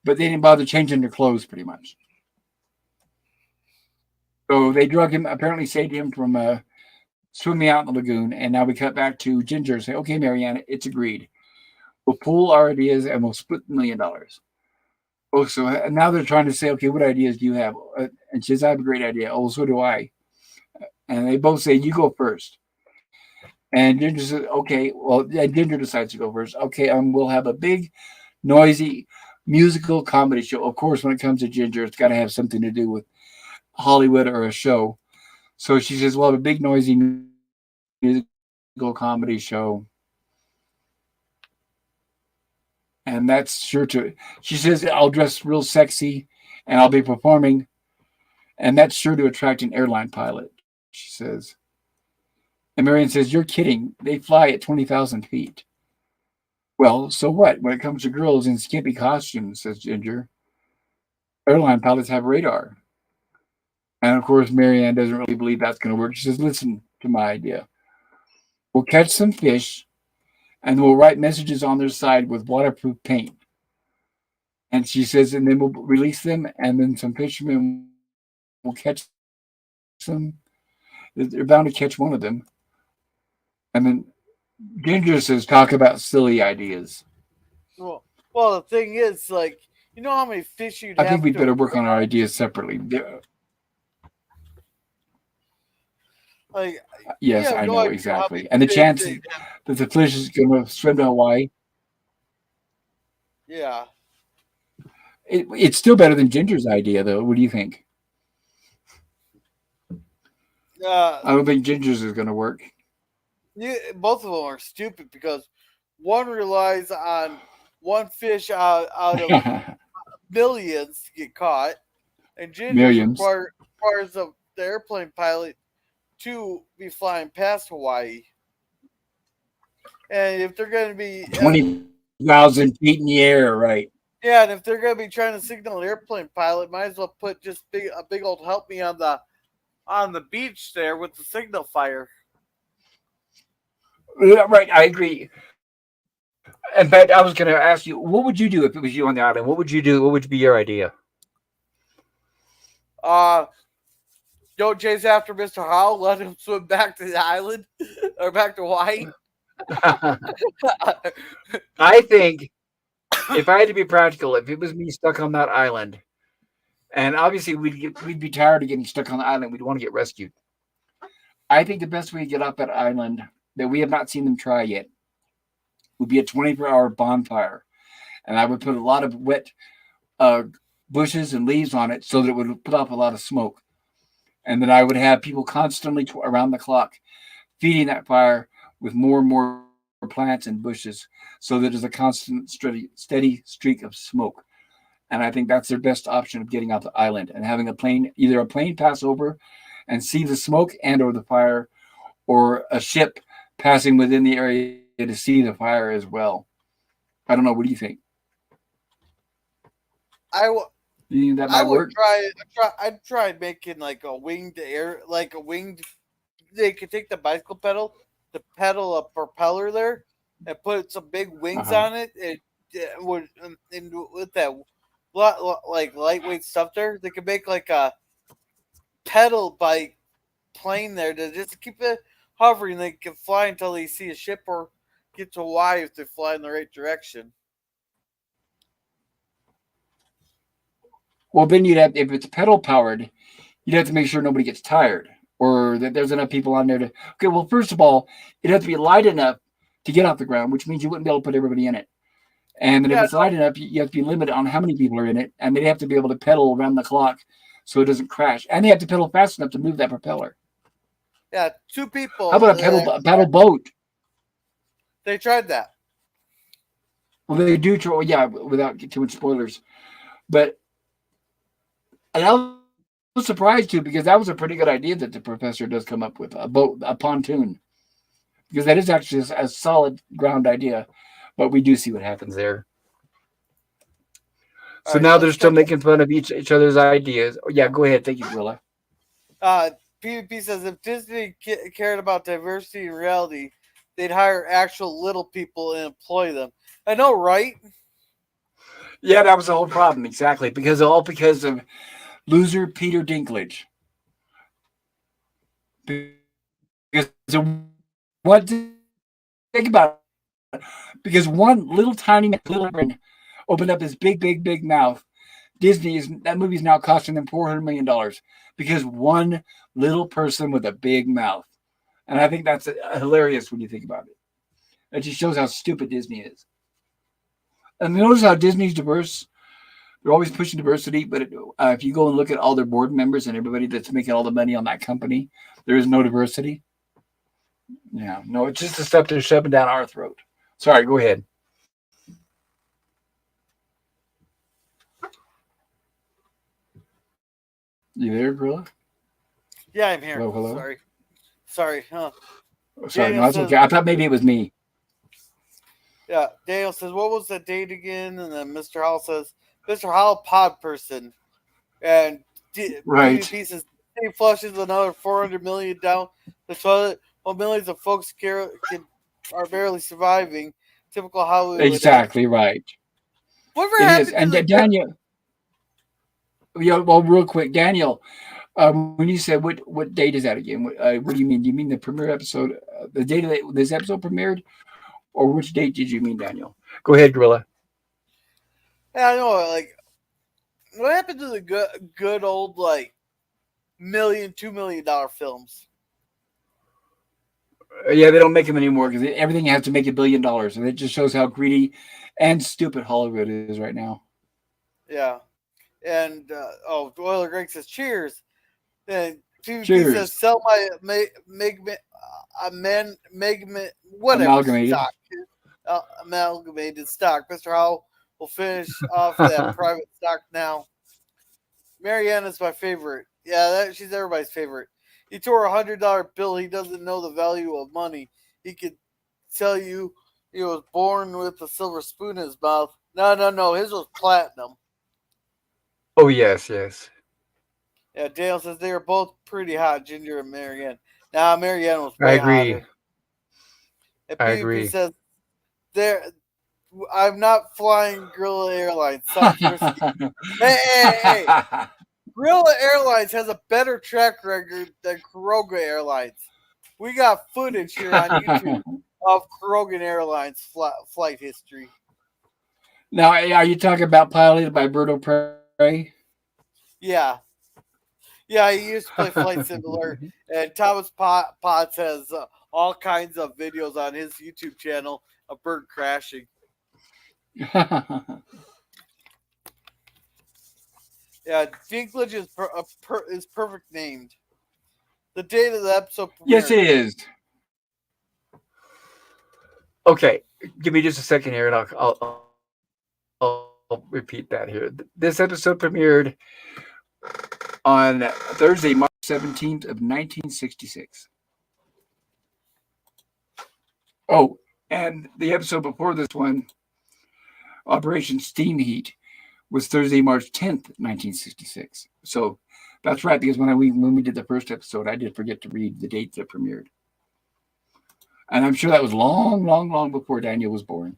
But they didn't bother changing their clothes, pretty much. So they drug him, apparently saved him from swimming out in the lagoon, and now we cut back to Ginger and say, "Okay, Marianne, it's agreed. We'll pool our ideas and we'll split $1 million." Oh, so now they're trying to say, okay, what ideas do you have? And she says, I have a great idea. Oh, so do I. And they both say, you go first. And Ginger says, okay. Well, yeah, Ginger decides to go first. Okay, we'll have a big, noisy musical comedy show. Of course, when it comes to Ginger, it's got to have something to do with Hollywood or a show. So she says, we'll have a big, noisy musical comedy show. And that's sure to, she says, I'll dress real sexy and I'll be performing. And that's sure to attract an airline pilot, she says. And Marion says, you're kidding. They fly at 20,000 feet. Well, so what? When it comes to girls in skimpy costumes, says Ginger, airline pilots have radar. And of course, Marianne doesn't really believe that's going to work. She says, listen to my idea. We'll catch some fish and we'll write messages on their side with waterproof paint. And she says, and then we'll release them, and then some fishermen will catch them. They're bound to catch one of them. And then Ginger says, talk about silly ideas. Well, the thing is, like, you know how many fish you'd have I think we'd to better work on our ideas separately. like. Yes, have I no know, idea how exactly. many And the fish chances they'd have. that the fish is going to swim to Hawaii, Yeah. it's still better than Ginger's idea, though. What do you think? I don't think Ginger's is going to work. Both of them are stupid because one relies on one fish out of millions to get caught, and Ginger's Millions. requires the airplane pilot to be flying past Hawaii. And if they're going to be 20,000 feet in the air, right? yeah, and if they're going to be trying to signal an airplane pilot, might as well put just a big old help me on the beach there with the signal fire. Right, I agree. In fact, I was going to ask you, what would you do if it was you on the island? What would you do? What would be your idea? Don't chase after Mr. Howell. Let him swim back to the island or back to Hawaii. I think if I had to be practical, if it was me stuck on that island, and obviously we'd be tired of getting stuck on the island, we'd want to get rescued. I think the best way to get off that island that we have not seen them try yet would be a 24-hour bonfire, and I would put a lot of wet bushes and leaves on it so that it would put off a lot of smoke, and then I would have people constantly around the clock feeding that fire with more and more plants and bushes so that there's a constant steady streak of smoke. And I think that's their best option of getting off the island and having either a plane pass over and see the smoke and or the fire, or a ship passing within the area to see the fire as well. I don't know. What do you think? You think that might work? I'd try making like a winged air, like a winged. They could take the bicycle pedal, the pedal a propeller there, and put some big wings on it. It would, and with that like lightweight stuff there, they could make like a pedal bike plane there to just keep it hovering. They can fly until they see a ship or get to Hawaii if they fly in the right direction. Well, then you'd have, if it's pedal powered, you'd have to make sure nobody gets tired or that there's enough people on there to. Okay, well, first of all, it'd have to be light enough to get off the ground, which means you wouldn't be able to put everybody in it. And then if it's light enough, you have to be limited on how many people are in it, and they have to be able to pedal around the clock so it doesn't crash. And they have to pedal fast enough to move that propeller. Yeah, 2 people. How about a paddle boat? They tried that. Well, they do try, yeah, without too much spoilers. But and I was surprised too, because that was a pretty good idea that the professor does come up with, a boat, a pontoon, because that is actually a solid ground idea. But we do see what happens there. So now they're still making fun of each other's ideas. Oh, yeah, go ahead. Thank you, Willa. PvP says if Disney cared about diversity and reality, they'd hire actual little people and employ them. I know, right? Yeah, that was the whole problem, exactly. Because of loser Peter Dinklage. Because what? Think about it. Because one little tiny little opened up his big mouth That movie is now costing them $400 million because one little person with a big mouth. And I think that's hilarious when you think about it. It just shows how stupid Disney is. And notice how Disney's diverse. They're always pushing diversity, but if you go and look at all their board members and everybody that's making all the money on that company, there is no diversity. Yeah, no, it's just the stuff they're shoving down our throat. Sorry, go ahead. You there, Gorilla? Yeah, I'm here. Hello. Sorry. Huh? Sorry, no, that's okay. I thought maybe it was me. Yeah, Daniel says, "What was the date again?" And then Mr. Howell says, "Mr. Howell, pod person," and Right. DDP says he flushes another 400 million down the toilet, while millions of folks are barely surviving. Typical Hollywood. Exactly right. Whatever It happened is. And to the Daniel, yeah, well, real quick, Daniel, when you said what date is that again? What do you mean? Do you mean the premiere episode, the date that this episode premiered, or which date did you mean, Daniel? Go ahead, Gorilla. Yeah, I know. Like, what happened to the good old like $2 million films? Yeah, they don't make them anymore because everything has to make $1 billion, and it just shows how greedy and stupid Hollywood is right now. Yeah, and Oiler Greg says cheers. And PvP Cheers. says sell my whatever Amalgamated. stock, amalgamated stock. Mr. Howell will finish off that private stock now. Marianne is my favorite. Yeah, she's everybody's favorite. He tore $100 bill. He doesn't know the value of money. He could tell you he was born with a silver spoon in his mouth. No. His was platinum. Oh, yes. Yeah, Dale says they are both pretty hot, Ginger and Marianne. Nah, Marianne was way I agree. hotter. And I PvP agree. says I'm not flying Gorilla Airlines. Sounds risky. Hey. Gorilla Airlines has a better track record than Kuroga Airlines. We got footage here on YouTube of Kuroga Airlines flight history. Now, are you talking about piloted by Berto Prey? Yeah, he used to play Flight Simulator, and Thomas Potts has all kinds of videos on his YouTube channel of bird crashing. Yeah, Dinklage is perfect named. The date of the episode premiere. Yes, it is. Okay, give me just a second here, and I'll repeat that here. This episode premiered on Thursday, March 17th of 1966. Oh, and the episode before this one, Operation Steam Heat, was Thursday, March 10th, 1966. So that's right, because when we did the first episode, I did forget to read the date that premiered. And I'm sure that was long before Daniel was born.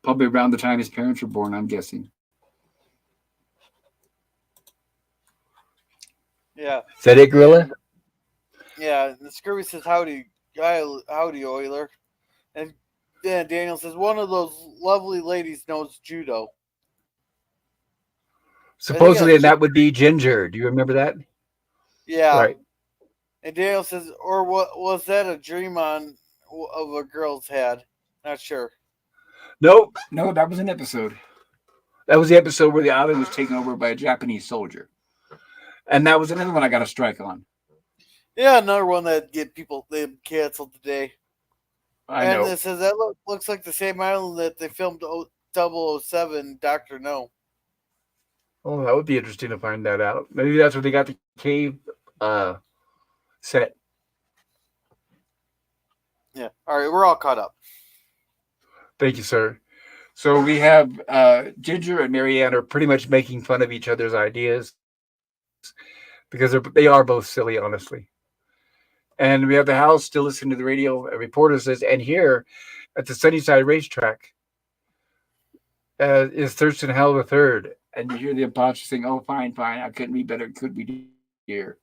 Probably around the time his parents were born, I'm guessing. Yeah. Is that it, Gorilla? Yeah, and Scurvy says, howdy, Oiler. And then Daniel says, one of those lovely ladies knows judo. Supposedly, that would be Ginger. Do you remember that? Yeah. Right. And Daniel says, or what was that a dream of a girl's head? Not sure. No, that was an episode. That was the episode where the island was taken over by a Japanese soldier. And that was another one I got a strike on. Yeah, another one that they canceled today. I know. And it says that looks like the same island that they filmed 007 Dr. No. Oh, that would be interesting to find that out. Maybe that's where they got the cave set. Yeah. All right, we're all caught up. Thank you, sir. So we have Ginger and Marianne are pretty much making fun of each other's ideas because they are both silly, honestly. And we have the house still listening to the radio. A reporter says, and here at the Sunnyside racetrack is Thurston Howell III. And you hear the impostor saying, oh, fine. I couldn't be better. Could be here.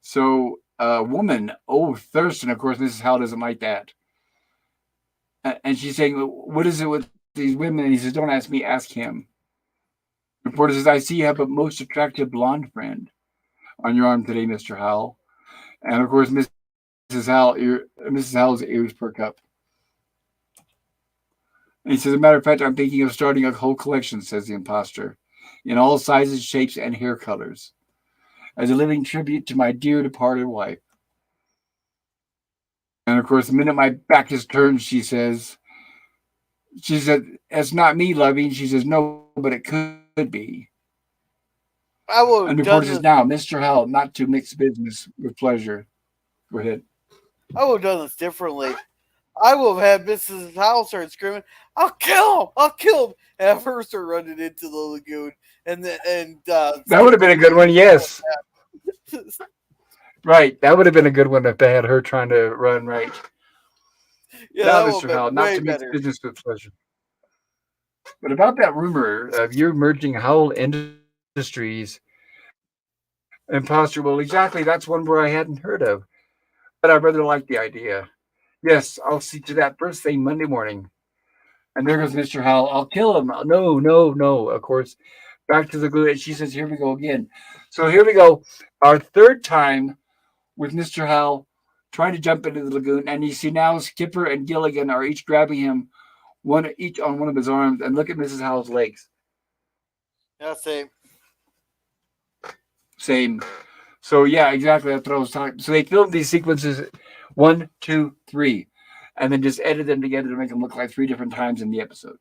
So woman, Thurston, of course, Mrs. Howell doesn't like that. And she's saying, what is it with these women? And he says, don't ask me, ask him. Reporter says, I see you have a most attractive blonde friend on your arm today, Mr. Howell. And of course, Mrs. Howell's ears perk up. And he says, as a matter of fact, I'm thinking of starting a whole collection, says the impostor, in all sizes, shapes, and hair colors, as a living tribute to my dear departed wife. And of course, the minute my back is turned, she said, it's not me, loving. She says, no, but it could be. I would And have reporter done says, this. now, Mr. Howell, not to mix business with pleasure. Go ahead. I would have done this differently. I would have had Mrs. Howell start screaming, "I'll kill him! I'll kill him!" And at first, they're running into the lagoon, That would have been a good one, yes. Right. That would have been a good one if they had her trying to run right. Yeah, Now, that Mr. would Howell, have been not way to mix better. business with pleasure. But about that rumor of you merging Howell Industries and Impostor, well, exactly, that's one where I hadn't heard of. But I rather like the idea. Yes, I'll see to that first thing Monday morning. And there goes Mr. Howell. I'll kill him. No, no, no. Of course, back to the glue. And she says, here we go again. So here we go. Our third time with Mr. Howell trying to jump into the lagoon. And you see now Skipper and Gilligan are each grabbing him, one each on one of his arms. And look at Mrs. Howell's legs. Yeah, same. Same. So yeah, exactly. That's what I was talking. So they filmed these sequences 1, 2, 3, and then just edit them together to make them look like 3 different times in the episode.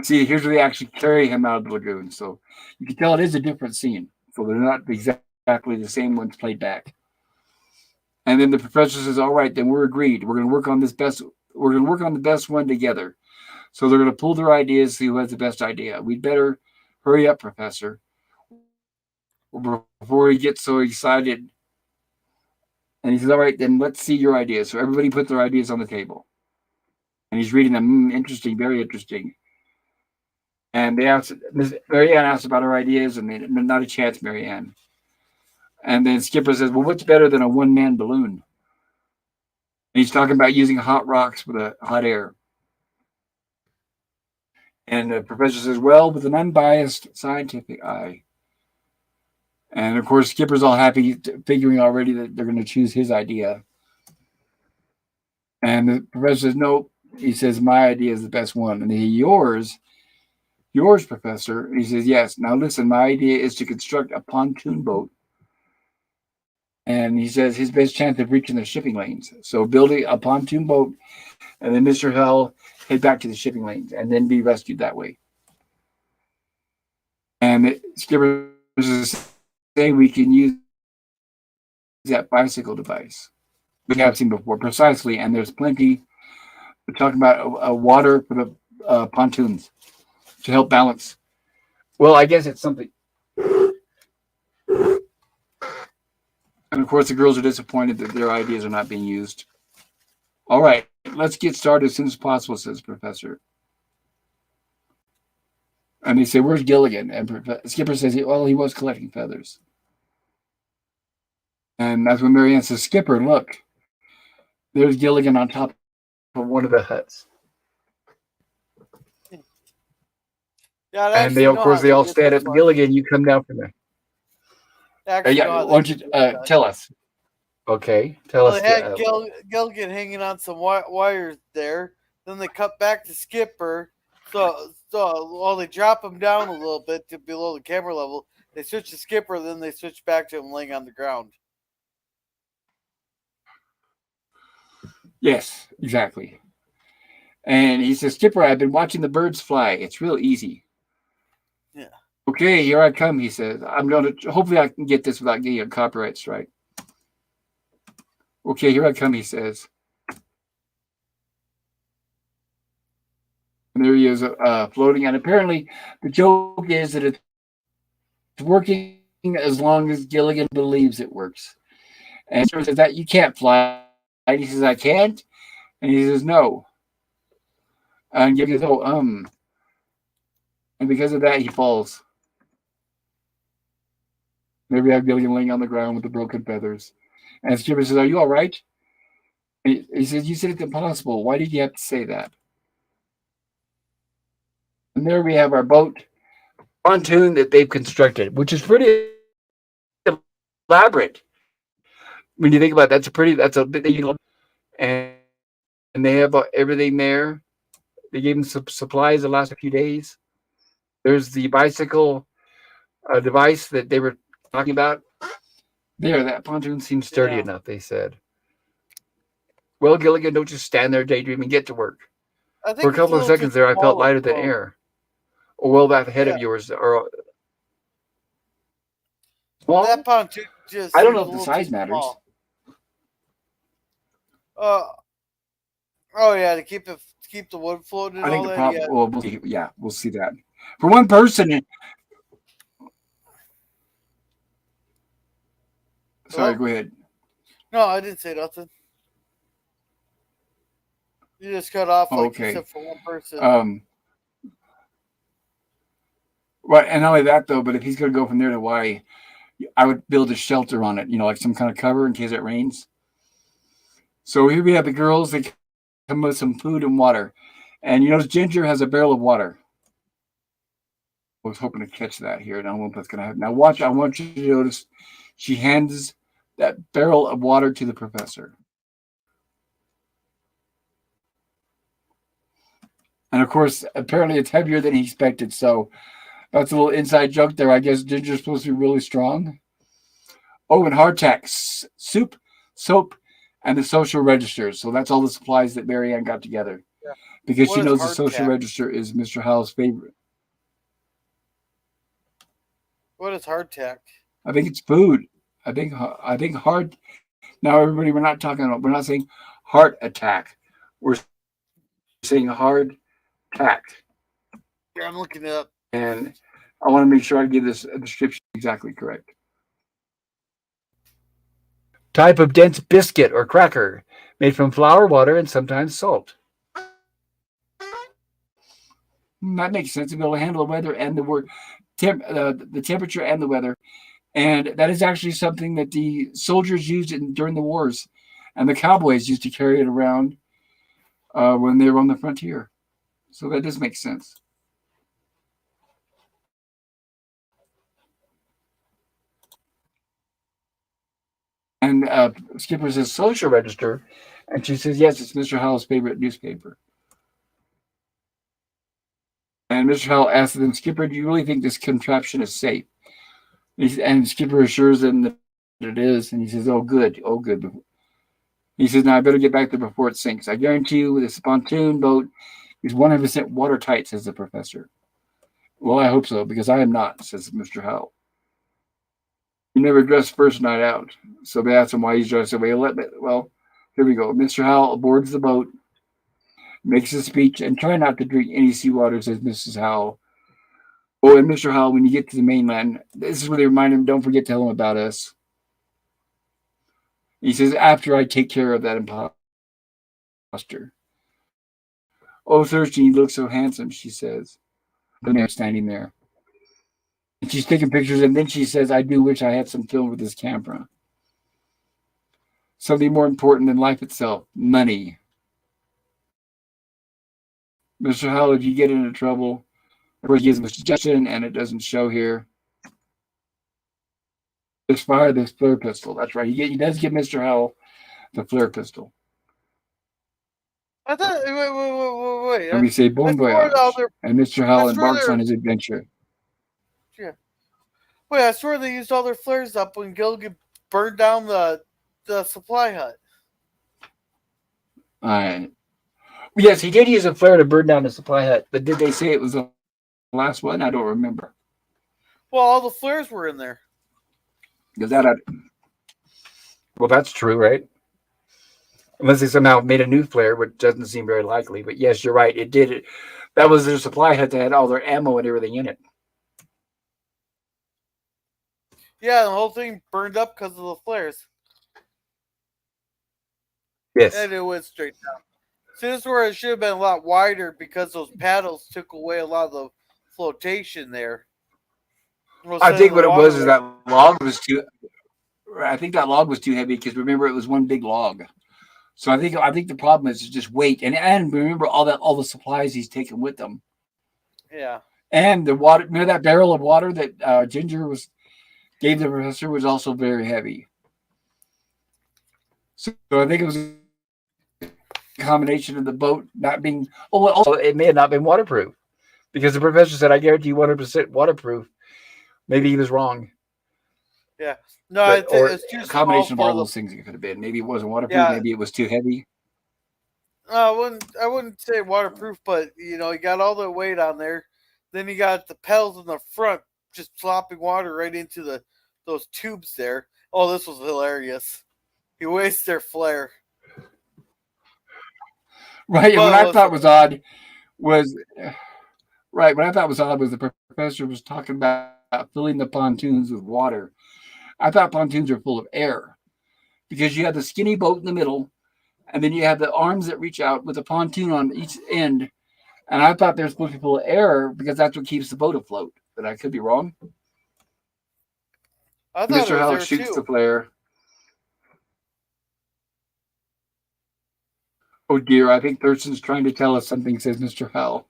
See, here's where they actually carry him out of the lagoon. So you can tell it is a different scene. So they're not exactly the same ones played back. And then the professor says, all right, then we're agreed. We're going to work on this best. We're going to work on the best one together. So they're going to pull their ideas, see who has the best idea. We'd better hurry up, Professor, before he gets so excited. And he says, all right, then let's see your ideas. So everybody put their ideas on the table. And he's reading them. Interesting, very interesting. And they asked, Marianne asked about her ideas, and they, not a chance, Marianne. And then Skipper says, well, what's better than a one-man balloon? And he's talking about using hot rocks with a hot air. And the professor says, well, with an unbiased scientific eye. And of course, Skipper's all happy, figuring already that they're going to choose his idea. And the professor says, no. He says, my idea is the best one. And he, yours, Professor. And he says, yes. Now listen, my idea is to construct a pontoon boat. And he says his best chance of reaching the shipping lanes. So building a pontoon boat, and then Mr. Howell head back to the shipping lanes and then be rescued that way. And Skipper says, say we can use that bicycle device we have seen before, precisely. And there's plenty. We're talking about water for the pontoons to help balance. Well, I guess it's something. And of course, the girls are disappointed that their ideas are not being used. All right, let's get started as soon as possible, says Professor. And they say, where's Gilligan? And Skipper says, well, he was collecting feathers. And that's when Marianne says, Skipper, look. There's Gilligan on top of one of the huts. Yeah, and they, of course, they all stand up. Gilligan, you come down from there. Yeah, why don't you tell us? Okay, tell us. They had Gilligan hanging on some wires there. Then they cut back to Skipper. So while they drop him down a little bit to below the camera level, they switch to Skipper. Then they switch back to him laying on the ground. Yes, exactly. And he says, Skipper, I've been watching the birds fly. It's real easy. Yeah. Okay, here I come, he says. Hopefully I can get this without getting a copyright strike. Okay, here I come, he says. And there he is floating. And apparently the joke is that it's working as long as Gilligan believes it works. And he says that you can't fly. And he says, I can't. And he says, no. And Gilligan says, And because of that, he falls. There we have Gilligan laying on the ground with the broken feathers. And Skipper says, are you all right? And he says, you said it's impossible. Why did you have to say that? And there we have our boat pontoon that they've constructed, which is pretty elaborate. When you think about it, that's a big, and they have everything there. They gave them some supplies the last few days. There's the bicycle device that they were talking about. There, that pontoon seems sturdy Yeah. enough, they said. Well, Gilligan, don't just stand there daydreaming. Get to work. I For a think it's a couple of little too seconds there, I felt small of lighter a than boat. air. Or well, that head Yeah. of yours, or small? That pontoon just I don't seems know a if the little too size matters. small. Uh, oh yeah, to keep the wood floating and I think all the that. problem. Yeah. Well, we'll see that. For one person, sorry, Hello? go ahead. No, I didn't say nothing. You just cut off like you Okay. said for one person. Right, and not only that though, but if he's going to go from there to Hawaii, I would build a shelter on it. Like some kind of cover in case it rains. So here we have the girls. They come with some food and water, and you notice Ginger has a barrel of water. I was hoping to catch that here, and I don't know if that's going to happen. Now watch. I want you to notice she hands that barrel of water to the professor. And of course, apparently it's heavier than he expected. So that's a little inside joke there. I guess Ginger's supposed to be really strong. Oh, and hardtack, soup, soap, and the social registers. So that's all the supplies that Marianne got together Yeah. because What she is knows the social hardtack? register is Mr. Howell's favorite. What is hardtack? I think it's food. I think hard. Now, everybody, we're not saying heart attack. We're saying hard tack. Yeah, I'm looking it up. And I want to make sure I give this a description exactly correct. Type of dense biscuit or cracker made from flour, water, and sometimes salt. That makes sense to be able to handle the weather and the temperature and the weather. And that is actually something that the soldiers used during the wars, and the cowboys used to carry it around when they were on the frontier. So that does make sense. And Skipper says social register, and she says yes, it's Mr. Howell's favorite newspaper. And Mr. Howell asks them, Skipper, do you really think this contraption is safe? And Skipper assures them that it is, and he says, oh good. He says, now I better get back there before it sinks. I guarantee you, this pontoon boat is 100% watertight, says the professor. Well, I hope so, because I am not, says Mr. Howell. He never dressed first night out. So they asked him why he's dressed away. Well, here we go. Mr. Howell boards the boat, makes a speech, and try not to drink any seawater, says Mrs. Howell. Oh, and Mr. Howell, when you get to the mainland, this is where they remind him, don't forget to tell him about us. He says, after I take care of that impostor. Oh, Thurston, you look so handsome, she says. The man standing there. And she's taking pictures, and then she says, I do wish I had some film with this camera. Something more important than life itself, money. Mr. Howell, if you get into trouble, or he gives him a suggestion and it doesn't show here, just fire this flare pistol. That's right. He does give Mr. Howell the flare pistol. I thought. Wait. And we say bon I swear the voyage. other. And Mr. I Howell swear embarks they're. on his adventure. Yeah. Wait, I swear they used all their flares up when Gilligan burned down the supply hut. Yes, he did use a flare to burn down the supply hut, but did they say it was the last one? I don't remember. Well, all the flares were in there. Because well, that's true, right? Unless they somehow made a new flare, which doesn't seem very likely. But yes, you're right. It did. That was their supply hut that had all their ammo and everything in it. Yeah, the whole thing burned up because of the flares. Yes. And it went straight down. See, this is where it should have been a lot wider because those paddles took away a lot of the flotation there. I think what it was is that log was too. I think that log was too heavy because remember it was one big log. So I think the problem is just weight and remember all the supplies he's taken with them. Yeah. And the water, remember that barrel of water that Ginger gave the professor was also very heavy. So I think it was a combination of the boat not being, oh, well, also it may have not been waterproof because the professor said, I guarantee you 100% waterproof. Maybe he was wrong. Yeah. No, But or it's too a small combination of for all the. those things it could have been. Maybe it wasn't waterproof. Yeah. Maybe it was too heavy. I wouldn't say waterproof, but you got all the weight on there. Then you got the pedals in the front, just slopping water right into those tubes there. Oh, this was hilarious. He wastes their flare, Right. And what but I it was thought was odd was right. What I thought was odd was the professor was talking about filling the pontoons with water. I thought pontoons are full of air because you have the skinny boat in the middle, and then you have the arms that reach out with a pontoon on each end. And I thought they're supposed to be full of air because that's what keeps the boat afloat. But I could be wrong. I thought it Mr. was Howell there shoots the too. flare. Oh dear, I think Thurston's trying to tell us something, says Mr. Howell.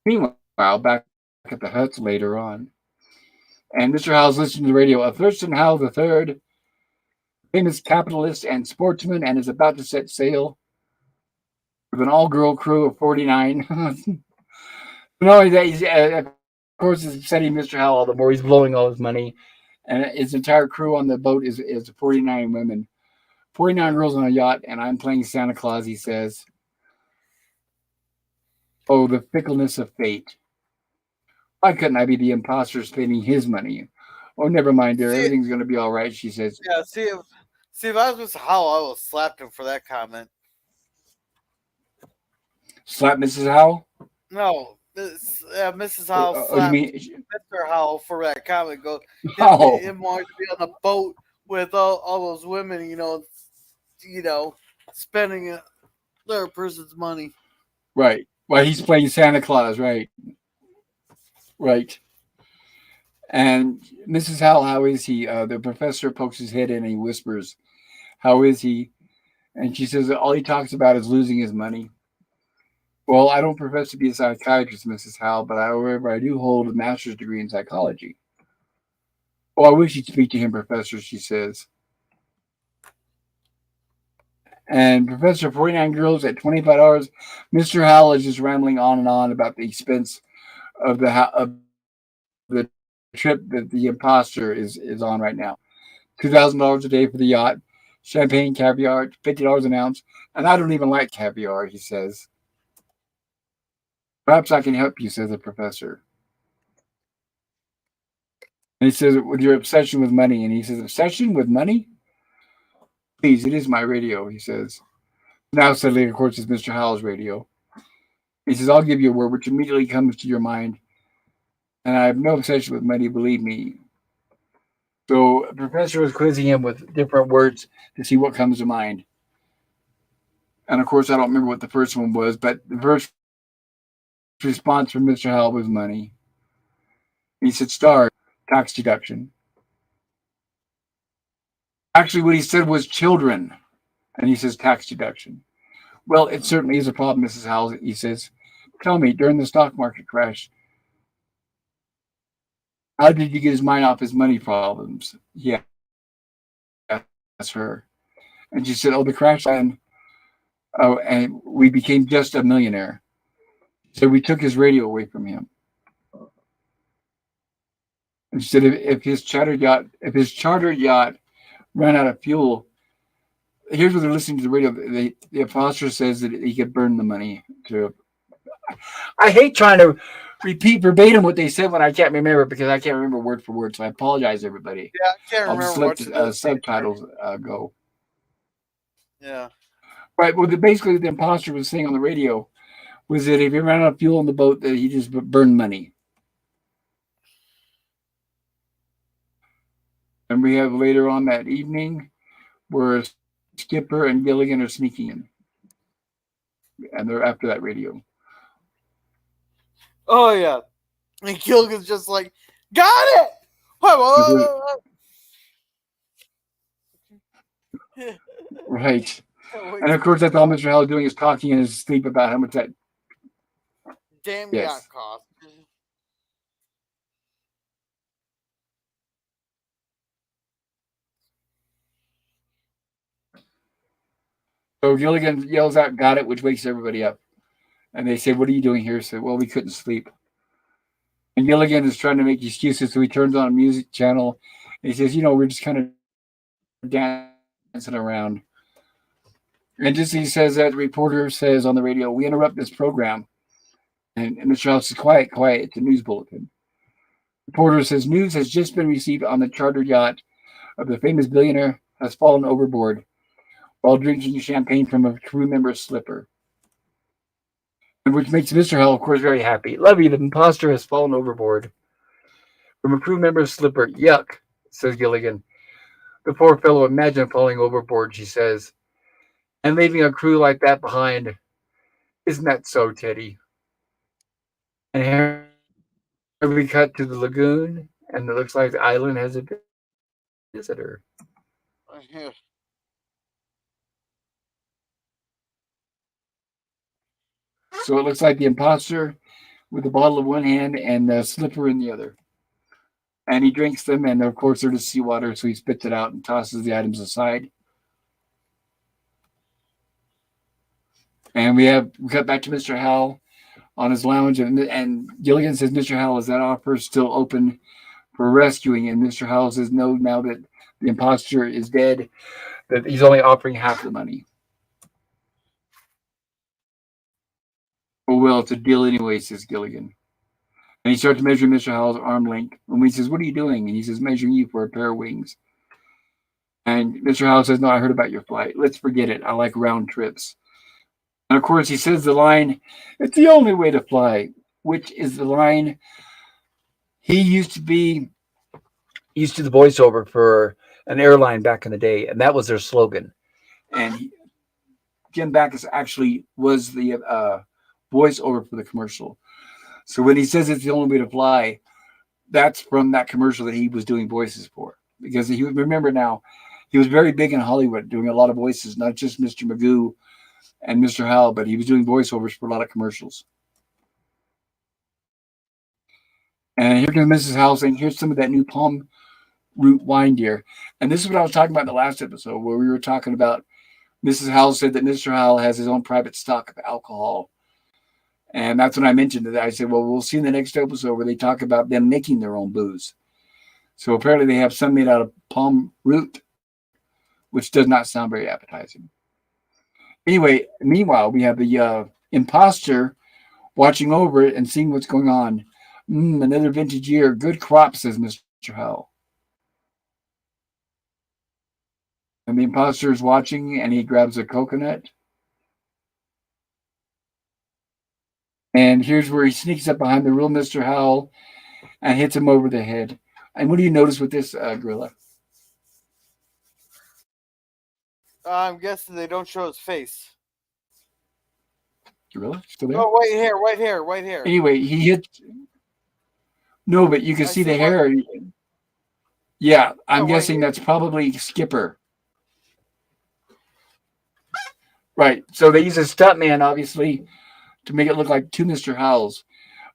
Meanwhile, back at the huts later on, and Mr. Howell's listening to the radio. Thurston Howell III, famous capitalist and sportsman, and is about to set sail with an all-girl crew of 49. Not only that, of course, it's upsetting Mr. Howell the more he's blowing all his money. And his entire crew on the boat is 49 women. 49 girls on a yacht, and I'm playing Santa Claus, he says. Oh, the fickleness of fate. Why couldn't I be the imposter spending his money? Oh, never mind, dear. See, Everything's going to be all right, she says. yeah, see if I was Mr. Howell, I would have slapped him for that comment. Slap Mrs. Howell? No, Mrs. Howell Oh, you slapped mean, Mr. Howell for that comment. Go oh, him wanting to be on the boat with all those women, spending their person's money. right. Well, he's playing Santa Claus, right. Right. And Mrs. Howell, how is he? The professor pokes his head in and he whispers, how is he? And she says that all he talks about is losing his money. Well, I don't profess to be a psychiatrist, Mrs. Howell, but however, I do hold a master's degree in psychology. Oh, I wish you'd speak to him, Professor, she says. And Professor 49 Girls at $25. Mr. Howell is just rambling on and on about the expense of the trip that the imposter is on right now. $2,000 a day for the yacht, champagne, caviar, $50 an ounce. And I don't even like caviar, he says. Perhaps I can help you, says the professor. And he says, with your obsession with money. And he says, obsession with money? Please, it is my radio, he says. Now, suddenly, of course, it's Mr. Howell's radio. He says, I'll give you a word which immediately comes to your mind. And I have no obsession with money, believe me. So, the professor was quizzing him with different words to see what comes to mind. And of course, I don't remember what the first one was, but the first response from Mr. Howell was money. He said, star, tax deduction. Actually, what he said was children. And he says, tax deduction. Well, it certainly is a problem, Mrs. Howell, he says. Tell me, during the stock market crash, how did you get his mind off his money problems? He asked her. And she said, oh, the crash land. Oh, and we became just a millionaire. So we took his radio away from him. And she said, if his chartered yacht ran out of fuel, here's what they're listening to the radio. The imposter says that he could burn the money to. I hate trying to repeat verbatim what they said when I can't remember because I can't remember word for word. So I apologize, everybody. Yeah, I can't I'll just remember let much of the this. subtitles go. Yeah. Right. Well, basically, the imposter was saying on the radio was that if he ran out of fuel on the boat, that he just burned money. And we have later on that evening where Skipper and Gilligan are sneaking in, and they're after that radio. Oh yeah. And Gilligan's just like, got it. Right. And of course, that's all Mr. Howell is doing is talking in his sleep about how much that damn Yes. yacht cost. So Gilligan yells out, "Got it," which wakes everybody up. And they say, "What are you doing here?" So, well, we couldn't sleep. And Gilligan is trying to make excuses, so he turns on a music channel. And he says, we're just kind of dancing around. And just as he says that, the reporter says on the radio, "We interrupt this program." And Mr. House says, "Quiet, quiet. It's a news bulletin." The reporter says, "News has just been received on the chartered yacht of the famous billionaire has fallen overboard while drinking champagne from a crew member's slipper." Which makes Mr. Howell, of course, very happy. "Levy, the impostor has fallen overboard from a crew member's slipper." "Yuck," says Gilligan. "The poor fellow, imagine falling overboard," she says, "and leaving a crew like that behind. Isn't that so, Teddy?" And here we cut to the lagoon, and it looks like the island has a visitor. So it looks like the imposter with the bottle in one hand and the slipper in the other. And he drinks them, and of course they're just seawater, so he spits it out and tosses the items aside. And we cut back to Mr. Howell on his lounge, and Gilligan says, "Mr. Howell, is that offer still open for rescuing?" And Mr. Howell says, "No, now that the imposter is dead, that he's only offering half the money." "Oh, well, it's a deal anyway," says Gilligan. And he starts measuring Mr. Howell's arm length. And he says, "What are you doing?" And he says, "Measuring you for a pair of wings." And Mr. Howell says, "No, I heard about your flight. Let's forget it. I like round trips." And of course, he says the line, "It's the only way to fly," which is the line he used to the voiceover for an airline back in the day. And that was their slogan. And Jim Backus actually was the voiceover for the commercial. So when he says it's the only way to fly, that's from that commercial that he was doing voices for. Because he remember now, he was very big in Hollywood, doing a lot of voices, not just Mr. Magoo and Mr. Howell, but he was doing voiceovers for a lot of commercials. And here comes Mrs. Howell saying, "Here's some of that new palm root wine, dear." And this is what I was talking about in the last episode, where we were talking about Mrs. Howell said that Mr. Howell has his own private stock of alcohol. And that's when I mentioned it. I said, well, we'll see in the next episode where they talk about them making their own booze. So apparently they have some made out of palm root, which does not sound very appetizing. Anyway, meanwhile, we have the imposter watching over it and seeing what's going on. Another vintage year. Good crop, says Mr. Howell. And the imposter is watching, and he grabs a coconut. And here's where he sneaks up behind the real Mr. Howell and hits him over the head. And what do you notice with this, Gorilla? I'm guessing they don't show his face. Gorilla? Still there? Oh, white hair. Anyway, he hits. No, but you can see the hair. Yeah, I'm guessing that's probably Skipper. Right. So they use a stuntman, obviously, to make it look like two Mr. Howells.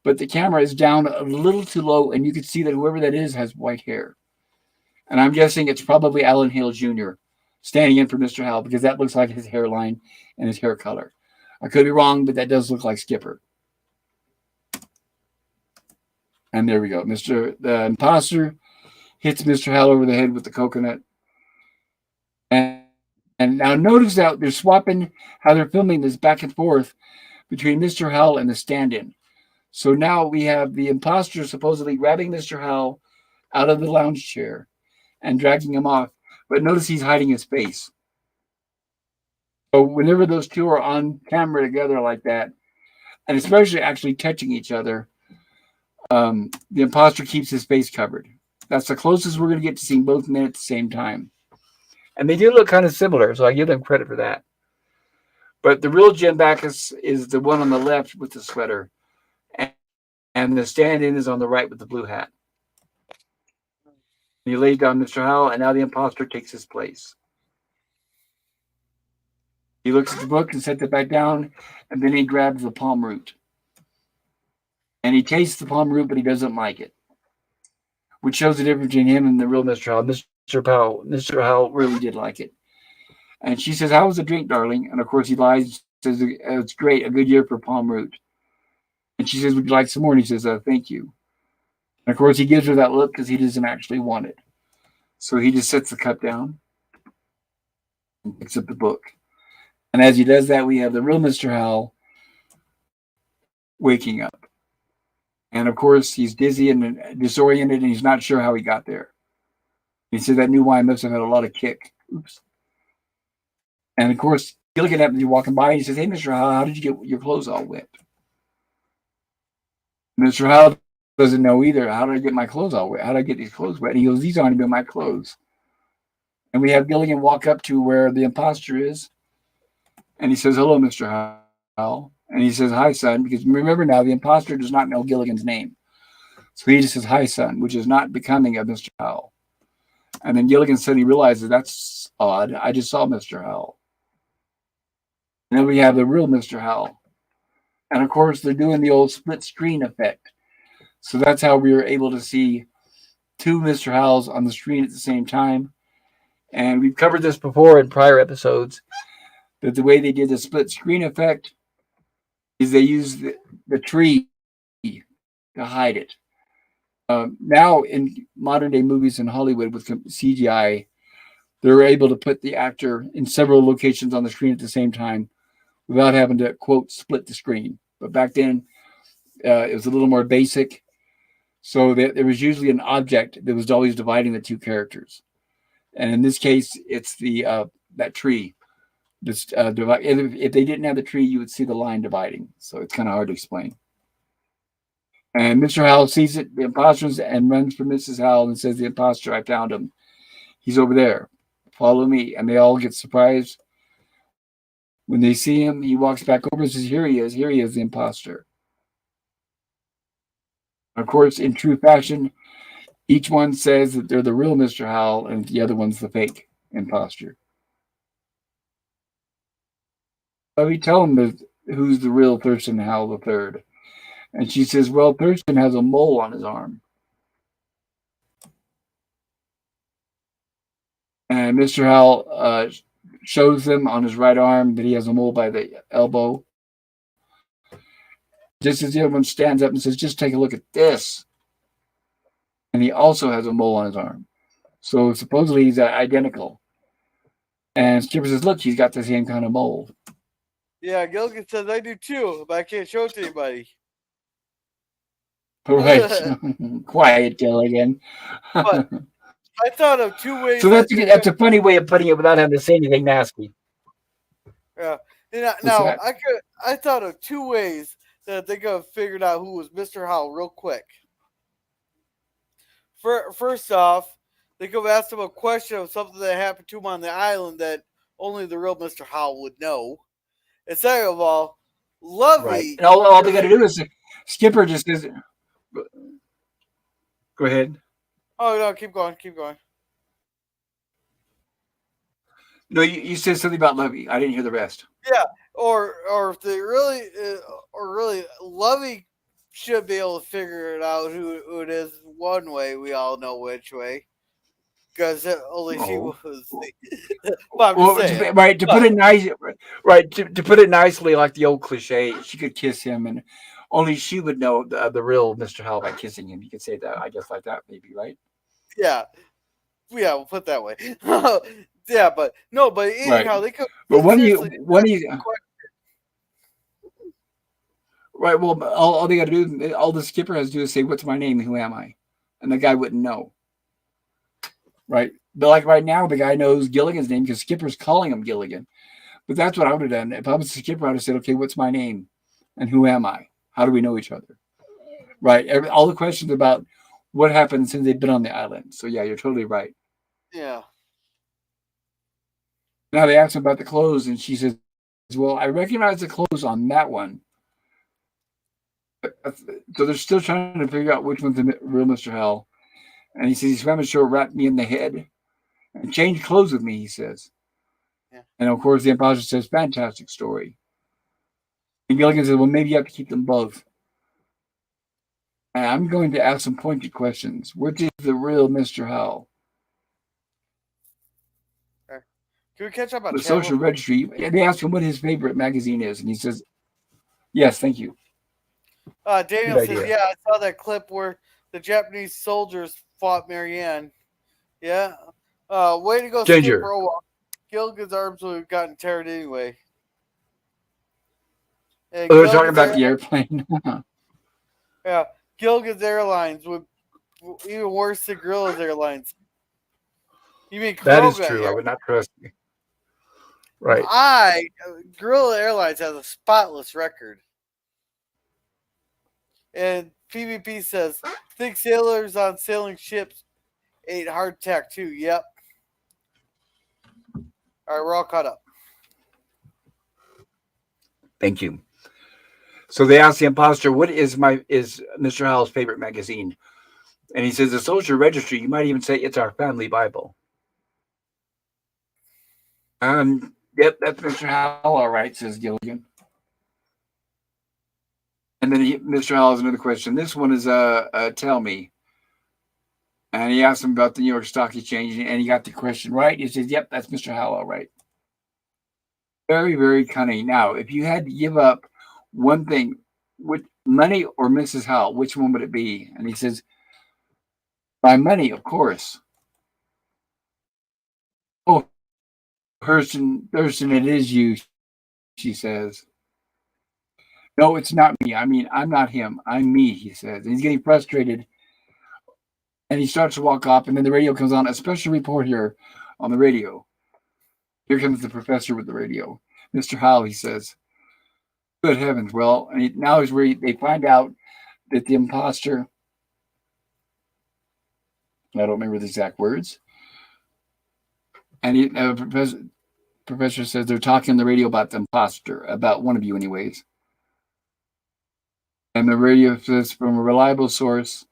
But the camera is down a little too low, and you can see that whoever that is has white hair. And I'm guessing it's probably Alan Hale Jr. standing in for Mr. Howell, because that looks like his hairline and his hair color. I could be wrong, but that does look like Skipper. And there we go. The imposter hits Mr. Howell over the head with the coconut. And now notice that they're swapping how they're filming this back and forth between Mr. Howell and the stand-in. So now we have the imposter supposedly grabbing Mr. Howell out of the lounge chair and dragging him off. But notice he's hiding his face. So whenever those two are on camera together like that, and especially actually touching each other, the imposter keeps his face covered. That's the closest we're going to get to seeing both men at the same time. And they do look kind of similar, so I give them credit for that. But the real Jim Backus is the one on the left with the sweater. And the stand-in is on the right with the blue hat. He laid down Mr. Howell, and now the imposter takes his place. He looks at the book and sets it back down, and then he grabs the palm root. And he tastes the palm root, but he doesn't like it, which shows the difference between him and the real Mr. Howell. Mr. Howell really did like it. And she says, "How was the drink, darling?" And of course, he lies and says, "It's great, a good year for palm root." And she says, "Would you like some more?" And he says, "Thank you." And of course, he gives her that look because he doesn't actually want it. So he just sets the cup down and picks up the book. And as he does that, we have the real Mr. Howell waking up. And of course, he's dizzy and disoriented, and he's not sure how he got there. He said that new wine must have had a lot of kick. Oops. And of course, Gilligan happens to be walking by, and he says, "Hey, Mr. Howell, how did you get your clothes all wet?" Mr. Howell doesn't know either. How did I get my clothes all wet? How did I get these clothes wet? And he goes, "These aren't even my clothes." And we have Gilligan walk up to where the impostor is, and he says, "Hello, Mr. Howell." And he says, "Hi, son," because remember now, the impostor does not know Gilligan's name. So he just says, "Hi, son," which is not becoming of Mr. Howell. And then Gilligan suddenly realizes, that's odd. I just saw Mr. Howell. And then we have the real Mr. Howell. And of course, they're doing the old split screen effect. So that's how we were able to see two Mr. Howells on the screen at the same time. And we've covered this before in prior episodes, that the way they did the split screen effect is they used the tree to hide it. Now, in modern day movies in Hollywood with CGI, they're able to put the actor in several locations on the screen at the same time without having to, quote, split the screen. But back then, it was a little more basic. So there was usually an object that was always dividing the two characters. And in this case, it's that tree. This if they didn't have the tree, you would see the line dividing. So it's kind of hard to explain. And Mr. Howell sees it, the imposters, and runs for Mrs. Howell and says, "The imposter, I found him. He's over there. Follow me." And they all get surprised. When they see him, he walks back over and says, Here he is, the imposter." Of course, in true fashion, each one says that they're the real Mr. Howell and the other one's the fake imposter. So we tell him who's the real Thurston Howell the third. And she says, "Well, Thurston has a mole on his arm." And Mr. Howell shows them on his right arm that he has a mole by the elbow. Just as the other one stands up and says, "Just take a look at this." And he also has a mole on his arm. So supposedly he's identical. And Skipper says, "Look, he's got the same kind of mole." Yeah, Gilligan says I do too, but I can't show it to anybody. Right. Quiet, Gilligan. But I thought of two ways. So that's a funny way of putting it without having to say anything nasty. Yeah. Now I thought of two ways that they could have figured out who was Mr. Howell real quick. First off, they could have asked him a question of something that happened to him on the island that only the real Mr. Howell would know. And second of all, Lovey. Right. And all they got to do is Skipper just says, "Go ahead." Oh no, keep going. No, you said something about Lovey. I didn't hear the rest. Yeah, or if they really, Lovey should be able to figure it out who it is one way. We all know which way, because only she was. Right, to put it nice, right, to put it nicely, like the old cliche, she could kiss him, and only she would know the real Mr. Howell by kissing him. You could say that, I guess, like that, maybe, right? Yeah, we'll put it that way. Yeah, but no, but anyhow, they could. But what do you? Right. Well, all they got to do, all the Skipper has to do is say, "What's my name? Who am I?" And the guy wouldn't know. Right. But like right now, the guy knows Gilligan's name because Skipper's calling him Gilligan. But that's what I would have done. If I was the Skipper, I would have said, "Okay, what's my name? And who am I? How do we know each other?" Right. All the questions about what happened since they've been on the island. So yeah, you're totally right. Yeah. Now they ask him about the clothes, and she says, "Well, I recognize the clothes on that one." So they're still trying to figure out which one's the real Mr. Howell. And he says, "He swam ashore, wrapped me in the head, and changed clothes with me," he says. Yeah. And of course, the imposter says, "Fantastic story." And Gilligan says, "Well, maybe you have to keep them both." And I'm going to ask some pointed questions. Which is the real Mr. Howell? Can we catch up on The chat real social quick? registry. They ask him what his favorite magazine is, and he says, "Yes, thank you." Daniel Good says, idea. "Yeah, I saw that clip where the Japanese soldiers fought Marianne. Yeah. Way to go, Ginger. Skipper. Oh, well, Gilligan's arms would have gotten tired anyway. And Oh, they're talking Gilligan's about Air, the airplane. yeah, Gilligan's Airlines would even worse than Gorilla's Airlines. You mean That is Kuroga true. I Air? would not trust you. Right. Gorilla Airlines has a spotless record. And PvP says, think sailors on sailing ships ate hardtack too. Yep. All right, we're all caught up. Thank you. So they asked the imposter, "What is Mr. Howell's favorite magazine?" And he says, "The Social Registry. You might even say it's our family Bible." Yep, that's Mr. Howell, all right, says Gilligan. And then Mr. Howell has another question. This one is tell me. And he asked him about the New York Stock Exchange, and he got the question right. He says, "Yep, that's Mr. Howell, all right." Very, very cunning. Now, if you had to give up one thing, with money or Mrs. Howell, which one would it be? And he says, "My money, of course." "Oh, Thurston, it is you," she says. "No, it's not me. I mean, I'm not him. I'm me," he says. And he's getting frustrated, and he starts to walk off, and then the radio comes on. A special report here on the radio. Here comes the professor with the radio. "Mr. Howell," he says. "Good heavens. Well," and now is where they find out that the imposter, I don't remember the exact words, and professor says they're talking on the radio about the imposter, about one of you, anyways. And the radio says from a reliable source.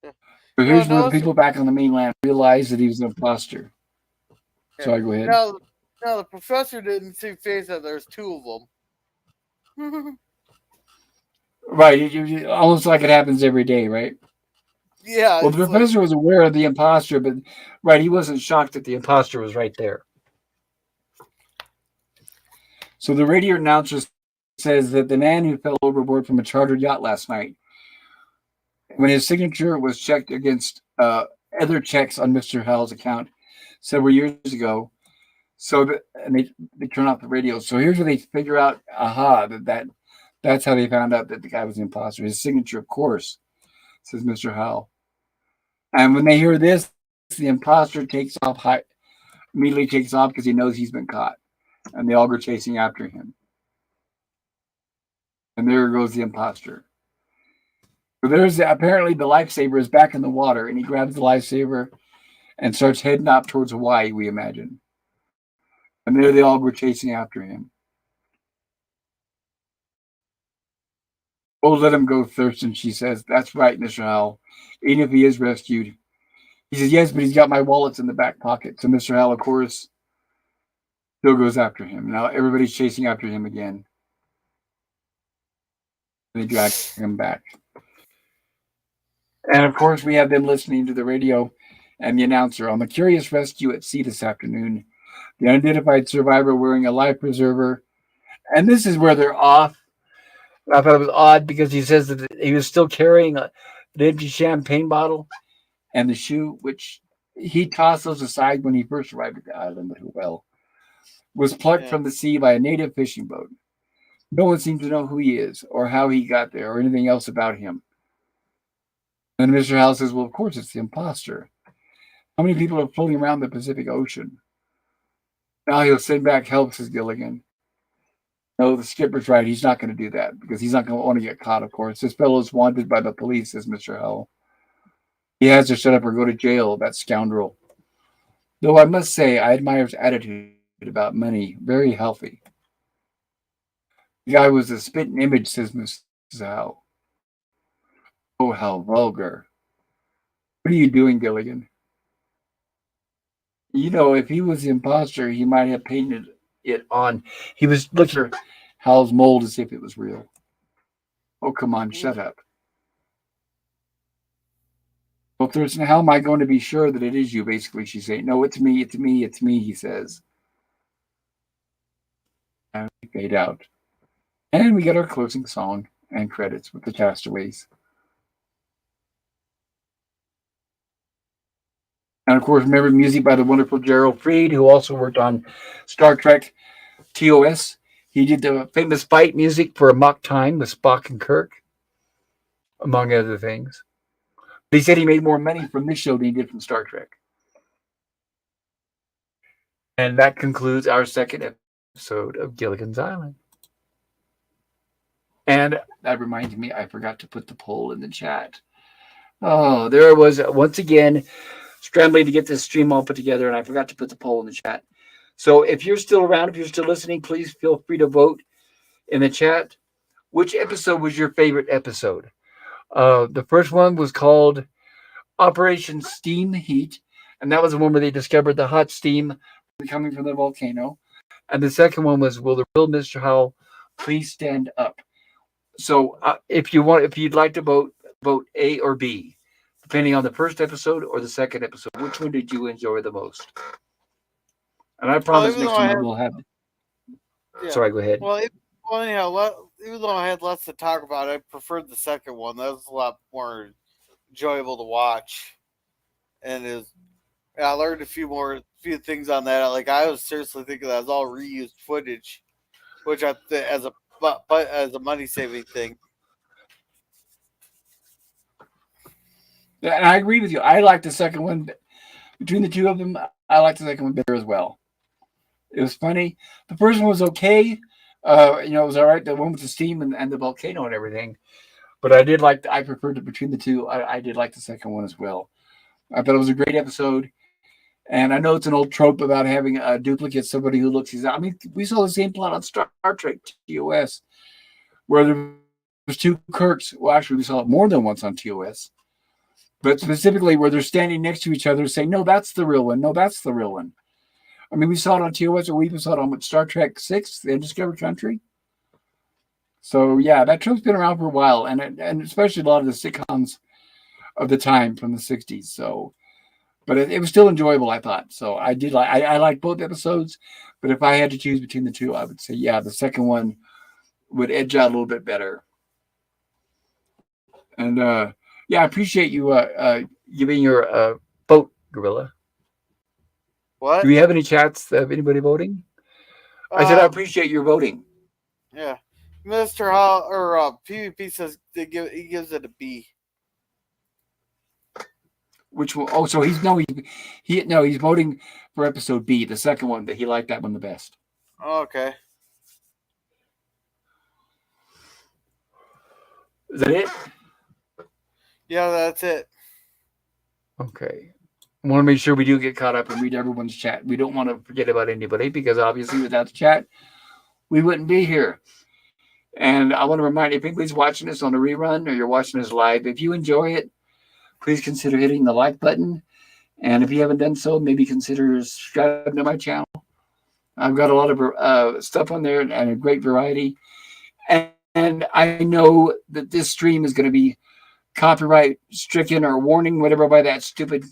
But here's where the Notice, people back on the mainland realize that he was an imposter. Sorry, go ahead. now the professor didn't see face that there's two of them. Right, almost like it happens every day, right? Yeah, Well, the it's like, professor was aware of the imposter, but right, he wasn't shocked that the imposter was right there. So the radio announcer says that the man who fell overboard from a chartered yacht last night, when his signature was checked against other checks on Mr. Howell's account several years ago, and they turn off the radio. So here's where they figure out, that's how they found out that the guy was the imposter. His signature, of course, says Mr. Howell. And when they hear this, the imposter immediately takes off because he knows he's been caught. And they all go chasing after him. And there goes the imposter. So apparently the lifesaver is back in the water, and he grabs the lifesaver and starts heading up towards Hawaii, we imagine. And there they all go chasing after him. "Oh, let him go, Thurston," she says. "That's right, Mr. Howell. Even if he is rescued." He says, "Yes, but he's got my wallets in the back pocket." So Mr. Howell, of course, still goes after him. Now everybody's chasing after him again. They drag him back. And of course, we have them listening to the radio and the announcer. "On the curious rescue at sea this afternoon, the unidentified survivor wearing a life preserver." And this is where they're off. I thought it was odd because he says that he was still carrying an empty champagne bottle and the shoe, which he tossed those aside when he first arrived at the island, was plucked yeah. from the sea by a native fishing boat. No one seems to know who he is or how he got there or anything else about him. And Mr. Howell says, "Well, of course, it's the imposter. How many people are floating around the Pacific Ocean?" "Now he'll send back help," says Gilligan. "No, the skipper's right. He's not going to do that because he's not going to want to get caught, of course. This fellow is wanted by the police," says Mr. Howell. "He has to shut up or go to jail, that scoundrel. Though I must say, I admire his attitude about money. Very healthy." "The guy was a spitting image," says Mrs. Howell. "Oh, how vulgar. What are you doing, Gilligan?" If he was the imposter, he might have painted it on. He was looking at Howell's mold as if it was real. Oh, come on, shut up. Well, if there's, how am I going to be sure that it is you? Basically, she's saying, no, it's me, it's me, it's me, he says. And we fade out. And we get our closing song and credits with the castaways. And of course, remember music by the wonderful Gerald Fried, who also worked on Star Trek TOS. He did the famous fight music for Mock Time with Spock and Kirk, among other things. But he said he made more money from this show than he did from Star Trek. And that concludes our second episode of Gilligan's Island. And that reminds me, I forgot to put the poll in the chat. Oh, there it was once again, scrambling to get this stream all put together, and I forgot to put the poll in the chat. So if you're still around, if you're still listening, please feel free to vote in the chat. Which episode was your favorite episode? The first one was called Operation Steam Heat, and that was the one where they discovered the hot steam coming from the volcano. And the second one was Will the Real Mr. Howell Please Stand Up? So if you'd like to vote A or B, depending on the first episode or the second episode. Which one did you enjoy the most? And I promise next time I will have. Yeah. Sorry, go ahead. Well, anyhow, even though I had less to talk about, I preferred the second one. That was a lot more enjoyable to watch, and I learned a few things on that. Like, I was seriously thinking that was all reused footage, which I as a money saving thing. Yeah, and I agree with you. I like the second one. Between the two of them, I like the second one better as well. It was funny. The first one was okay. It was all right. The one with the steam and the volcano and everything. But I preferred it between the two. I did like the second one as well. I thought it was a great episode. And I know it's an old trope about having a duplicate, somebody who looks exactly. I mean, we saw the same plot on Star Trek TOS, where there was two Kirks. Well, actually, we saw it more than once on TOS. But specifically where they're standing next to each other saying, no, that's the real one. No, that's the real one. I mean, we saw it on TOS, or we even saw it on Star Trek 6, The Undiscovered Country. So, yeah, that trope's been around for a while, and especially a lot of the sitcoms of the time from the 60s. So, but it was still enjoyable, I thought. So I did I liked both episodes, but if I had to choose between the two, I would say, yeah, the second one would edge out a little bit better. And, yeah, I appreciate you giving your vote, Gorilla. What? Do we have any chats of anybody voting? I said I appreciate your voting. Yeah, Mr. Hall or PvP says he gives it a B. Which one? Oh, so he's voting for episode B, the second one, that he liked that one the best. Okay. Is that it? Yeah, that's it. Okay. I want to make sure we do get caught up and read everyone's chat. We don't want to forget about anybody because obviously without the chat, we wouldn't be here. And I want to remind you, if anybody's watching this on a rerun or you're watching this live, if you enjoy it, please consider hitting the like button. And if you haven't done so, maybe consider subscribing to my channel. I've got a lot of stuff on there and a great variety. And I know that this stream is going to be copyright stricken or warning, whatever, by that stupid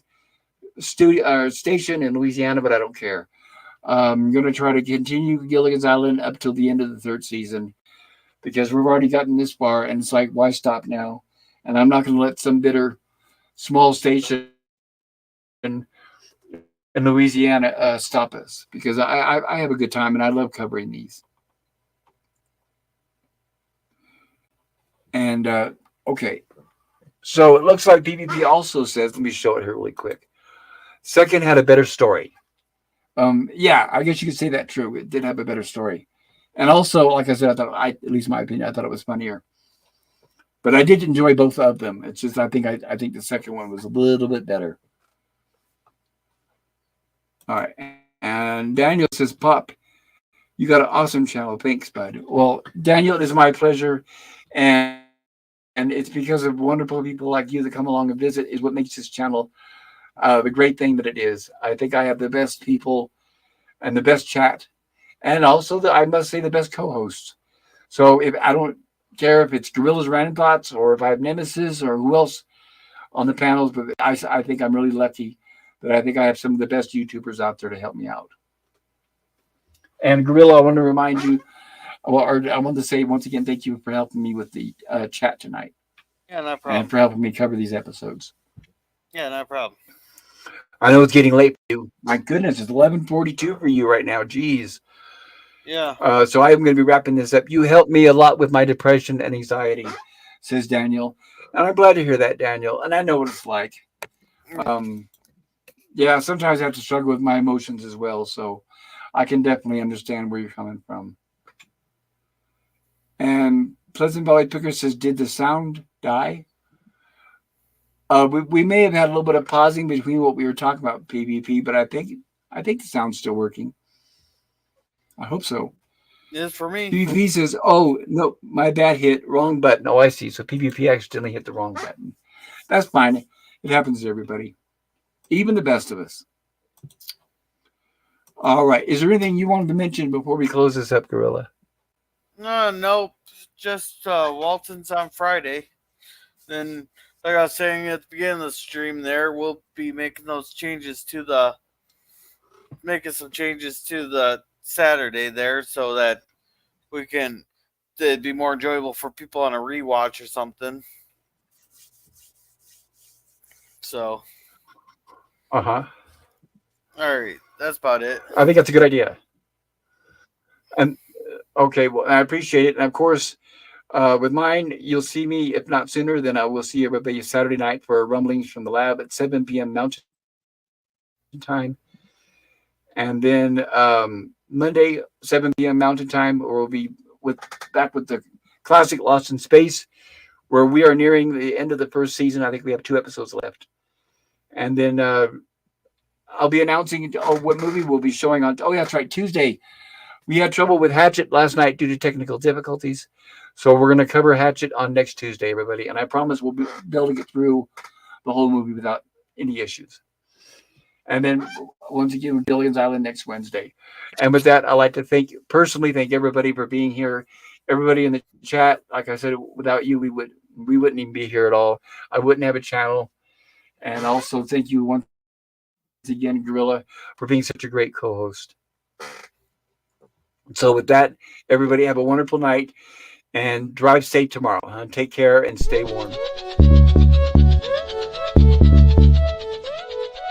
station in Louisiana, but I don't care. I'm going to try to continue Gilligan's Island up till the end of the third season because we've already gotten this far, and it's like, why stop now? And I'm not going to let some bitter small station in Louisiana stop us because I have a good time and I love covering these. And okay, so it looks like PvP also says, let me show it here really quick. Second had a better story. Yeah, I guess you could say that true. It did have a better story. And also, like I said, at least my opinion, I thought it was funnier. But I did enjoy both of them. It's just I think the second one was a little bit better. All right. And Daniel says, Pop, you got an awesome channel. Thanks, bud. Well, Daniel, it is my pleasure. And it's because of wonderful people like you that come along and visit is what makes this channel the great thing that it is. I think I have the best people and the best chat. And also, I must say, the best co-hosts. So if I don't care if it's Gorillas Random Thoughts or if I have Nemesis or who else on the panels, but I think I'm really lucky that I think I have some of the best YouTubers out there to help me out. And Gorilla, I want to remind you, or I want to say once again, thank you for helping me with the chat tonight. Yeah, no problem. And for helping me cover these episodes. Yeah, no problem. I know it's getting late for you. My goodness, it's 11:42 for you right now. Jeez. Yeah. So I'm going to be wrapping this up. You helped me a lot with my depression and anxiety, says Daniel. And I'm glad to hear that, Daniel. And I know what it's like. Yeah, sometimes I have to struggle with my emotions as well. So I can definitely understand where you're coming from. And Pleasant Valley Picker says, did the sound die? We may have had a little bit of pausing between what we were talking about PvP, but I think the sound's still working. I hope so. It is for me. PvP says, oh, no, my bad hit. Wrong button. Oh, I see. So PvP accidentally hit the wrong button. That's fine. It happens to everybody. Even the best of us. All right. Is there anything you wanted to mention before we close this up, Gorilla? Nope. Just Walton's on Friday. Then, like I was saying at the beginning of the stream there, we'll be making some changes to the Saturday there so that it'd be more enjoyable for people on a rewatch or something. So. Uh-huh. All right. That's about it. I think that's a good idea. And okay, well, I appreciate it. And of course, with mine, you'll see me, if not sooner, then I will see everybody Saturday night for Rumblings from the Lab at 7 p.m. Mountain Time. And then Monday, 7 p.m. Mountain Time, we'll be back with the classic Lost in Space, where we are nearing the end of the first season. I think we have 2 episodes left. And then I'll be announcing what movie we'll be showing on. Oh, yeah, that's right. Tuesday. We had trouble with Hatchet last night due to technical difficulties. So we're going to cover Hatchet on next Tuesday, everybody. And I promise we'll be able to get through the whole movie without any issues. And then once again, with Gilligan's Island next Wednesday. And with that, I'd like to personally thank everybody for being here. Everybody in the chat, like I said, without you, we wouldn't even be here at all. I wouldn't have a channel. And also thank you once again, Gorilla, for being such a great co-host. So with that, everybody have a wonderful night and drive safe tomorrow. Take care and stay warm.